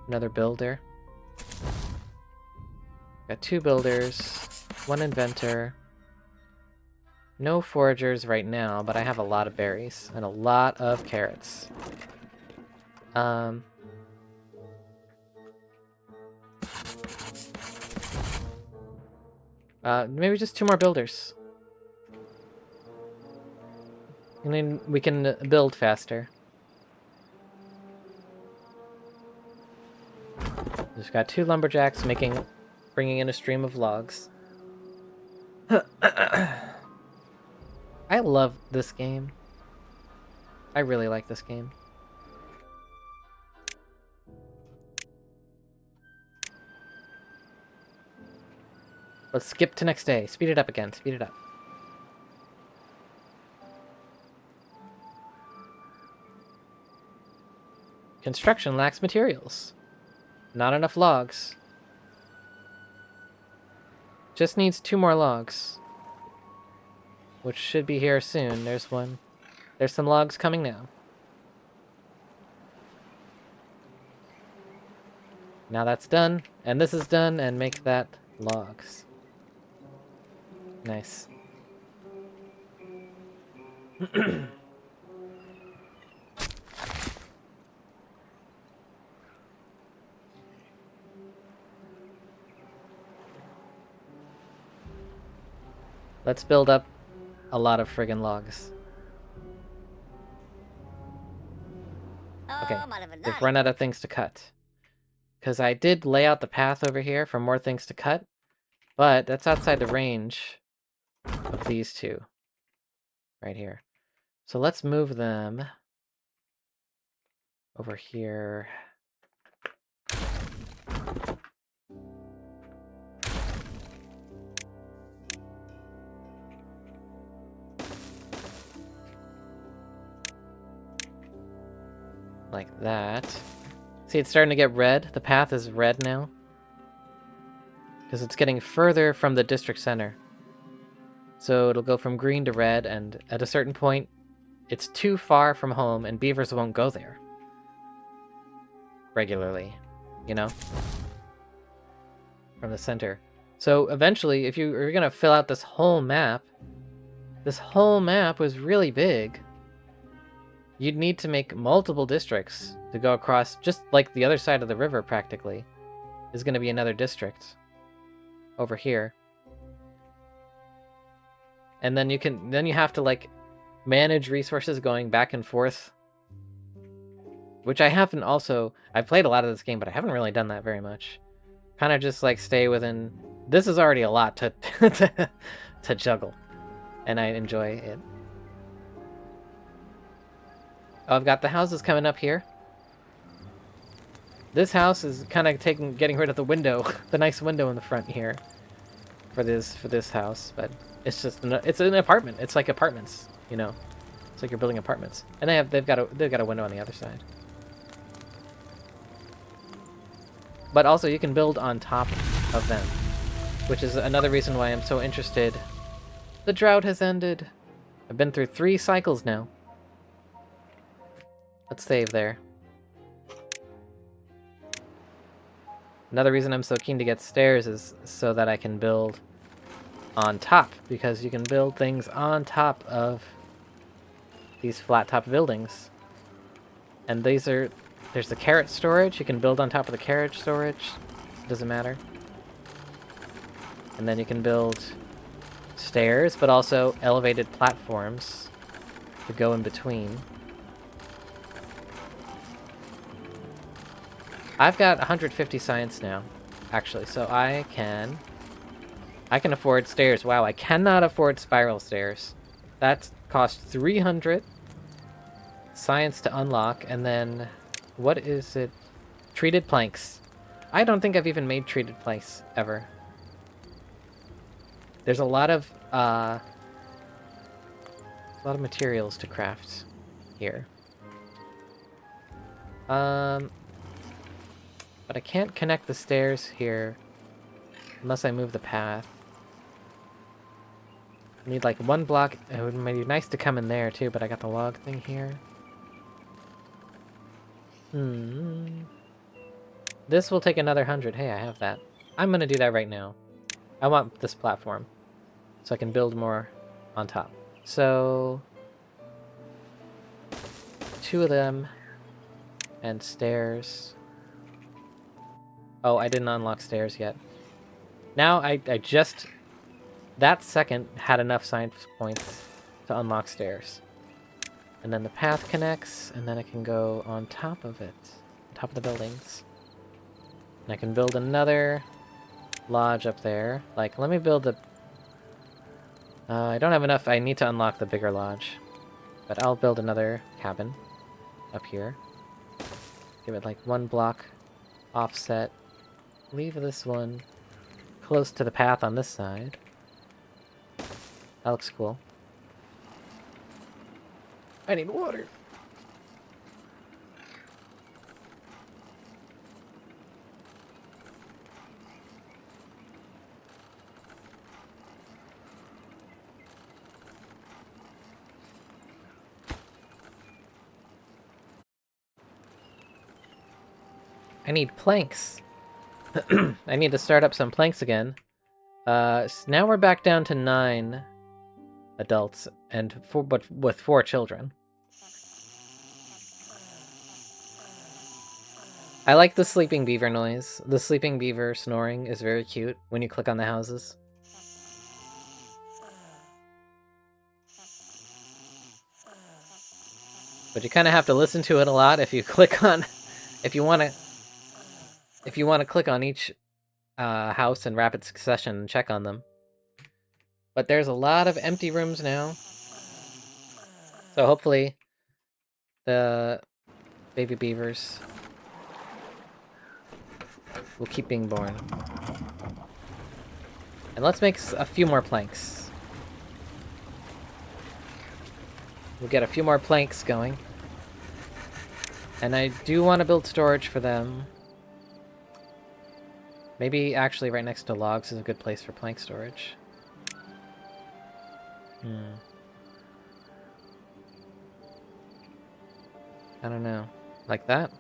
another builder? Got 2 builders, 1 inventor. No foragers right now, but I have a lot of berries and a lot of carrots. Maybe just 2 more builders. And then we can build faster. Just got 2 lumberjacks bringing in a stream of logs. I love this game. I really like this game. Let's skip to next day. Speed it up again. Speed it up. Construction lacks materials. Not enough logs. Just needs 2 more logs. Which should be here soon. There's one. There's some logs coming now. Now that's done. And this is done. And make that logs. Nice. Let's build up a lot of friggin' logs. Okay, they've run out of things to cut. Because I did lay out the path over here for more things to cut, but that's outside the range of these 2. Right here. So let's move them over here. Like that. See, it's starting to get red. The path is red now. Because it's getting further from the district center. So it'll go from green to red, and at a certain point, it's too far from home, and beavers won't go there regularly, you know? From the center. So eventually, if you're going to fill out this whole map, This whole map was really big. You'd need to make multiple districts to go across, just like the other side of the river practically. Is going to be another district over here. And then you have to like manage resources going back and forth. Which I haven't I've played a lot of this game, but I haven't really done that very much. Kind of just like stay within, this is already a lot to to juggle. And I enjoy it. Oh, I've got the houses coming up here. This house is kind of getting rid of the window, the nice window in the front here, for this house. But it's just it's an apartment. It's like apartments, you know. It's like you're building apartments, and they've got a window on the other side. But also you can build on top of them, which is another reason why I'm so interested. The drought has ended. I've been through 3 cycles now. Let's save there. Another reason I'm so keen to get stairs is so that I can build on top, because you can build things on top of these flat top buildings. And there's the carrot storage. You can build on top of the carrot storage. It doesn't matter. And then you can build stairs, but also elevated platforms to go in between. I've got 150 science now, actually, so I can afford stairs. Wow, I cannot afford spiral stairs. That costs 300 science to unlock, and then what is it? Treated planks. I don't think I've even made treated planks ever. There's a lot of materials to craft here. But I can't connect the stairs here unless I move the path. I need like 1 block. It would be nice to come in there too, but I got the log thing here. This will take another 100. Hey, I have that. I'm gonna do that right now. I want this platform so I can build more on top. So 2 of them and stairs. Oh, I didn't unlock stairs yet. Now I just that second had enough science points to unlock stairs. And then the path connects, and then I can go on top of it, on top of the buildings. And I can build another lodge up there. Like, let me build a... I don't have enough. I need to unlock the bigger lodge. But I'll build another cabin up here. Give it like 1 block offset. Leave this one close to the path on this side. That looks cool. I need water. I need planks. I need to start up some planks again. So now we're back down to 9 adults and but with 4 children. I like the sleeping beaver noise. The sleeping beaver snoring is very cute when you click on the houses. But you kind of have to listen to it a lot if you click on, if you want to click on each house in rapid succession and check on them. But there's a lot of empty rooms now. So hopefully the baby beavers will keep being born. And let's make a few more planks. We'll get a few more planks going. And I do want to build storage for them. Maybe actually right next to logs is a good place for plank storage. I don't know. Like that?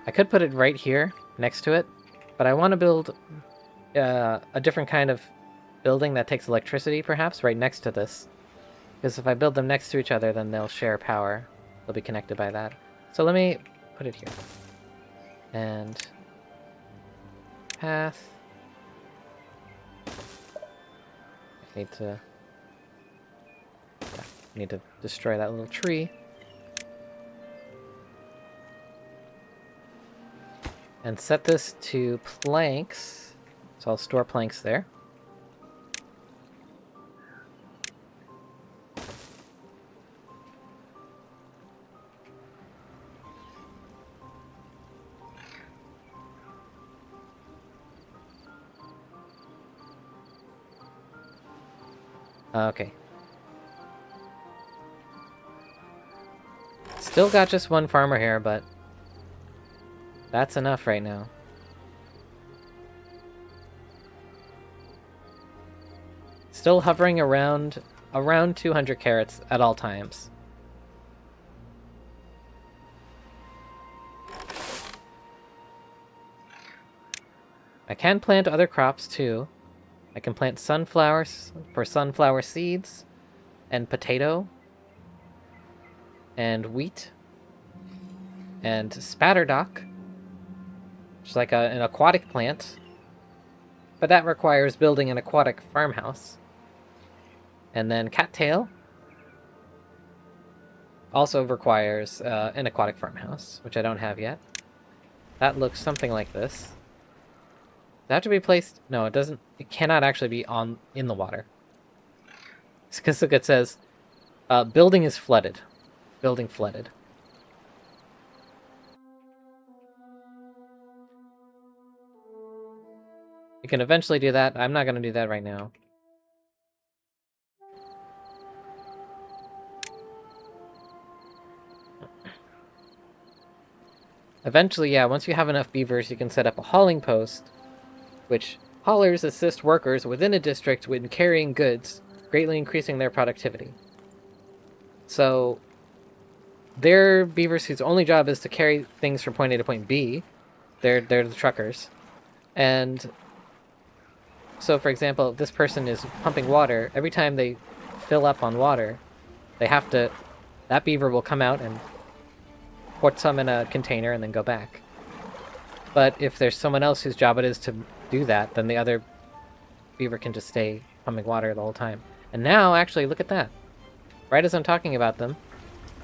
I could put it right here, next to it, but I want to build a different kind of building that takes electricity, perhaps, right next to this. Because if I build them next to each other, then they'll share power. They'll be connected by that. So let me put it here. And path. I need to destroy that little tree. And set this to planks. So I'll store planks there. Okay. Still got just one farmer here, but that's enough right now. Still hovering around 200 carrots at all times. I can plant other crops too. I can plant sunflowers for sunflower seeds, and potato, and wheat, and spatterdock, which is like an aquatic plant, but that requires building an aquatic farmhouse. And then cattail also requires an aquatic farmhouse, which I don't have yet. That looks something like this. Does that have to be placed? No, it doesn't. It cannot actually be in the water. Because look, it says, building is flooded. Building flooded. You can eventually do that. I'm not going to do that right now. Eventually, yeah, once you have enough beavers, you can set up a hauling post, which haulers assist workers within a district when carrying goods, greatly increasing their productivity. So, they're beavers whose only job is to carry things from point A to point B. They're the truckers. And so, for example, if this person is pumping water, every time they fill up on water, they have to... That beaver will come out and put some in a container and then go back. But if there's someone else whose job it is to do that, then the other beaver can just stay pumping water the whole time. And now, actually, look at that. Right as I'm talking about them,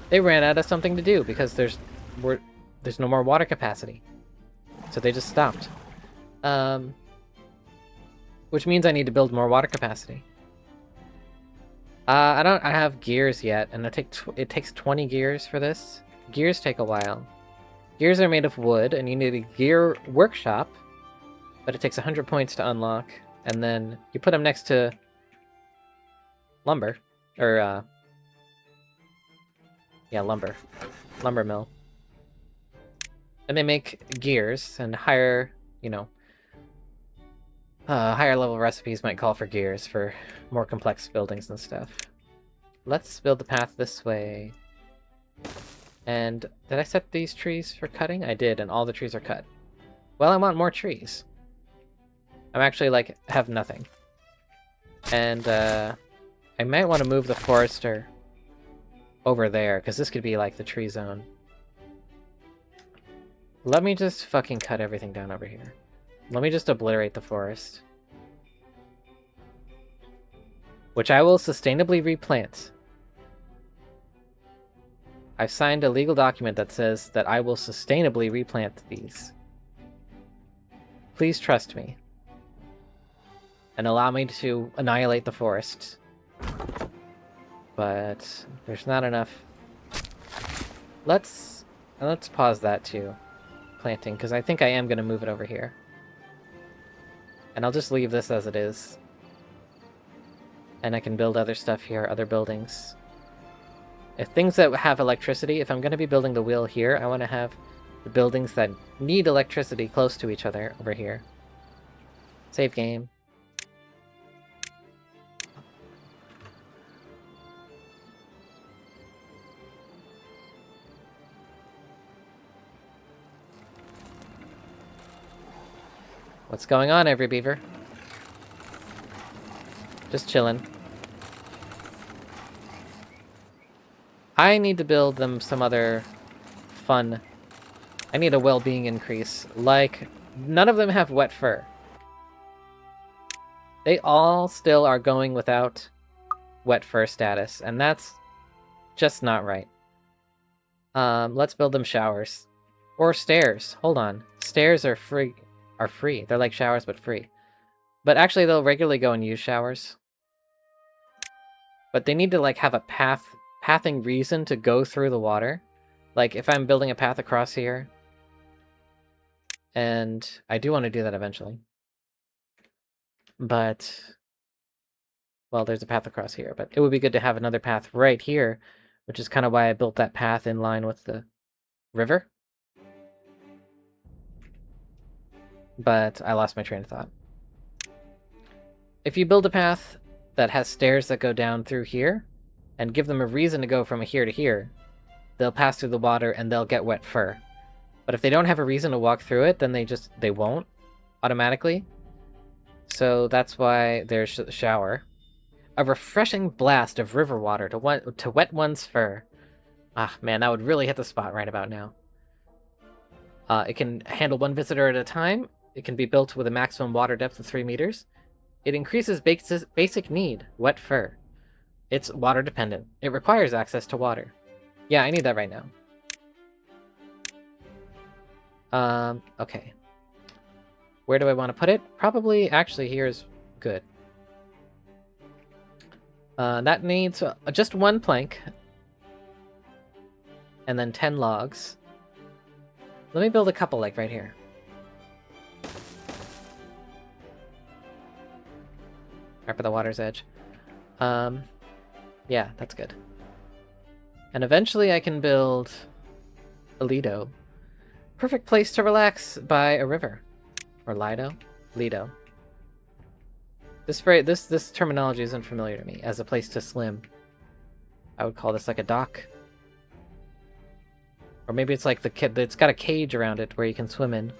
they ran out of something to do because there's no more water capacity. So they just stopped. Which means I need to build more water capacity. I have gears yet, and it takes 20 gears for this. Gears take a while. Gears are made of wood, and you need a gear workshop, but it takes 100 points to unlock, and then you put them next to lumber, or, yeah, lumber mill. And they make gears, and higher level recipes might call for gears for more complex buildings and stuff. Let's build the path this way. And did I set these trees for cutting? I did, and all the trees are cut. Well, I want more trees. I'm actually, have nothing. And, I might want to move the forester over there, because this could be, the tree zone. Let me just fucking cut everything down over here. Let me just obliterate the forest. Which I will sustainably replant. I've signed a legal document that says that I will sustainably replant these. Please trust me. And allow me to annihilate the forest. But there's not enough. Let's pause that too. Planting, because I think I am going to move it over here. And I'll just leave this as it is. And I can build other stuff here, other buildings. If things that have electricity, if I'm going to be building the wheel here, I want to have the buildings that need electricity close to each other over here. Save game. What's going on, every beaver? Just chilling. I need to build them some other fun. I need a well-being increase. Like, none of them have wet fur. They all still are going without wet fur status, and that's just not right. Let's build them showers. Or stairs. Hold on. Stairs are free. They're like showers, but free. But actually, they'll regularly go and use showers. But they need to, like, have a pathing reason to go through the water. Like, if I'm building a path across here, and I do want to do that eventually. But, well, there's a path across here, but it would be good to have another path right here, which is kind of why I built that path in line with the river. But I lost my train of thought. If you build a path that has stairs that go down through here, and give them a reason to go from here to here, they'll pass through the water and they'll get wet fur. But if they don't have a reason to walk through it, then they won't automatically. So that's why there's a shower. A refreshing blast of river water to wet one's fur. Ah, man, that would really hit the spot right about now. It can handle one visitor at a time. It can be built with a maximum water depth of 3 meters. It increases basic need, wet fur. It's water dependent. It requires access to water. Yeah, I need that right now. Okay. Where do I want to put it? Probably, actually, here's good. That needs just 1 plank. And then 10 logs. Let me build a couple, like, right here. Right by the water's edge. Yeah, that's good. And eventually I can build a Lido. Perfect place to relax by a river. Or Lido? Lido. This terminology isn't familiar to me as a place to swim. I would call this like a dock. Or maybe it's like it's got a cage around it where you can swim in.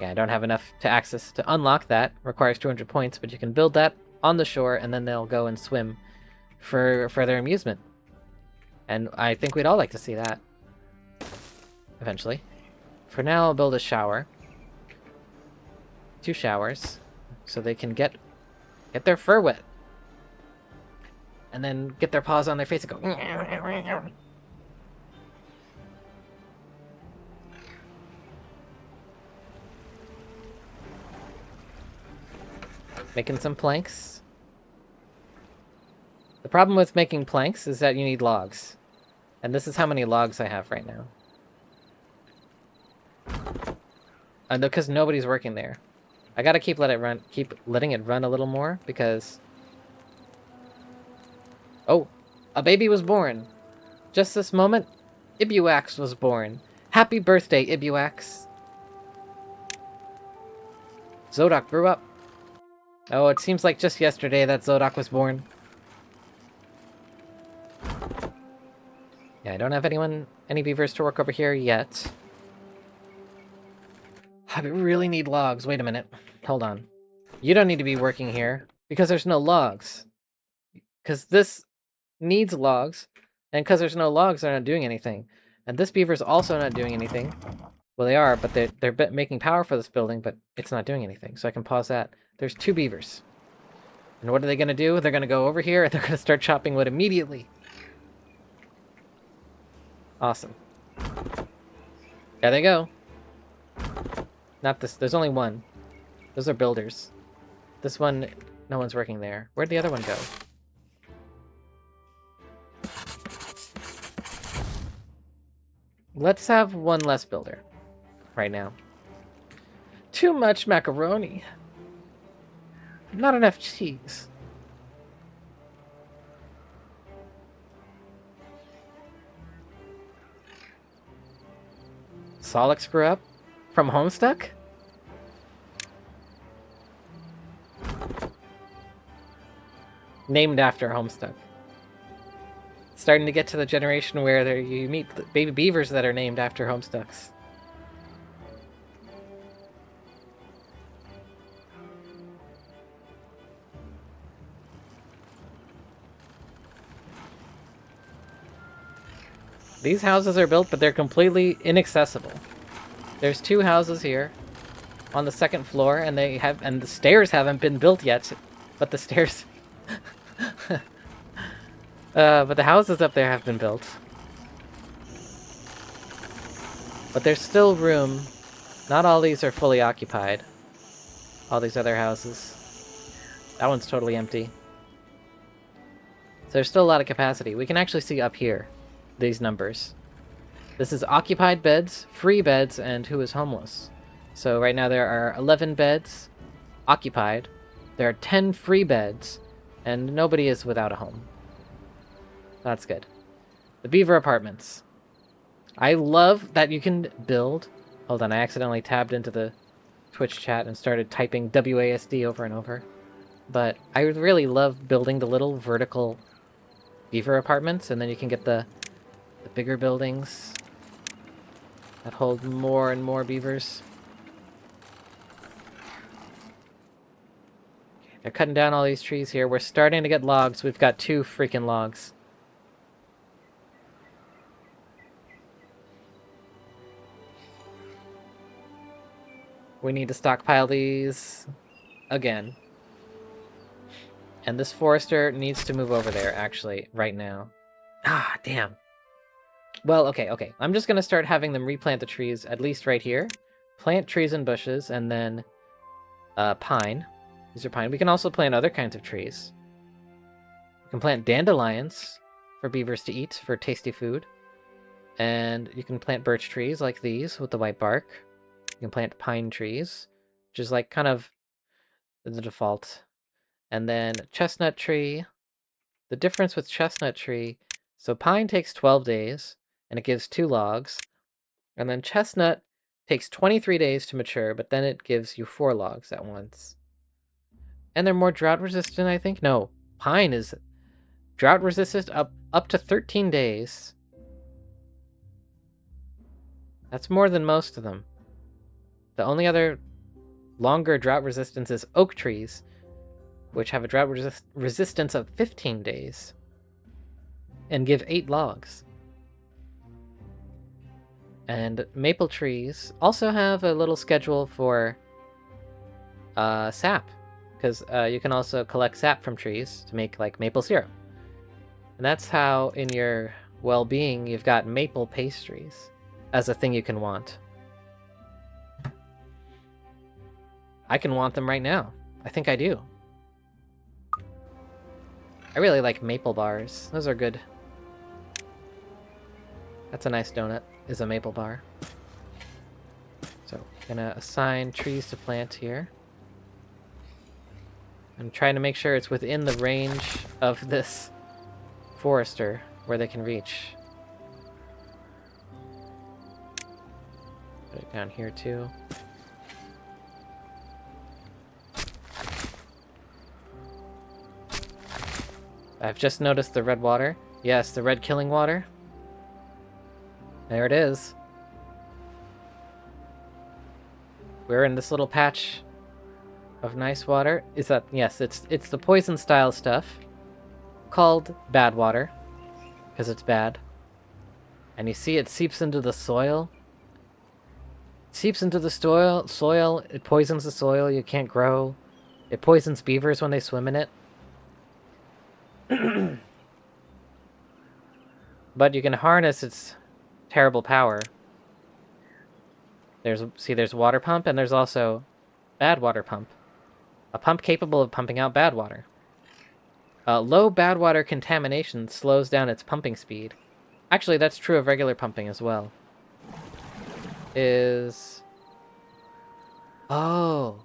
Yeah, I don't have enough to unlock that. Requires 200 points, but you can build that on the shore, and then they'll go and swim for their amusement. And I think we'd all like to see that. Eventually. For now, I'll build a shower. 2 showers. So they can get their fur wet. And then get their paws on their face and go... Making some planks. The problem with making planks is that you need logs. And this is how many logs I have right now. Because nobody's working there. I gotta keep letting it run a little more, because... Oh! A baby was born! Just this moment, Ibuax was born. Happy birthday, Ibuax! Zodok grew up. Oh, it seems like just yesterday that Zodok was born. Yeah, I don't have any beavers to work over here yet. I really need logs. Wait a minute. Hold on. You don't need to be working here, because there's no logs. Because this needs logs, and because there's no logs, they're not doing anything. And this beaver's also not doing anything. Well, they are, but they're making power for this building, but it's not doing anything, so I can pause that. There's 2 beavers. And what are they going to do? They're going to go over here, and they're going to start chopping wood immediately. Awesome. There they go. Not this. There's only 1. Those are builders. This one, no one's working there. Where'd the other one go? Let's have 1 less builder. Right now. Too much macaroni. Not enough cheese. Solix grew up? From Homestuck? Named after Homestuck. Starting to get to the generation where you meet baby beavers that are named after Homestucks. These houses are built, but they're completely inaccessible. There's 2 houses here on the 2nd floor, and the stairs haven't been built yet. But the stairs... but the houses up there have been built. But there's still room. Not all these are fully occupied. All these other houses. That one's totally empty. So there's still a lot of capacity. We can actually see up here these numbers. This is occupied beds, free beds, and who is homeless. So right now there are 11 beds occupied. There are 10 free beds, and nobody is without a home. That's good. The Beaver Apartments. I love that you can build... Hold on, I accidentally tabbed into the Twitch chat and started typing WASD over and over. But I really love building the little vertical beaver apartments, and then you can get the bigger buildings that hold more and more beavers. Okay, they're cutting down all these trees here. We're starting to get logs. We've got 2 freaking logs. We need to stockpile these again. And this forester needs to move over there, actually, right now. Ah, damn. Well, okay. I'm just going to start having them replant the trees, at least right here. Plant trees and bushes, and then pine. These are pine. We can also plant other kinds of trees. We can plant dandelions for beavers to eat for tasty food. And you can plant birch trees like these with the white bark. You can plant pine trees, which is like kind of the default. And then chestnut tree. The difference with chestnut tree, so pine takes 12 days, and it gives 2 logs. And then chestnut takes 23 days to mature, but then it gives you 4 logs at once. And they're more drought resistant, I think? No, pine is drought resistant up to 13 days. That's more than most of them. The only other longer drought resistance is oak trees, which have a drought resistance of 15 days and give 8 logs. And maple trees also have a little schedule for sap, because you can also collect sap from trees to make like maple syrup. And that's how in your well-being you've got maple pastries as a thing you can want. I can want them right now. I think I do. I really like maple bars. Those are good. That's a nice donut, is a maple bar. So, gonna assign trees to plant here. I'm trying to make sure it's within the range of this forester where they can reach. Put it down here too. I've just noticed the red water. Yes, the red killing water. There it is. We're in this little patch of nice water. Is that... Yes, it's the poison style stuff called bad water because it's bad. And you see it seeps into the soil. It seeps into the soil. It poisons the soil. You can't grow. It poisons beavers when they swim in it. But you can harness its terrible power. There's water pump, and there's also bad water pump. A pump capable of pumping out bad water. Low bad water contamination slows down its pumping speed. Actually, that's true of regular pumping as well. Oh.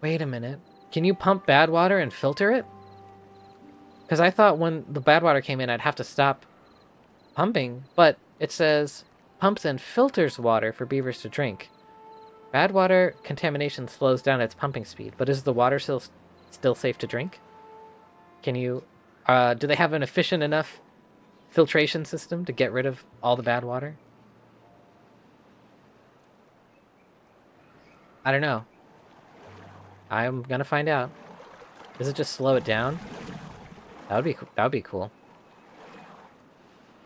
Wait a minute. Can you pump bad water and filter it? Because I thought when the bad water came in, I'd have to stop pumping, but it says pumps and filters water for beavers to drink. Bad water contamination slows down its pumping speed, but is the water still safe to drink? Can you... do they have an efficient enough filtration system to get rid of all the bad water? I don't know. I'm gonna find out. Does it just slow it down? That would be cool.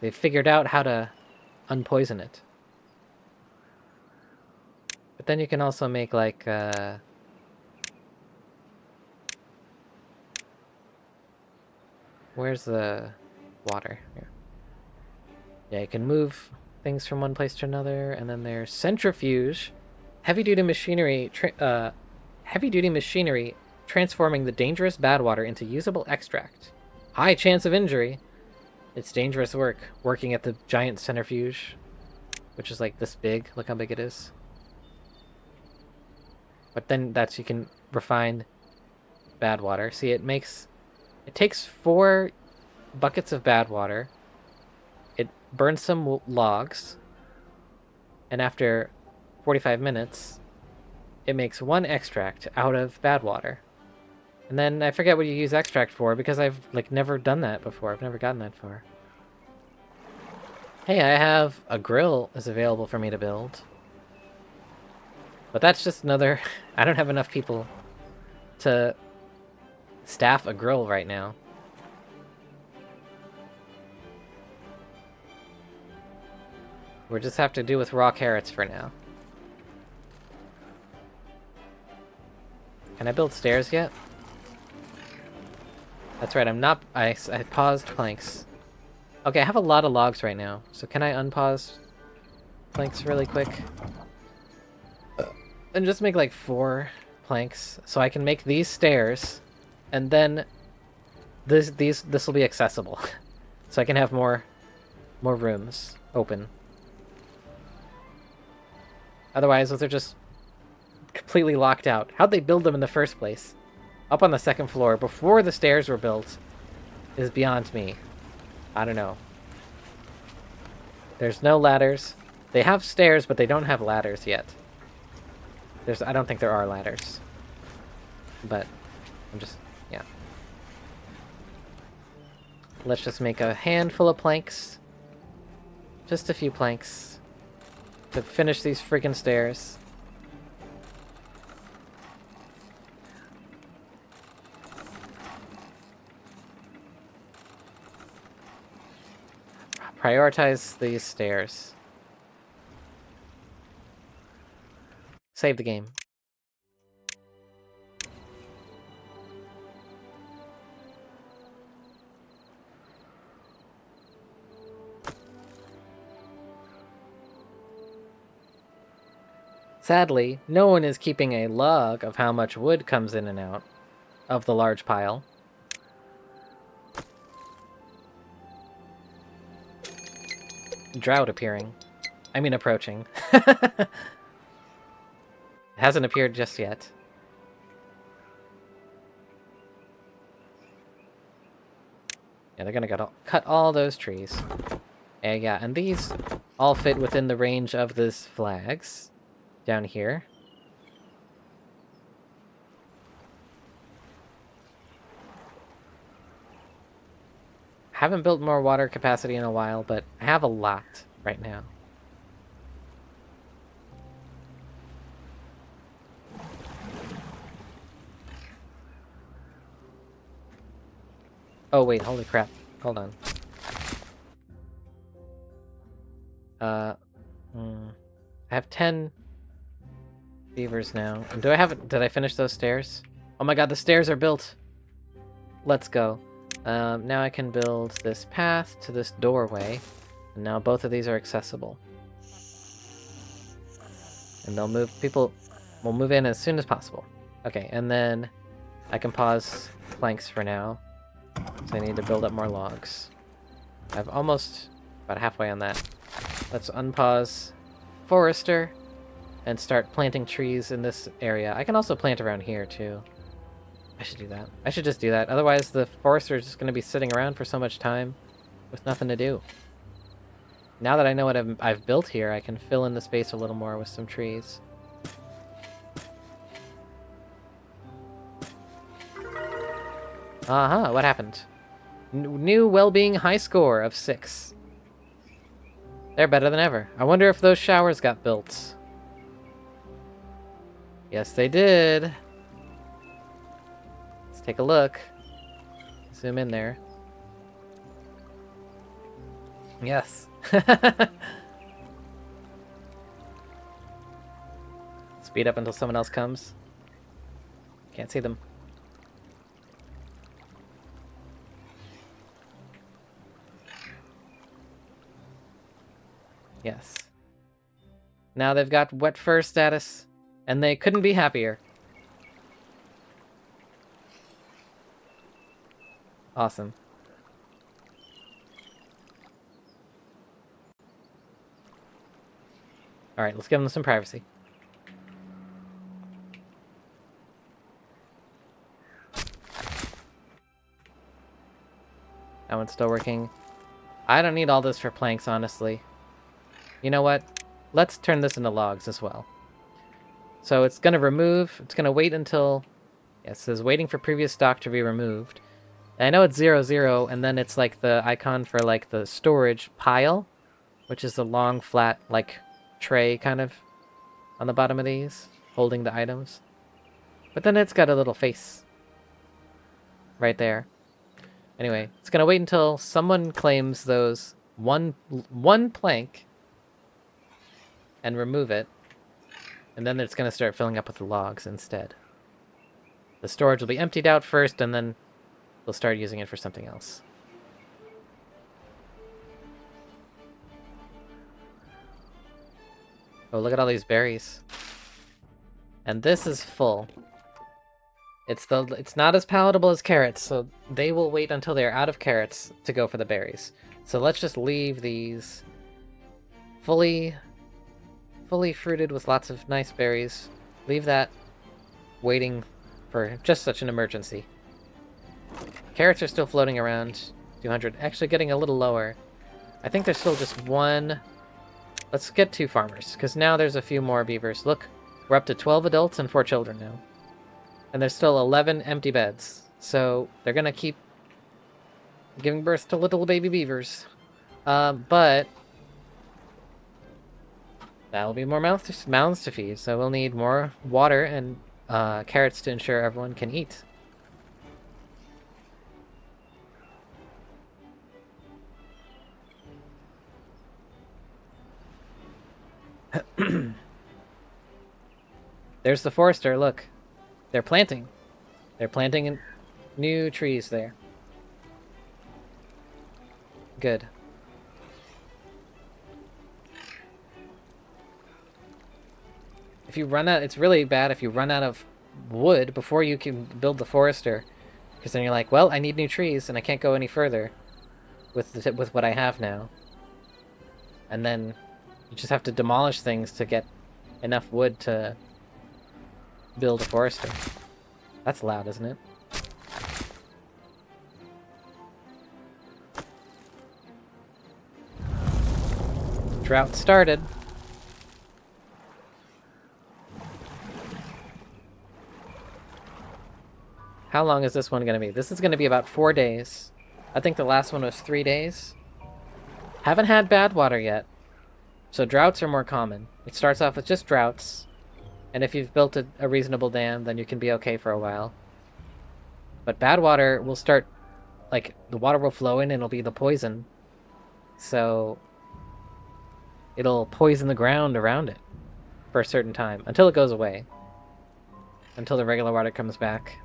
They've figured out how to unpoison it. But then you can also make like where's the water? Here. Yeah, you can move things from one place to another, and then there's centrifuge, heavy-duty machinery, heavy-duty machinery transforming the dangerous bad water into usable extract. High chance of injury. It's dangerous work, working at the giant centrifuge, which is like this big. Look how big it is. But then you can refine bad water. See, it takes 4 buckets of bad water. It burns some logs, and after 45 minutes, it makes 1 extract out of bad water. And then I forget what you use extract for, because I've like never done that before. I've never gotten that far. Hey, I have a grill is available for me to build. But that's just another... I don't have enough people to staff a grill right now. We'll just have to do with raw carrots for now. Can I build stairs yet? That's right, I'm not... I paused planks. Okay, I have a lot of logs right now, so can I unpause planks really quick? And just make like 4 planks, so I can make these stairs, and then this will be accessible. So I can have more rooms open. Otherwise, those are just completely locked out. How'd they build them in the first place? Up on the 2nd floor, before the stairs were built, is beyond me. I don't know. There's no ladders. They have stairs, but they don't have ladders yet. I don't think there are ladders. But, yeah. Let's just make a handful of planks. Just a few planks. To finish these freaking stairs. Prioritize these stairs. Save the game. Sadly, no one is keeping a log of how much wood comes in and out of the large pile. Drought appearing. I mean approaching. It hasn't appeared just yet. Yeah, they're gonna cut all those trees. Yeah, and these all fit within the range of these flags down here. Haven't built more water capacity in a while, but I have a lot right now. Oh wait, holy crap. Hold on. I have 10 beavers now. And did I finish those stairs? Oh my god, the stairs are built! Let's go. Now I can build this path to this doorway. And now both of these are accessible. And people will move in as soon as possible. Okay, and then I can pause planks for now. So I need to build up more logs. I've almost about halfway on that. Let's unpause Forester and start planting trees in this area. I can also plant around here too. I should do that. I should just do that. Otherwise the Forester is just going to be sitting around for so much time with nothing to do. Now that I know what I've built here, I can fill in the space a little more with some trees. Aha, what happened? New well-being high score of 6. They're better than ever. I wonder if those showers got built. Yes, they did. Let's take a look. Zoom in there. Yes. Speed up until someone else comes. Can't see them. Yes. Now they've got wet fur status, and they couldn't be happier. Awesome. Alright, let's give them some privacy. That one's still working. I don't need all this for planks, honestly. You know what? Let's turn this into logs as well. So it's going to remove... It's going to wait until... Yeah, it says waiting for previous stock to be removed. And I know it's 0, 0, and then it's like the icon for like the storage pile, which is the long, flat, like, tray kind of on the bottom of these, holding the items. But then it's got a little face right there. Anyway, it's going to wait until someone claims those one plank and remove it. And then it's going to start filling up with the logs instead. The storage will be emptied out first, and then we'll start using it for something else. Oh, look at all these berries. And this is full. It's not as palatable as carrots, so they will wait until they're out of carrots to go for the berries. So let's just leave these fully fruited with lots of nice berries. Leave that waiting for just such an emergency. Carrots are still floating around 200, actually getting a little lower. I think there's still just one. Let's get 2 farmers, because now there's a few more beavers. Look, we're up to 12 adults and 4 children now. And there's still 11 empty beds. So they're going to keep giving birth to little baby beavers. But that'll be more mouths to feed, so we'll need more water and carrots to ensure everyone can eat. There's the forester, look. They're planting. They're planting new trees there. Good. If you run out, it's really bad if you run out of wood before you can build the forester. Because then you're like, well, I need new trees and I can't go any further with what I have now. And then you just have to demolish things to get enough wood to build a forester. That's loud, isn't it? Drought started. How long is this one going to be? This is going to be about 4 days. I think the last one was 3 days. Haven't had bad water yet. So droughts are more common. It starts off with just droughts. And if you've built a reasonable dam, then you can be okay for a while. But bad water will start... Like, the water will flow in and it'll be the poison. So it'll poison the ground around it for a certain time. Until it goes away. Until the regular water comes back.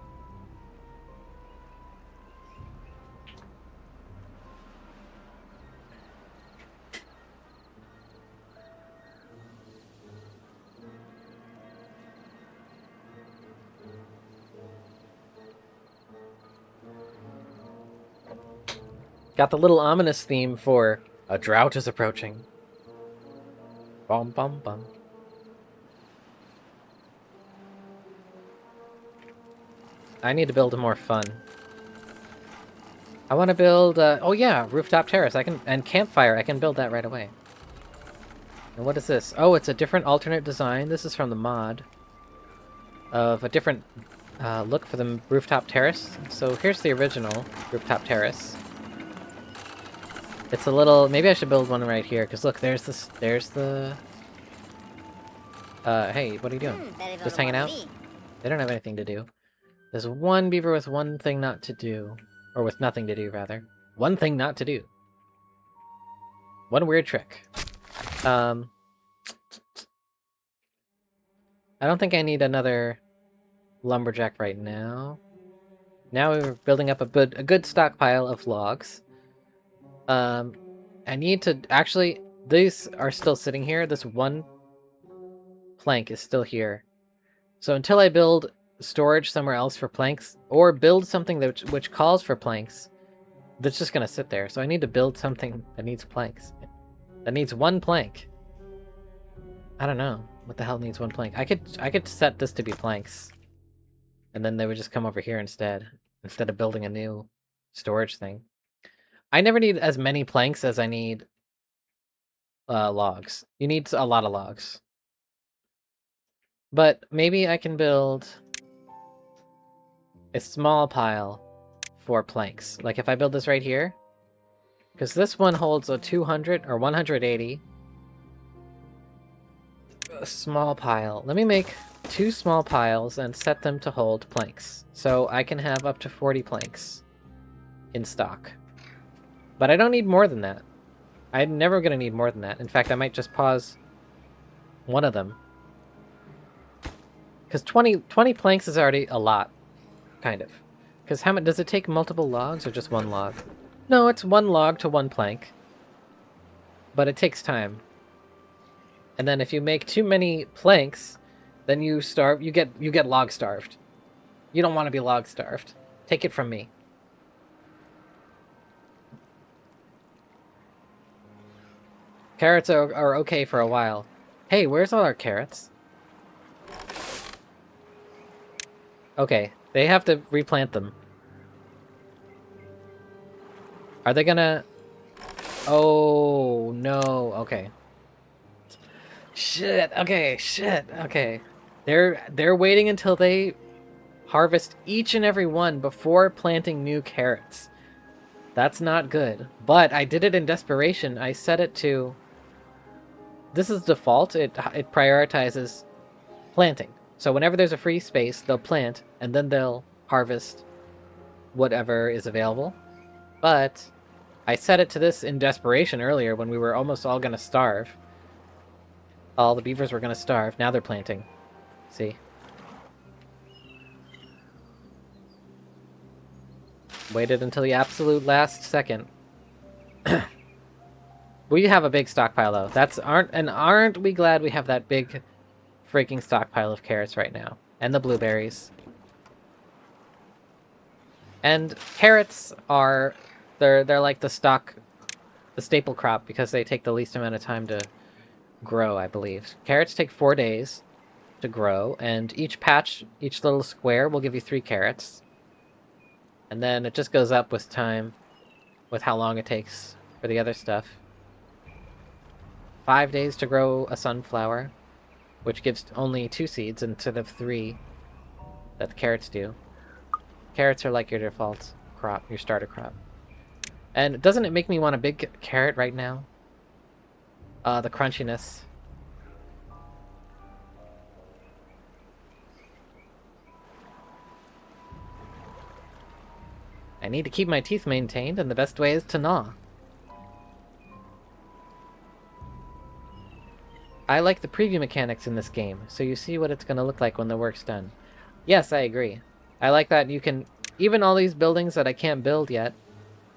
Got the little ominous theme for a drought is approaching. Bum bum bum. I need to build a more fun. I want to build, oh yeah, rooftop terrace. And campfire. I can build that right away. And what is this? Oh, it's a different alternate design. This is from the mod of a different look for the rooftop terrace. So here's the original rooftop terrace. It's a little... Maybe I should build one right here, because look, there's this... There's the... hey, what are you doing? Just hanging out? They don't have anything to do. There's one beaver with one thing not to do. Or with nothing to do, rather. One thing not to do. One weird trick. I I don't think I need another lumberjack right now. Now we're building up a good stockpile of logs. I need to... Actually, these are still sitting here. This one plank is still here. So until I build storage somewhere else for planks, or build something which calls for planks, that's just gonna sit there. So I need to build something that needs planks. That needs one plank. I don't know. What the hell needs one plank? I could set this to be planks. And then they would just come over here instead of building a new storage thing. I never need as many planks as I need logs. You need a lot of logs. But maybe I can build a small pile for planks. Like if I build this right here, because this one holds a 200 or 180. A small pile. Let me make 2 small piles and set them to hold planks. So I can have up to 40 planks in stock. But I don't need more than that. I'm never going to need more than that. In fact, I might just pause one of them. Because 20 planks is already a lot. Kind of. Because how much does it take? Multiple logs or just one log? No, it's 1 log to 1 plank. But it takes time. And then if you make too many planks, then you starve. You get log starved. You don't want to be log starved. Take it from me. Carrots are okay for a while. Hey, where's all our carrots? Okay, they have to replant them. Are they gonna... Oh, no. Okay. Shit. Okay, shit. Okay. They're waiting until they harvest each and every one before planting new carrots. That's not good. But I did it in desperation. I set it to... This is default. It prioritizes planting. So whenever there's a free space, they'll plant, and then they'll harvest whatever is available. But I set it to this in desperation earlier when we were almost all going to starve. All the beavers were going to starve. Now they're planting. See? Waited until the absolute last second. We have a big stockpile, though. Aren't we glad we have that big freaking stockpile of carrots right now? And the blueberries. And carrots are... They're like the staple crop because they take the least amount of time to grow, I believe. Carrots take 4 days to grow, and each patch, each little square will give you 3 carrots. And then it just goes up with time, with how long it takes for the other stuff. 5 days to grow a sunflower, which gives only 2 seeds instead of 3 that the carrots do. Carrots are like your default crop, your starter crop. And doesn't it make me want a big carrot right now? The crunchiness. I need to keep my teeth maintained, and the best way is to gnaw. I like the preview mechanics in this game, so you see what it's going to look like when the work's done. Yes, I agree. I like that you can... Even all these buildings that I can't build yet,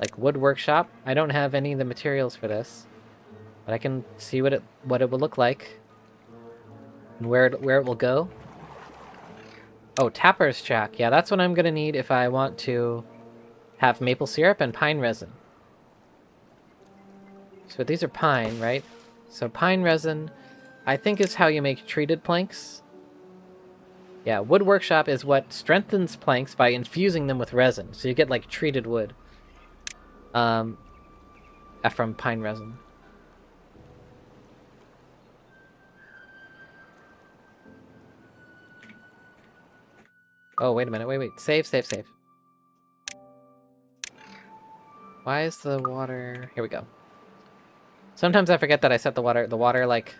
like wood workshop, I don't have any of the materials for this. But I can see what it will look like. And where it will go. Oh, Tapper's Shack. Yeah, that's what I'm going to need if I want to have maple syrup and pine resin. So these are pine, right? So pine resin, I think, is how you make treated planks. Yeah, wood workshop is what strengthens planks by infusing them with resin. So you get like treated wood. From pine resin. Oh, wait a minute. Wait. Save. Why is the water... Here we go. Sometimes I forget that I set the water... The water, like,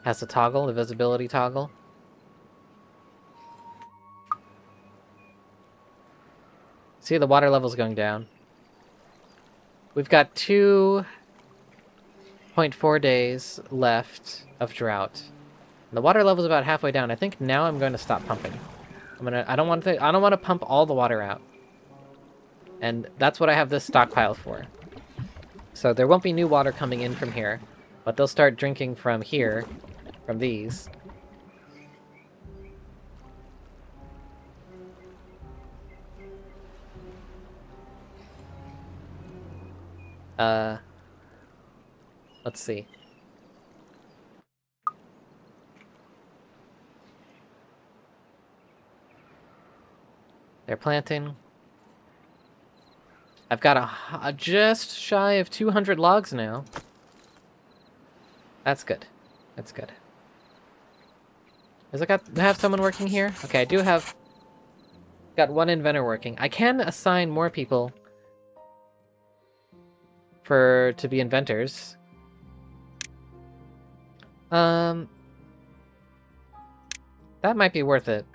has the toggle, the visibility toggle. See, the water level's going down. We've got 2.4 days left of drought. The water level's about halfway down. I think now I'm going to stop pumping. I don't want to pump all the water out. And that's what I have this stockpile for. So there won't be new water coming in from here, but they'll start drinking from here, from these. Let's see. They're planting. I've got a just shy of 200 logs now. That's good. That's good. Does I have someone working here? Okay, I do have... Got one inventor working. I can assign more people to be inventors. That might be worth it.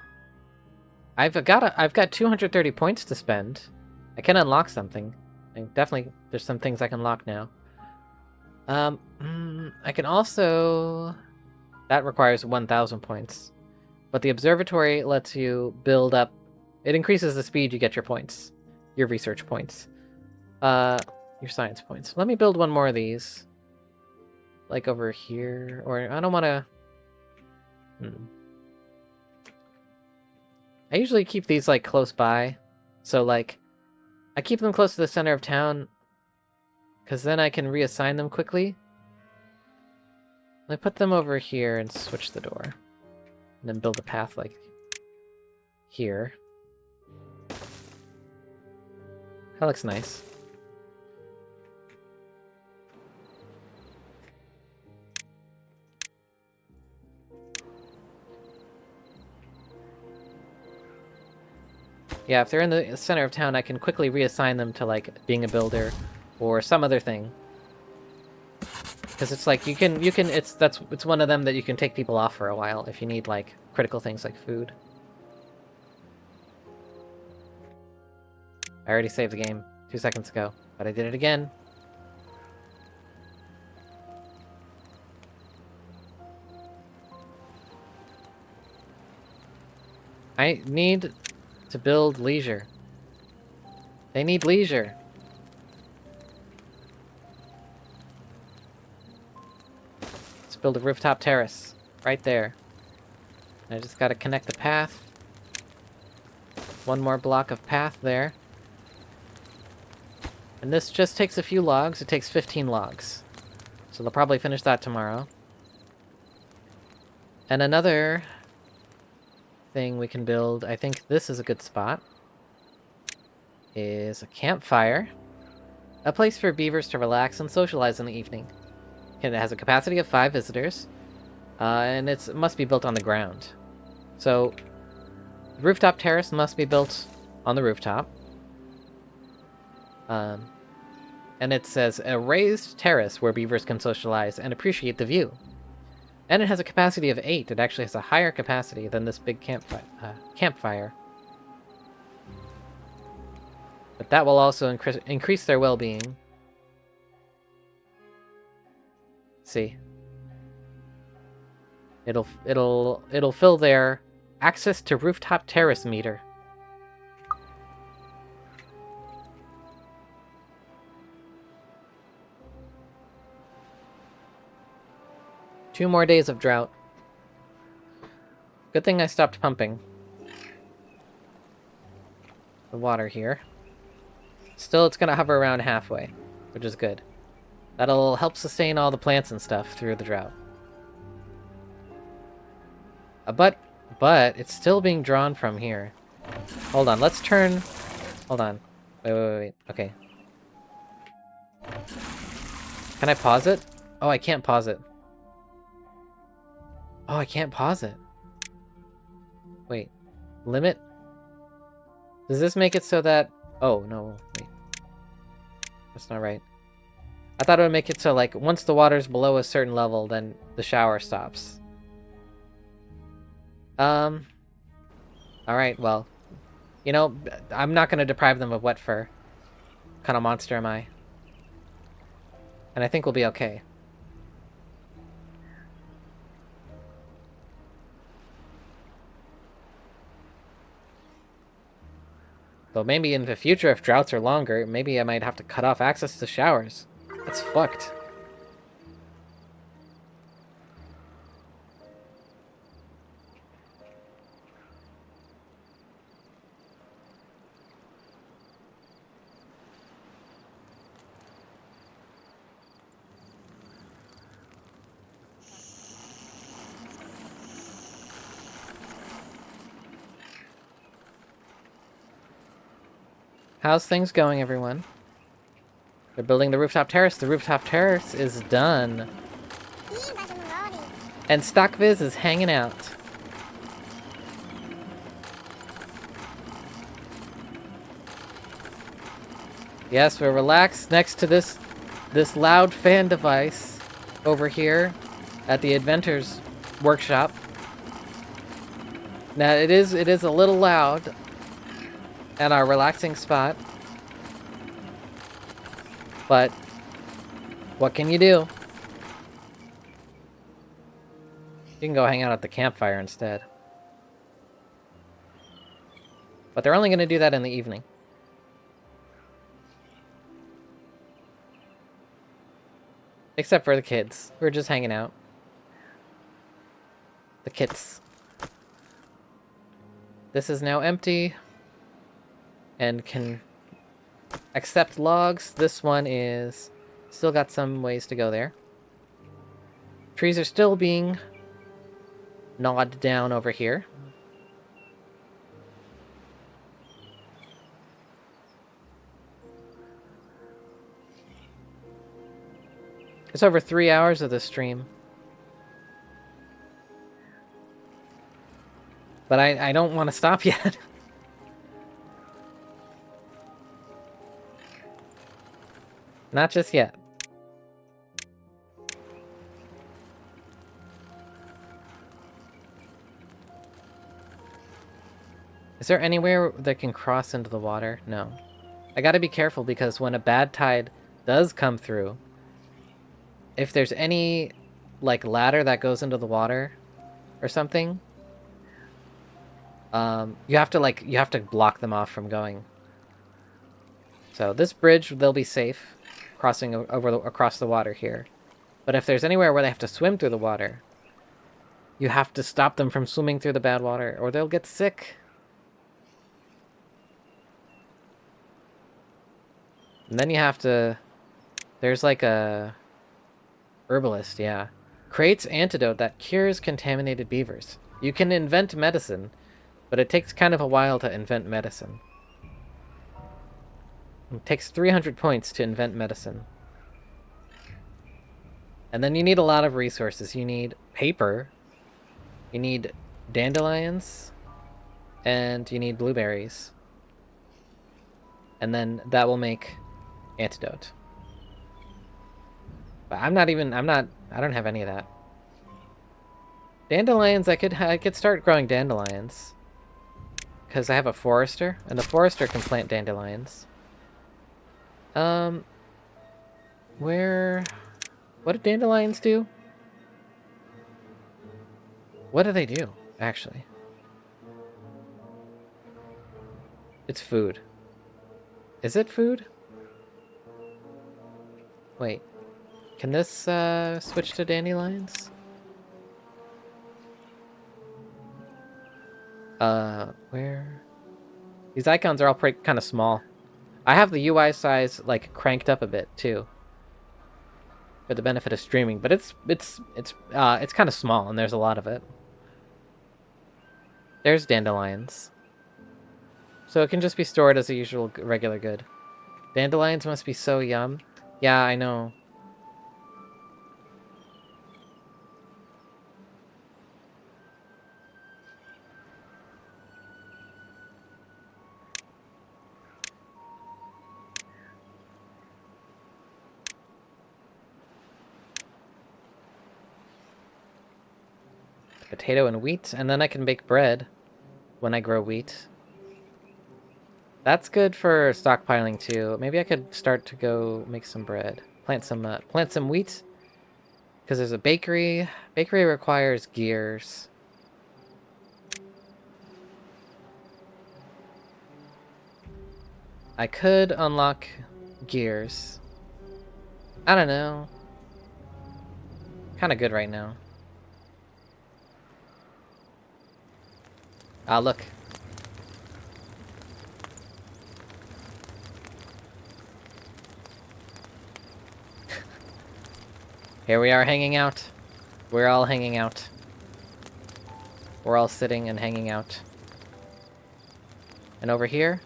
I've got 230 points to spend. I can unlock something. Definitely, there's some things I can lock now. I can also... That requires 1,000 points. But the observatory lets you build up... It increases the speed you get your points. Your research points. Your science points. Let me build one more of these. Like over here. Or I don't want to... I usually keep these, like, close by. So, like, I keep them close to the center of town, because then I can reassign them quickly. I put them over here and switch the door. And then build a path, like, here. That looks nice. Yeah, if they're in the center of town, I can quickly reassign them to, like, being a builder or some other thing. Because it's like, it's one of them that you can take people off for a while if you need, like, critical things like food. I already saved the game 2 seconds ago, but I did it again. I need to build leisure. They need leisure. Let's build a rooftop terrace right there. I just gotta connect the path. One more block of path there. And this just takes a few logs. It takes 15 logs. So they'll probably finish that tomorrow. And another thing we can build, I think this is a good spot, is a campfire. A place for beavers to relax and socialize in the evening. It has a capacity of 5 visitors, and it must be built on the ground. So, the rooftop terrace must be built on the rooftop. And it says, a raised terrace where beavers can socialize and appreciate the view. And it has a capacity of 8. It actually has a higher capacity than this big campfire. But that will also increase their well-being. See. It'll fill their access to rooftop terrace meter. Two more days of drought. Good thing I stopped pumping the water here. Still, it's gonna hover around halfway, which is good. That'll help sustain all the plants and stuff through the drought. But it's still being drawn from here. Hold on, let's turn... Hold on. Wait. Okay. Can I pause it? Oh, I can't pause it. Oh, I can't pause it. Wait. Limit? Does this make it so that... Oh, no. Wait. That's not right. I thought it would make it so, like, once the water's below a certain level, then the shower stops. Alright, well. You know, I'm not gonna deprive them of wet fur. What kind of monster am I? And I think we'll be okay. Though maybe in the future, if droughts are longer, maybe I might have to cut off access to showers. That's fucked. How's things going, everyone? They're building the rooftop terrace. The rooftop terrace is done. And Stockviz is hanging out. Yes, we're relaxed next to this loud fan device over here at the Inventor's workshop. Now it is a little loud at our relaxing spot. But what can you do? You can go hang out at the campfire instead. But they're only going to do that in the evening. Except for the kids, who are just hanging out. The kits. This is now empty. And can accept logs. This one is still got some ways to go there. Trees are still being gnawed down over here. It's over 3 hours of this stream. But I don't want to stop yet. Not just yet. Is there anywhere that can cross into the water? No. I gotta be careful because when a bad tide does come through, if there's any, like, ladder that goes into the water or something, you have to block them off from going. So this bridge, they'll be safe crossing across the water here. But if there's anywhere where they have to swim through the water, you have to stop them from swimming through the bad water or they'll get sick. And then you have to... There's like a... herbalist, yeah. Creates antidote that cures contaminated beavers. You can invent medicine, but it takes kind of a while to invent medicine. It takes 300 points to invent medicine. And then you need a lot of resources. You need paper, you need dandelions, and you need blueberries. And then that will make antidote. But I don't have any of that. Dandelions, I could start growing dandelions. Because I have a forester, and the forester can plant dandelions. What do dandelions do? What do they do, actually? It's food. Is it food? Wait. Can this, switch to dandelions? Where? These icons are all kind of small. I have the UI size, like, cranked up a bit, too. For the benefit of streaming, but it's kind of small, and there's a lot of it. There's dandelions. So it can just be stored as a usual regular good. Dandelions must be so yum. Yeah, I know. Potato and wheat, and then I can bake bread when I grow wheat. That's good for stockpiling too. Maybe I could start to go make some bread. Plant some wheat. Because there's a bakery. Bakery requires gears. I could unlock gears. I don't know. Kind of good right now. Ah, look. Here we are hanging out. We're all hanging out. We're all sitting and hanging out. And over here,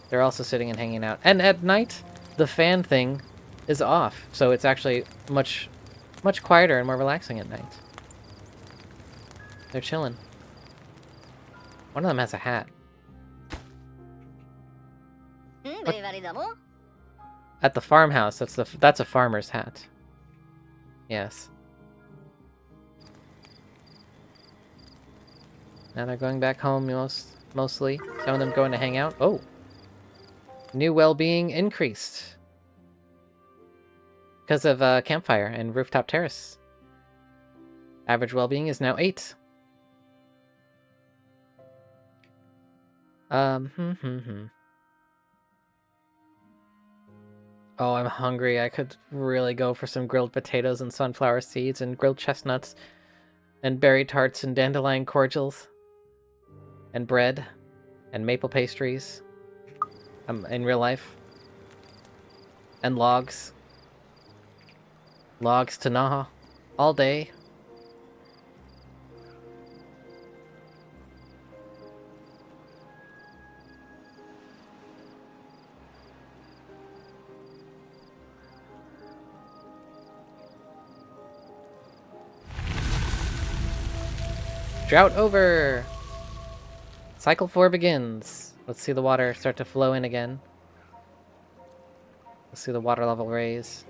they're also sitting and hanging out. And at night, the fan thing is off. So it's actually much quieter and more relaxing at night. They're chilling. One of them has a hat. What? At the farmhouse, that's a farmer's hat. Yes. Now they're going back home mostly. Some of them going to hang out. Oh! New well-being increased. Because of campfire and rooftop terrace. Average well-being is now 8. Oh, I'm hungry. I could really go for some grilled potatoes and sunflower seeds and grilled chestnuts and berry tarts and dandelion cordials and bread and maple pastries in real life. And logs. Logs to gnaw all day. Drought over! Cycle 4 begins. Let's see the water start to flow in again. Let's see the water level raise.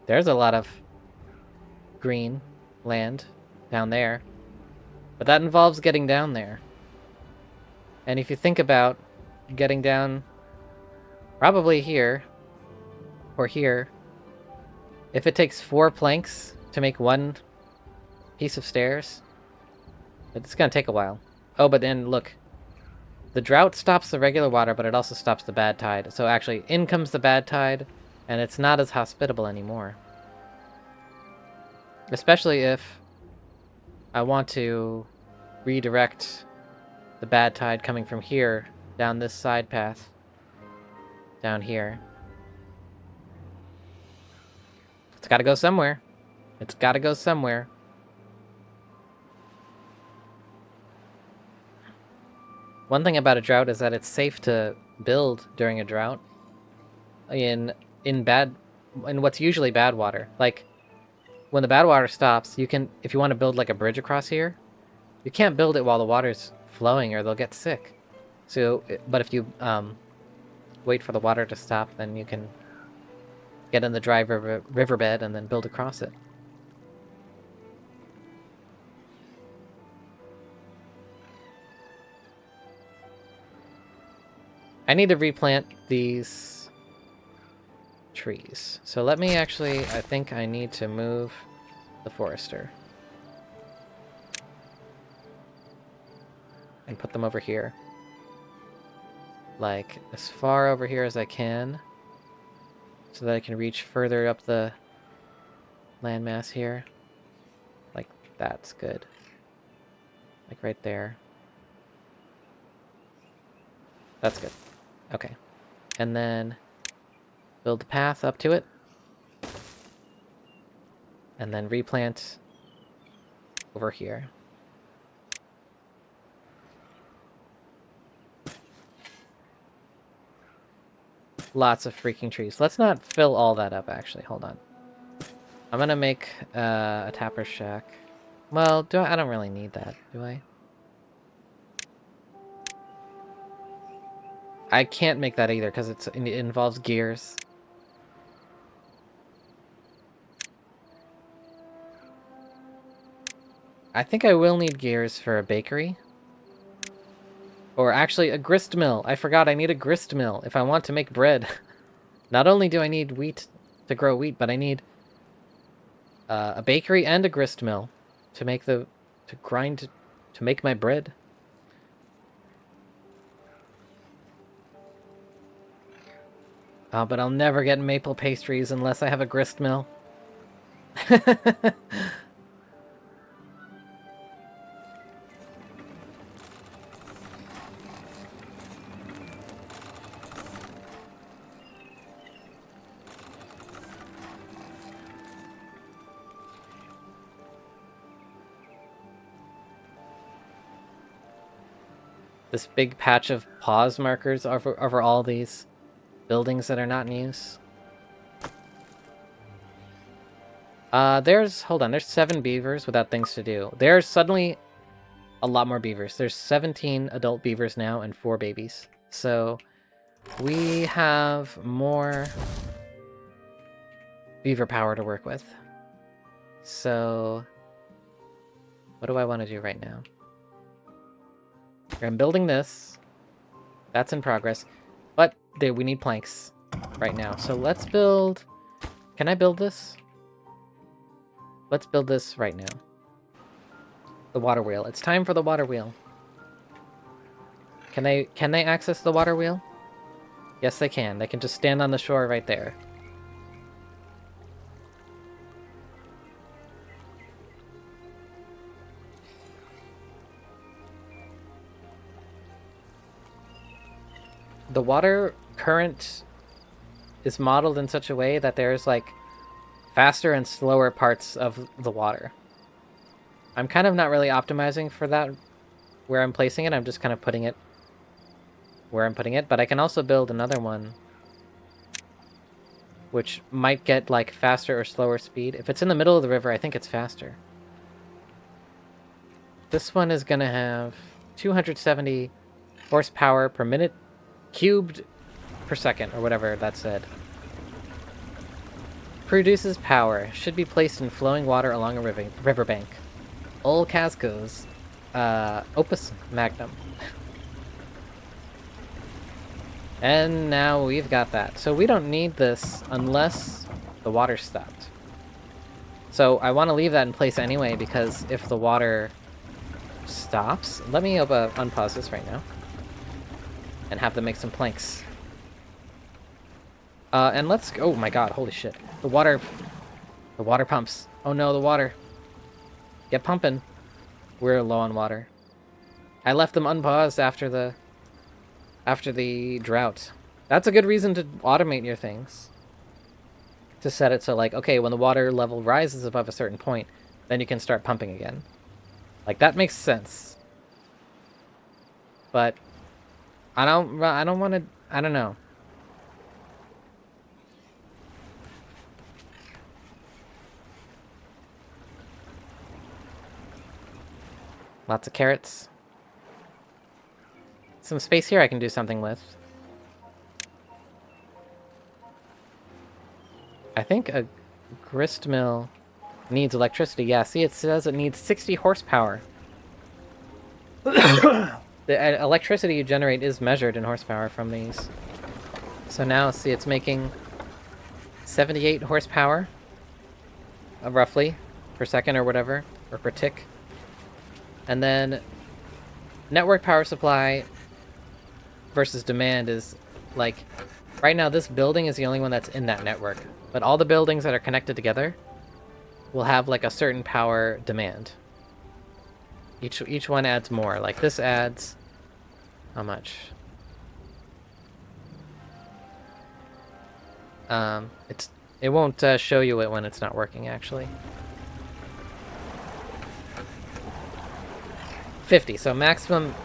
There's a lot of green land down there. But that involves getting down there. And if you think about getting down probably here or here, if it takes 4 planks to make 1 piece of stairs, it's gonna take a while. Oh, but then look. The drought stops the regular water, but it also stops the bad tide. So actually, in comes the bad tide, and it's not as hospitable anymore. Especially if I want to redirect the bad tide coming from here down this side path. Down here. It's gotta go somewhere. It's gotta go somewhere. One thing about a drought is that it's safe to build during a drought in what's usually bad water. Like, when the bad water stops, you can, if you want to build like a bridge across here, you can't build it while the water's flowing or they'll get sick. So, but if you wait for the water to stop, then you can get in the dry riverbed and then build across it. I need to replant these trees. So let me actually, I think I need to move the forester. And put them over here. Like, as far over here as I can. So that I can reach further up the landmass here. Like, that's good. Like right there. That's good. Okay. And then build the path up to it. And then replant over here. Lots of freaking trees. Let's not fill all that up, actually. Hold on. I'm gonna make a tapper's shack. Well, I don't really need that, do I? I can't make that either, because it involves gears. I think I will need gears for a bakery. Or actually, a grist mill. I forgot I need a grist mill if I want to make bread. Not only do I need wheat to grow wheat, but I need a bakery and a grist mill to make to make my bread. But I'll never get maple pastries unless I have a grist mill. This big patch of pause markers over all these buildings that are not in use. Hold on, there's 7 beavers without things to do. There's suddenly a lot more beavers. There's 17 adult beavers now and 4 babies. So we have more beaver power to work with. So what do I want to do right now? I'm building this. That's in progress. But we need planks right now. So let's build... Can I build this? Let's build this right now. The water wheel. It's time for the water wheel. Can they access the water wheel? Yes, they can. They can just stand on the shore right there. The water current is modeled in such a way that there's like faster and slower parts of the water. I'm kind of not really optimizing for that where I'm placing it. I'm just kind of putting it where I'm putting it, but I can also build another one which might get like faster or slower speed. If it's in the middle of the river, I think it's faster. This one is gonna have 270 horsepower per minute cubed per second, or whatever that said. Produces power. Should be placed in flowing water along a riverbank. Old Casco's opus magnum. And now we've got that. So we don't need this unless the water stopped. So I want to leave that in place anyway, because if the water stops... Let me unpause this right now. And have them make some planks. And let's... Oh my god, holy shit. The water pumps. Oh no, the water. Get pumping. We're low on water. I left them unpaused after the drought. That's a good reason to automate your things. To set it so like, okay, when the water level rises above a certain point, then you can start pumping again. Like, that makes sense. But I don't want to... I don't know. Lots of carrots. Some space here I can do something with. I think a grist mill needs electricity. Yeah, see, it says it needs 60 horsepower. The electricity you generate is measured in horsepower from these. So now, see, it's making 78 horsepower, roughly, per second or whatever, or per tick. And then network power supply versus demand is like, right now this building is the only one that's in that network. But all the buildings that are connected together will have like a certain power demand. Each one adds more. Like this adds... How much? It won't show you it when it's not working, actually. 50. So maximum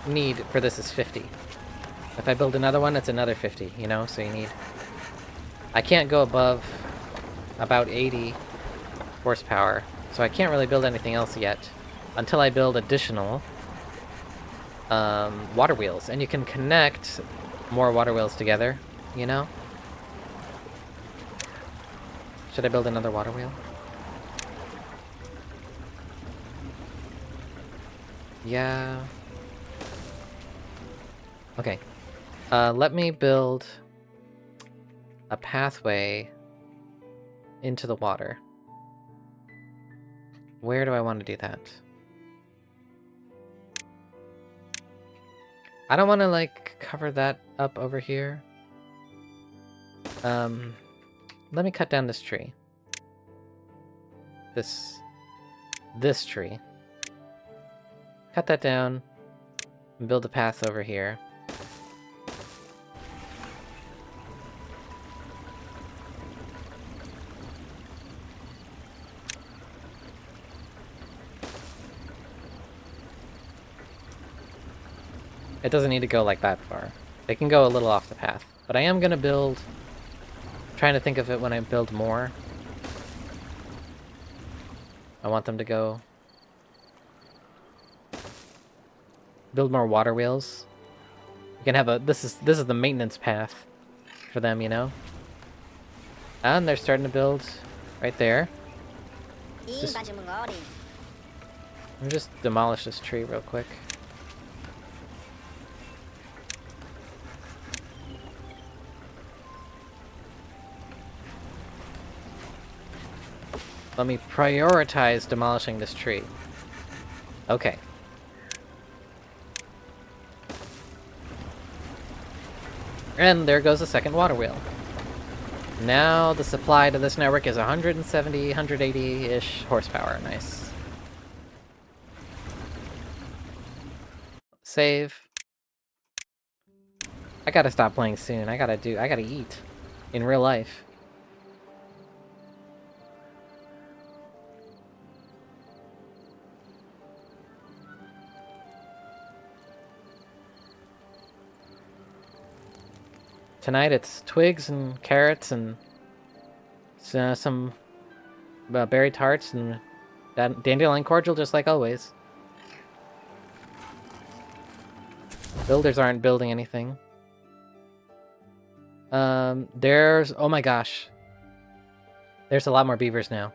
need for this is 50. If I build another one, it's another 50, you know? So you need... I can't go above about 80 horsepower. So I can't really build anything else yet until I build additional water wheels. And you can connect more water wheels together, you know? Should I build another water wheel? Yeah. Okay. Let me build a pathway into the water. Where do I want to do that? I don't want to, like, cover that up over here. Let me cut down this tree. This tree. Cut that down and build a path over here. It doesn't need to go like that far. They can go a little off the path. But I am gonna build... I'm trying to think of it when I build more. I want them to go... build more water wheels. You can have a... This is the maintenance path for them, you know? And they're starting to build right there. Just... Let me just demolish this tree real quick. Let me prioritize demolishing this tree. Okay. And there goes the second water wheel. Now the supply to this network is 170, 180-ish horsepower. Nice. Save. I gotta stop playing soon. I gotta eat. In real life. Tonight it's twigs and carrots and some berry tarts and dandelion cordial, just like always. Builders aren't building anything. There's... oh my gosh. There's a lot more beavers now.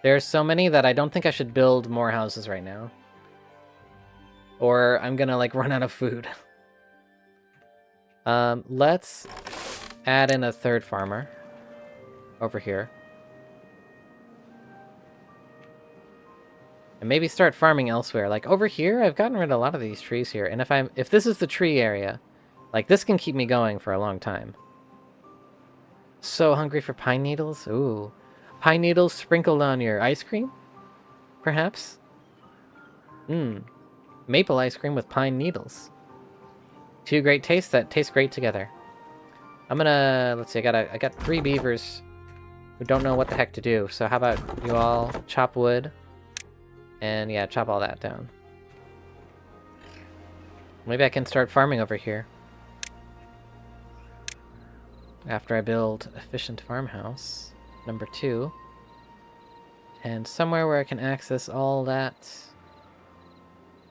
There's so many that I don't think I should build more houses right now. Or I'm gonna, like, run out of food. Let's add in a third farmer over here. And maybe start farming elsewhere. Like over here, I've gotten rid of a lot of these trees here. And if this is the tree area, like this can keep me going for a long time. So hungry for pine needles. Ooh. Pine needles sprinkled on your ice cream? Perhaps? Maple ice cream with pine needles. Two great tastes that taste great together. I'm gonna... let's see, I got 3 beavers who don't know what the heck to do. So how about you all chop wood? And yeah, chop all that down. Maybe I can start farming over here. After I build efficient farmhouse, number 2. And somewhere where I can access all that.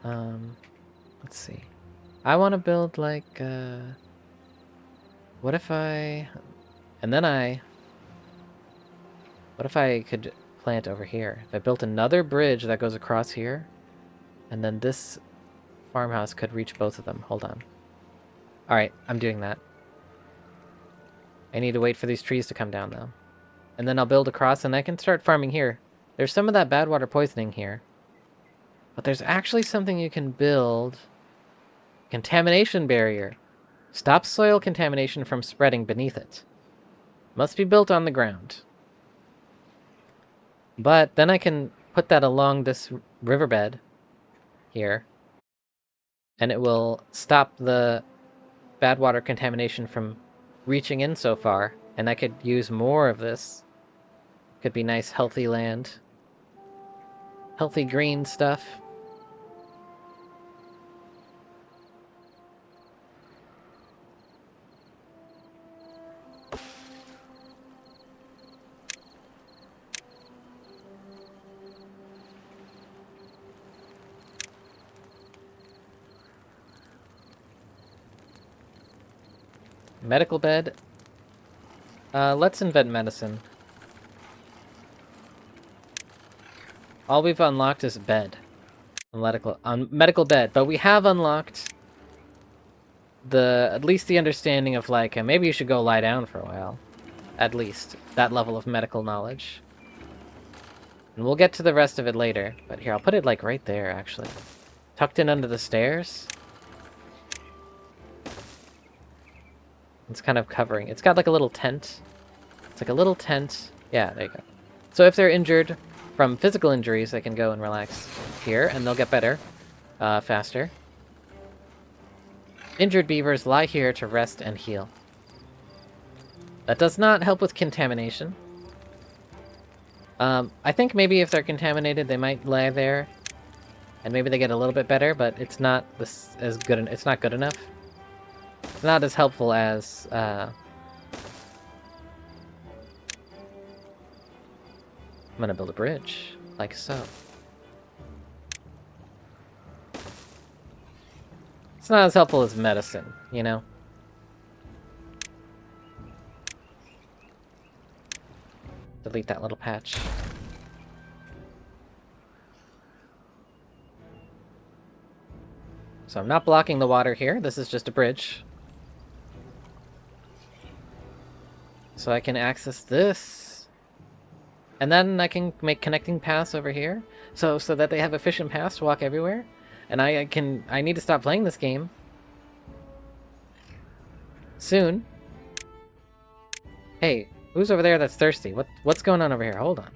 Let's see. I want to build like, what if I could plant over here? If I built another bridge that goes across here, and then this farmhouse could reach both of them. Hold on. Alright, I'm doing that. I need to wait for these trees to come down, though. And then I'll build across, and I can start farming here. There's some of that bad water poisoning here. But there's actually something you can build. Contamination barrier. Stops soil contamination from spreading beneath it. Must be built on the ground. But then I can put that along this riverbed here. And it will stop the bad water contamination from reaching in so far. And I could use more of this. Could be nice, healthy land. Healthy green stuff. Medical bed. Let's invent medicine. All we've unlocked is bed. Medical bed. But we have unlocked at least the understanding of like maybe you should go lie down for a while. At least that level of medical knowledge. And we'll get to the rest of it later. But here, I'll put it like right there actually. Tucked in under the stairs. It's kind of covering. It's got like a little tent. It's like a little tent. Yeah, there you go. So if they're injured from physical injuries, they can go and relax here, and they'll get better faster. Injured beavers lie here to rest and heal. That does not help with contamination. I think maybe if they're contaminated, they might lie there, and maybe they get a little bit better, but it's not as good. It's not good enough. It's not as helpful as I'm gonna build a bridge, like so. It's not as helpful as medicine, you know? Delete that little patch. So I'm not blocking the water here. This is just a bridge. So I can access this. And then I can make connecting paths over here. So that they have efficient paths to walk everywhere. And I need to stop playing this game soon. Hey, who's over there that's thirsty? What's going on over here? Hold on.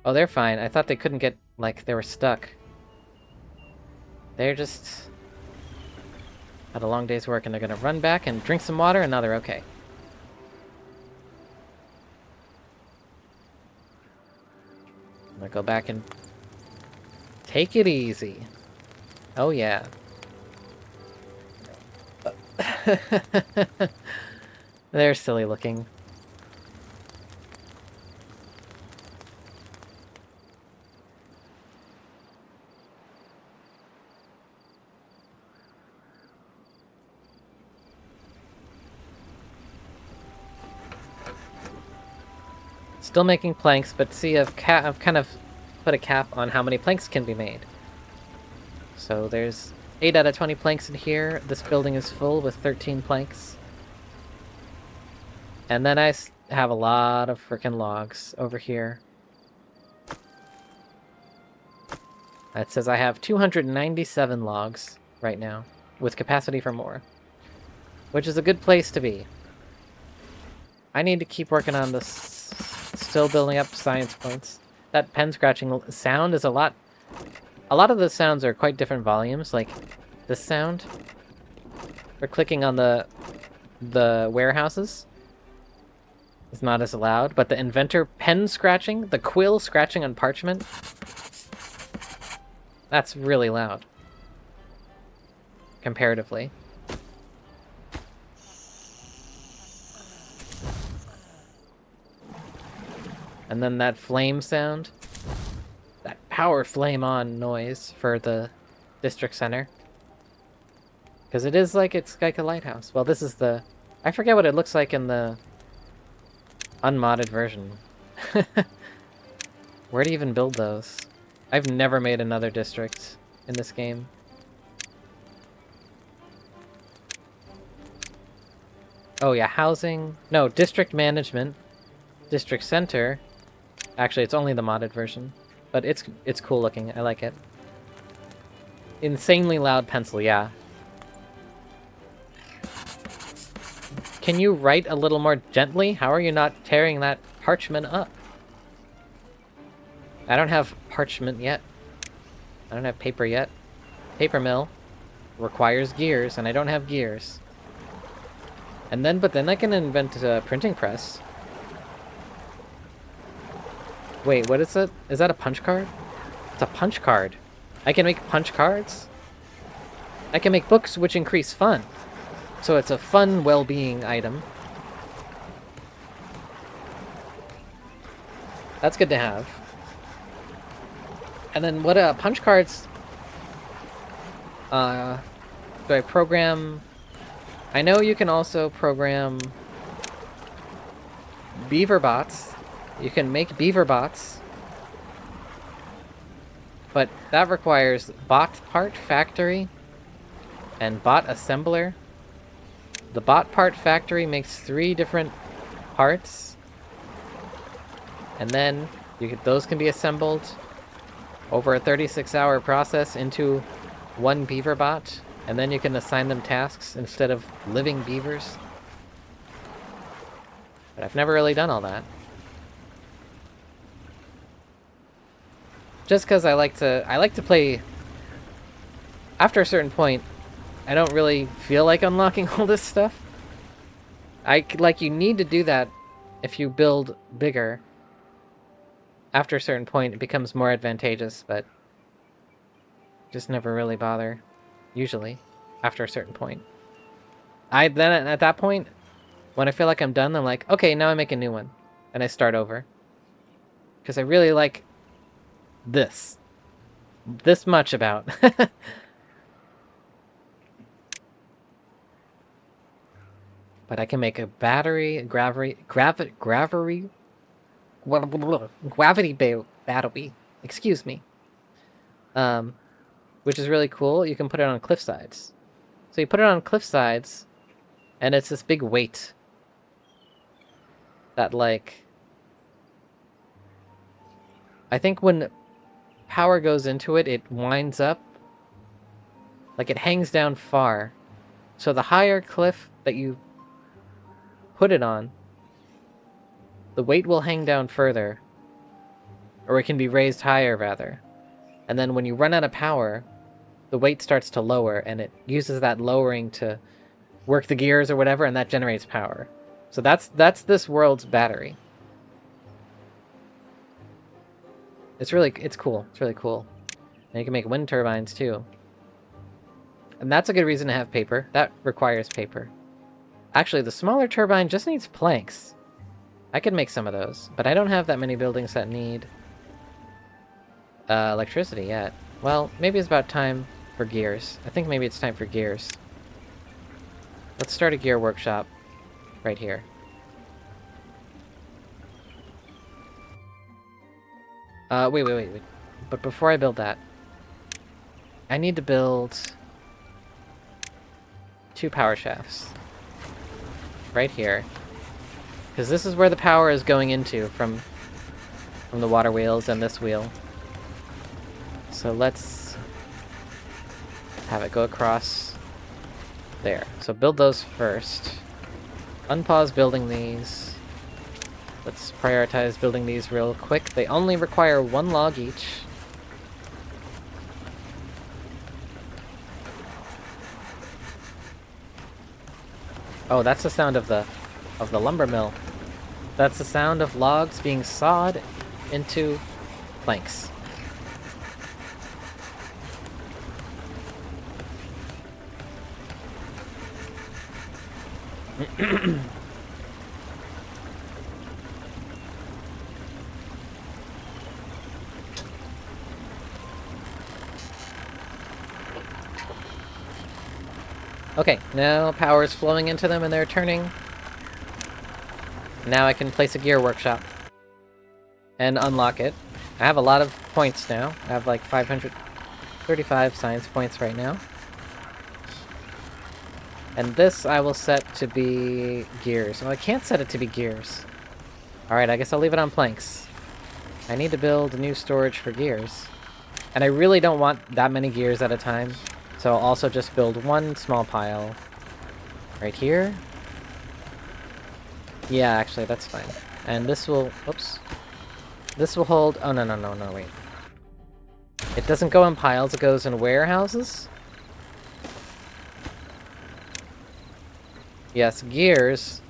Oh, they're fine. I thought they couldn't get, like, they were stuck. They're just had a long day's work and they're gonna run back and drink some water and now they're okay. I'm gonna go back and take it easy. Oh yeah. They're silly looking. Still making planks, but see, I've kind of put a cap on how many planks can be made. So there's 8 out of 20 planks in here. This building is full with 13 planks. And then I have a lot of frickin' logs over here. It says I have 297 logs right now, with capacity for more. Which is a good place to be. I need to keep working on this. Still building up science points. That pen scratching sound is a lot of the sounds are quite different volumes, like this sound. We're clicking on the warehouses. It's not as loud, but the inventor pen scratching, the quill scratching on parchment, that's really loud. Comparatively. And then that flame sound. That power flame on noise for the district center. Because it is like, it's like a lighthouse. Well, this is the... I forget what it looks like in the unmodded version. Where do you even build those? I've never made another district in this game. Oh yeah, housing. No, district management. District center. Actually, it's only the modded version. But it's cool looking. I like it. Insanely loud pencil, yeah. Can you write a little more gently? How are you not tearing that parchment up? I don't have parchment yet. I don't have paper yet. Paper mill requires gears, and I don't have gears. But then I can invent a printing press. Wait, what is it? Is that a punch card? It's a punch card. I can make punch cards? I can make books which increase fun. So it's a fun well-being item. That's good to have. And then what punch cards... do I program... I know you can also program beaver bots. You can make beaver bots. But that requires bot part factory. and bot assembler. The bot part factory makes 3 different parts, and then those can be assembled over a 36-hour process into one beaver bot, and then you can assign them tasks instead of living beavers. But I've never really done all that. Just because I like to play. After a certain point, I don't really feel like unlocking all this stuff. You need to do that if you build bigger. After a certain point, it becomes more advantageous, but just never really bother. Usually, after a certain point. Then at that point, when I feel like I'm done, I'm like, okay, now I make a new one, and I start over. Because I really like this much about. But I can make a battery, gravity battery. Excuse me. Which is really cool. You can put it on cliff sides. So you put it on cliff sides, and it's this big weight that, like, I think when power goes into it, it winds up, like, it hangs down far. So the higher cliff that you put it on, the weight will hang down further, or it can be raised higher, rather. And then when you run out of power, the weight starts to lower, and it uses that lowering to work the gears or whatever, and that generates power. So that's this world's battery. It's cool. It's really cool. And you can make wind turbines too. And that's a good reason to have paper. That requires paper. Actually, the smaller turbine just needs planks. I could make some of those, but I don't have that many buildings that need electricity yet. Well, maybe it's about time for gears. I think maybe it's time for gears. Let's start a gear workshop right here. Wait. But before I build that, I need to build 2 power shafts. Right here. Because this is where the power is going into from the water wheels and this wheel. So let's have it go across there. So build those first. Unpause building these. Let's prioritize building these real quick. They only require 1 log each. Oh, that's the sound of the lumber mill. That's the sound of logs being sawed into planks. Okay, now power is flowing into them and they're turning. Now I can place a gear workshop and unlock it. I have a lot of points now. I have like 535 science points right now. And this I will set to be gears. Oh, I can't set it to be gears. Alright, I guess I'll leave it on planks. I need to build new storage for gears. And I really don't want that many gears at a time. So I'll also just build 1 small pile right here. Yeah, actually, that's fine. And this will... Oops. This will hold... Oh, no, wait. It doesn't go in piles, it goes in warehouses? Yes, gears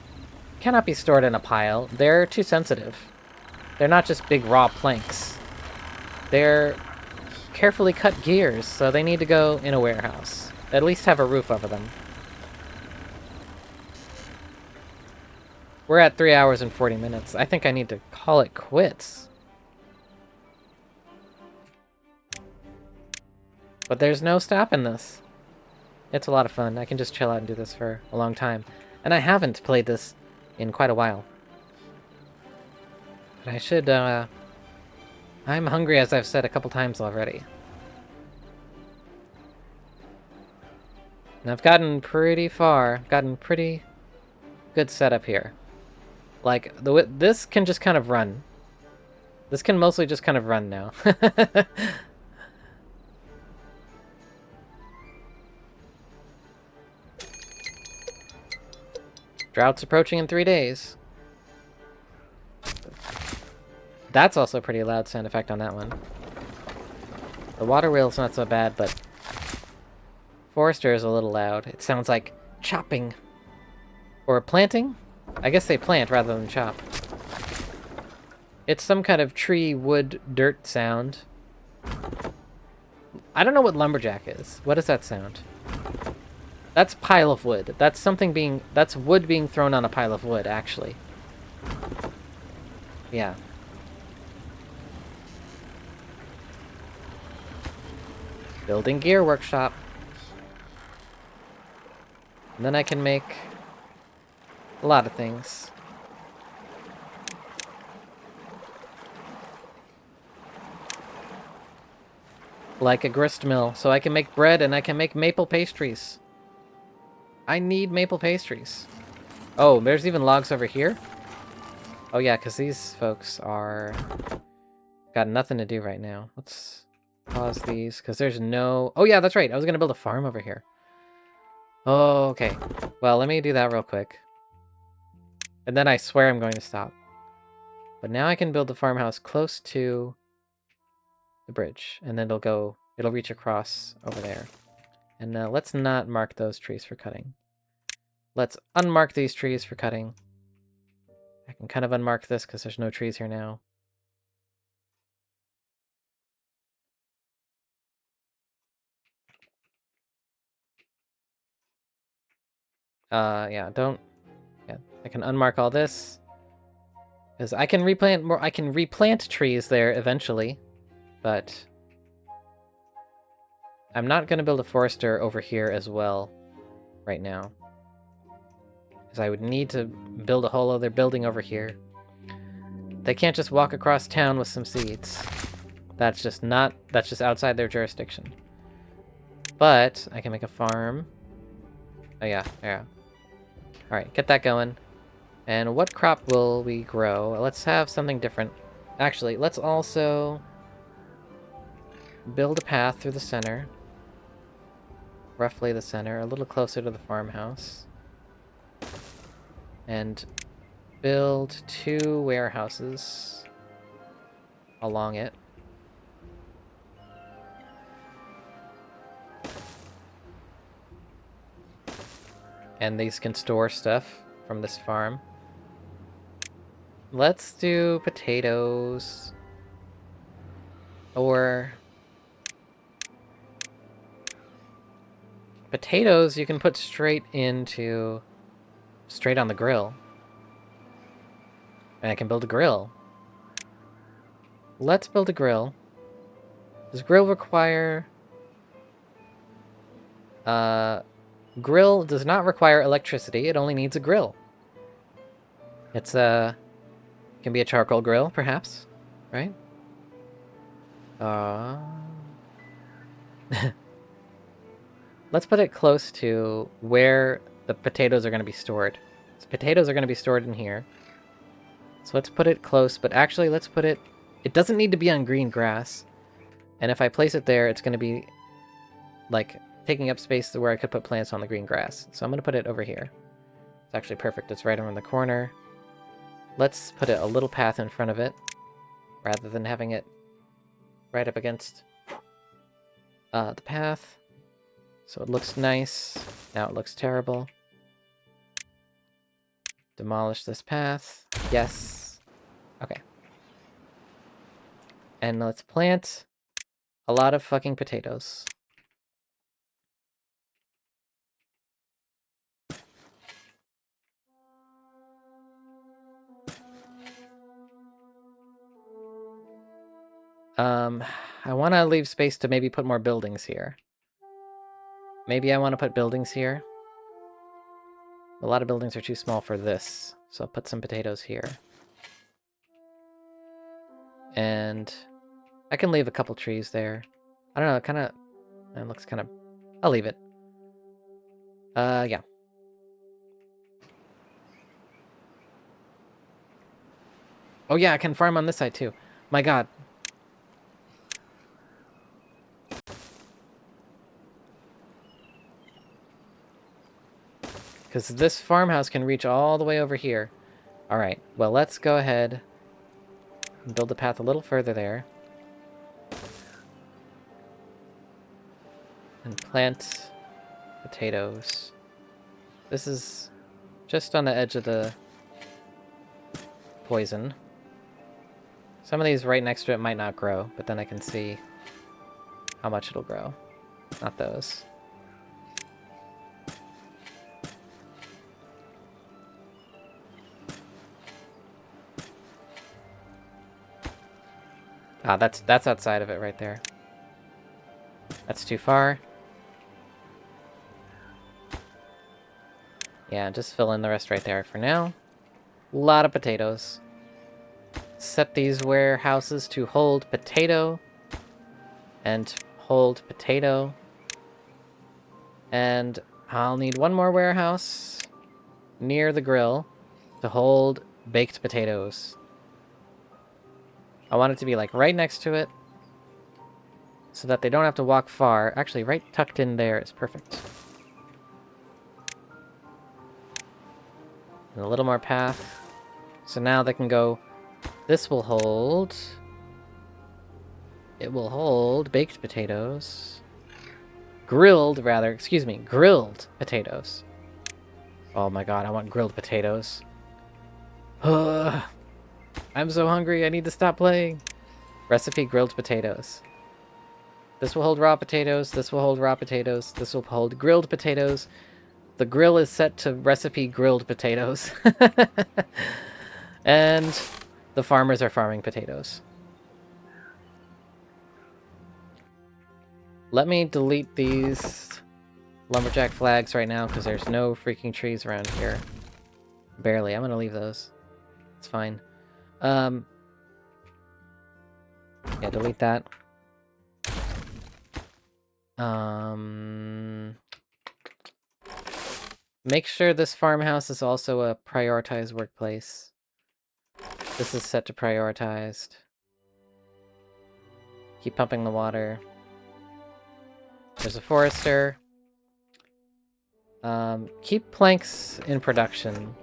cannot be stored in a pile. They're too sensitive. They're not just big raw planks. They're carefully cut gears, so they need to go in a warehouse. At least have a roof over them. We're at 3 hours and 40 minutes. I think I need to call it quits. But there's no stopping this. It's a lot of fun. I can just chill out and do this for a long time. And I haven't played this in quite a while. But I should, I'm hungry, as I've said a couple times already. And I've gotten pretty far. Gotten pretty good setup here. Like, this can just kind of run. This can mostly just kind of run now. Drought's approaching in 3 days. That's also a pretty loud sound effect on that one. The water wheel's not so bad, but Forester is a little loud. It sounds like chopping. Or planting? I guess they plant rather than chop. It's some kind of tree, wood, dirt sound. I don't know what lumberjack is. What does that sound? That's pile of wood. That's something being... That's wood being thrown on a pile of wood, actually. Yeah. Building gear workshop. And then I can make a lot of things. Like a grist mill, so I can make bread and I can make maple pastries. I need maple pastries. Oh, there's even logs over here? Oh yeah, because these folks are... got nothing to do right now. Let's pause these, because there's no... Oh yeah, that's right, I was going to build a farm over here. Oh, okay. Well, let me do that real quick. And then I swear I'm going to stop. But now I can build the farmhouse close to the bridge, and then it'll reach across over there. And let's not mark those trees for cutting. Let's unmark these trees for cutting. I can kind of unmark this because there's no trees here now. Yeah, I can unmark all this. Because I can replant more, I can replant trees there eventually, but I'm not going to build a forester over here as well right now. Because I would need to build a whole other building over here. They can't just walk across town with some seeds. That's just outside their jurisdiction. But I can make a farm. Oh yeah. Alright, get that going. And what crop will we grow? Let's have something different. Actually, let's also build a path through the center. Roughly the center, a little closer to the farmhouse. And build 2 warehouses along it. And these can store stuff from this farm. Let's do potatoes. Or... potatoes you can put straight on the grill. And I can build a grill. Let's build a grill. Does grill require... grill does not require electricity, it only needs a grill. It's can be a charcoal grill, perhaps, right? Let's put it close to where the potatoes are going to be stored. So potatoes are going to be stored in here. So let's put it close, but actually let's put it... It doesn't need to be on green grass. And if I place it there, it's going to be, like, taking up space where I could put plants on the green grass. So I'm going to put it over here. It's actually perfect. It's right around the corner. Let's put a little path in front of it, rather than having it right up against the path. So it looks nice. Now it looks terrible. Demolish this path. Yes. Okay. And let's plant a lot of fucking potatoes. I want to leave space to maybe put more buildings here. Maybe I want to put buildings here. A lot of buildings are too small for this, so I'll put some potatoes here. And I can leave a couple trees there. I don't know, it looks kind of... I'll leave it. Yeah. Oh yeah, I can farm on this side too. My god. Because this farmhouse can reach all the way over here. Alright, well, let's go ahead and build the path a little further there. And plant potatoes. This is just on the edge of the poison. Some of these right next to it might not grow, but then I can see how much it'll grow. Not those. Ah, that's outside of it right there. That's too far. Yeah, just fill in the rest right there for now. A lot of potatoes. Set these warehouses to hold potato. And hold potato. And I'll need one more warehouse near the grill to hold baked potatoes. I want it to be like right next to it so that they don't have to walk far. Actually, right tucked in there is perfect. And a little more path. So now they can go... This will hold... It will hold baked potatoes. Grilled, rather. Excuse me. Grilled potatoes. Oh my god, I want grilled potatoes. Ugh. I'm so hungry, I need to stop playing. Recipe grilled potatoes. This will hold raw potatoes, this will hold raw potatoes, this will hold grilled potatoes. The grill is set to recipe grilled potatoes. And the farmers are farming potatoes. Let me delete these lumberjack flags right now because there's no freaking trees around here. Barely. I'm gonna leave those. It's fine. Yeah, delete that. Make sure this farmhouse is also a prioritized workplace. This is set to prioritized. Keep pumping the water. There's a forester. Keep planks in production.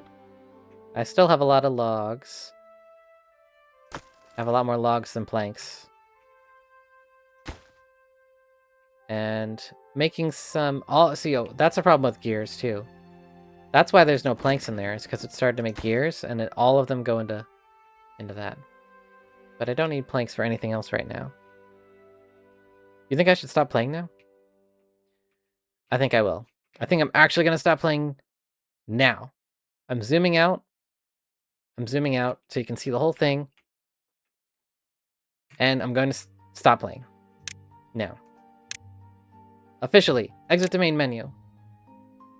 I still have a lot of logs. I have a lot more logs than planks. And making some... See, that's a problem with gears, too. That's why there's no planks in there, is because it started to make gears, and all of them go into that. But I don't need planks for anything else right now. You think I should stop playing now? I think I will. I think I'm actually going to stop playing now. I'm zooming out. I'm zooming out so you can see the whole thing. And I'm going to stop playing. Now. Officially. Exit the main menu.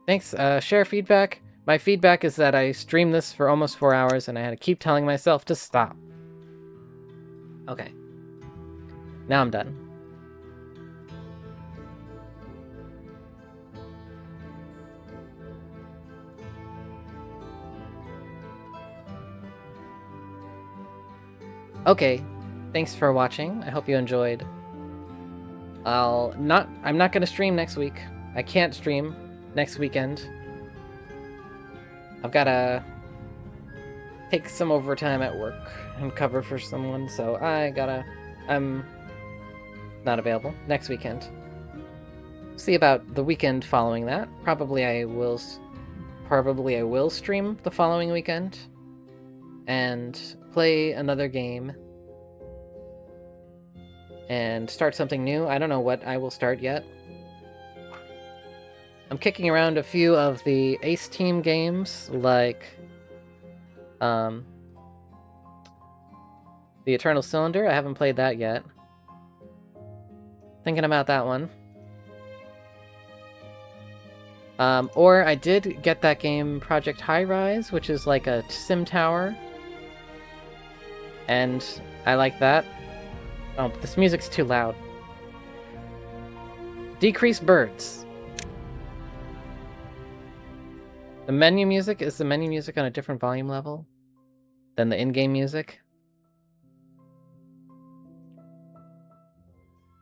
Thanks. Share feedback. My feedback is that I streamed this for almost 4 hours and I had to keep telling myself to stop. Okay. Now I'm done. Okay. Thanks for watching. I hope you enjoyed. I'm not gonna stream next week. I can't stream next weekend. I've gotta take some overtime at work and cover for someone, so I'm not available next weekend. See about the weekend following that. Probably I will stream the following weekend and play another game and start something new. I don't know what I will start yet. I'm kicking around a few of the Ace Team games, like the Eternal Cylinder. I haven't played that yet. Thinking about that one. Or I did get that game Project High Rise, which is like a sim tower. And I like that. Oh, this music's too loud. Decrease birds. The menu music, is the menu music on a different volume level than the in-game music?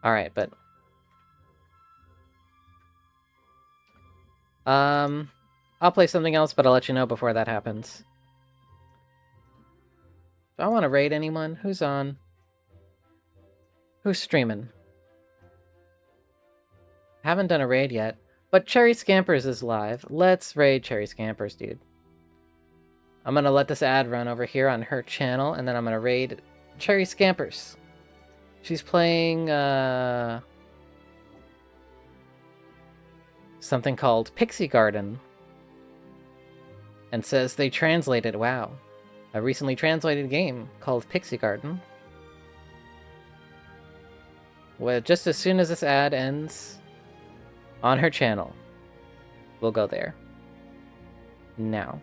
Alright, but... I'll play something else, but I'll let you know before that happens. Do I want to raid anyone? Who's on? Who's streaming? Haven't done a raid yet, but Cherry Scampers is live. Let's raid Cherry Scampers, dude. I'm gonna let this ad run over here on her channel, and then I'm gonna raid Cherry Scampers. She's playing, something called Pixie Garden. And says they translated, wow, a recently translated game called Pixie Garden. Well, just as soon as this ad ends on her channel, we'll go there. Now.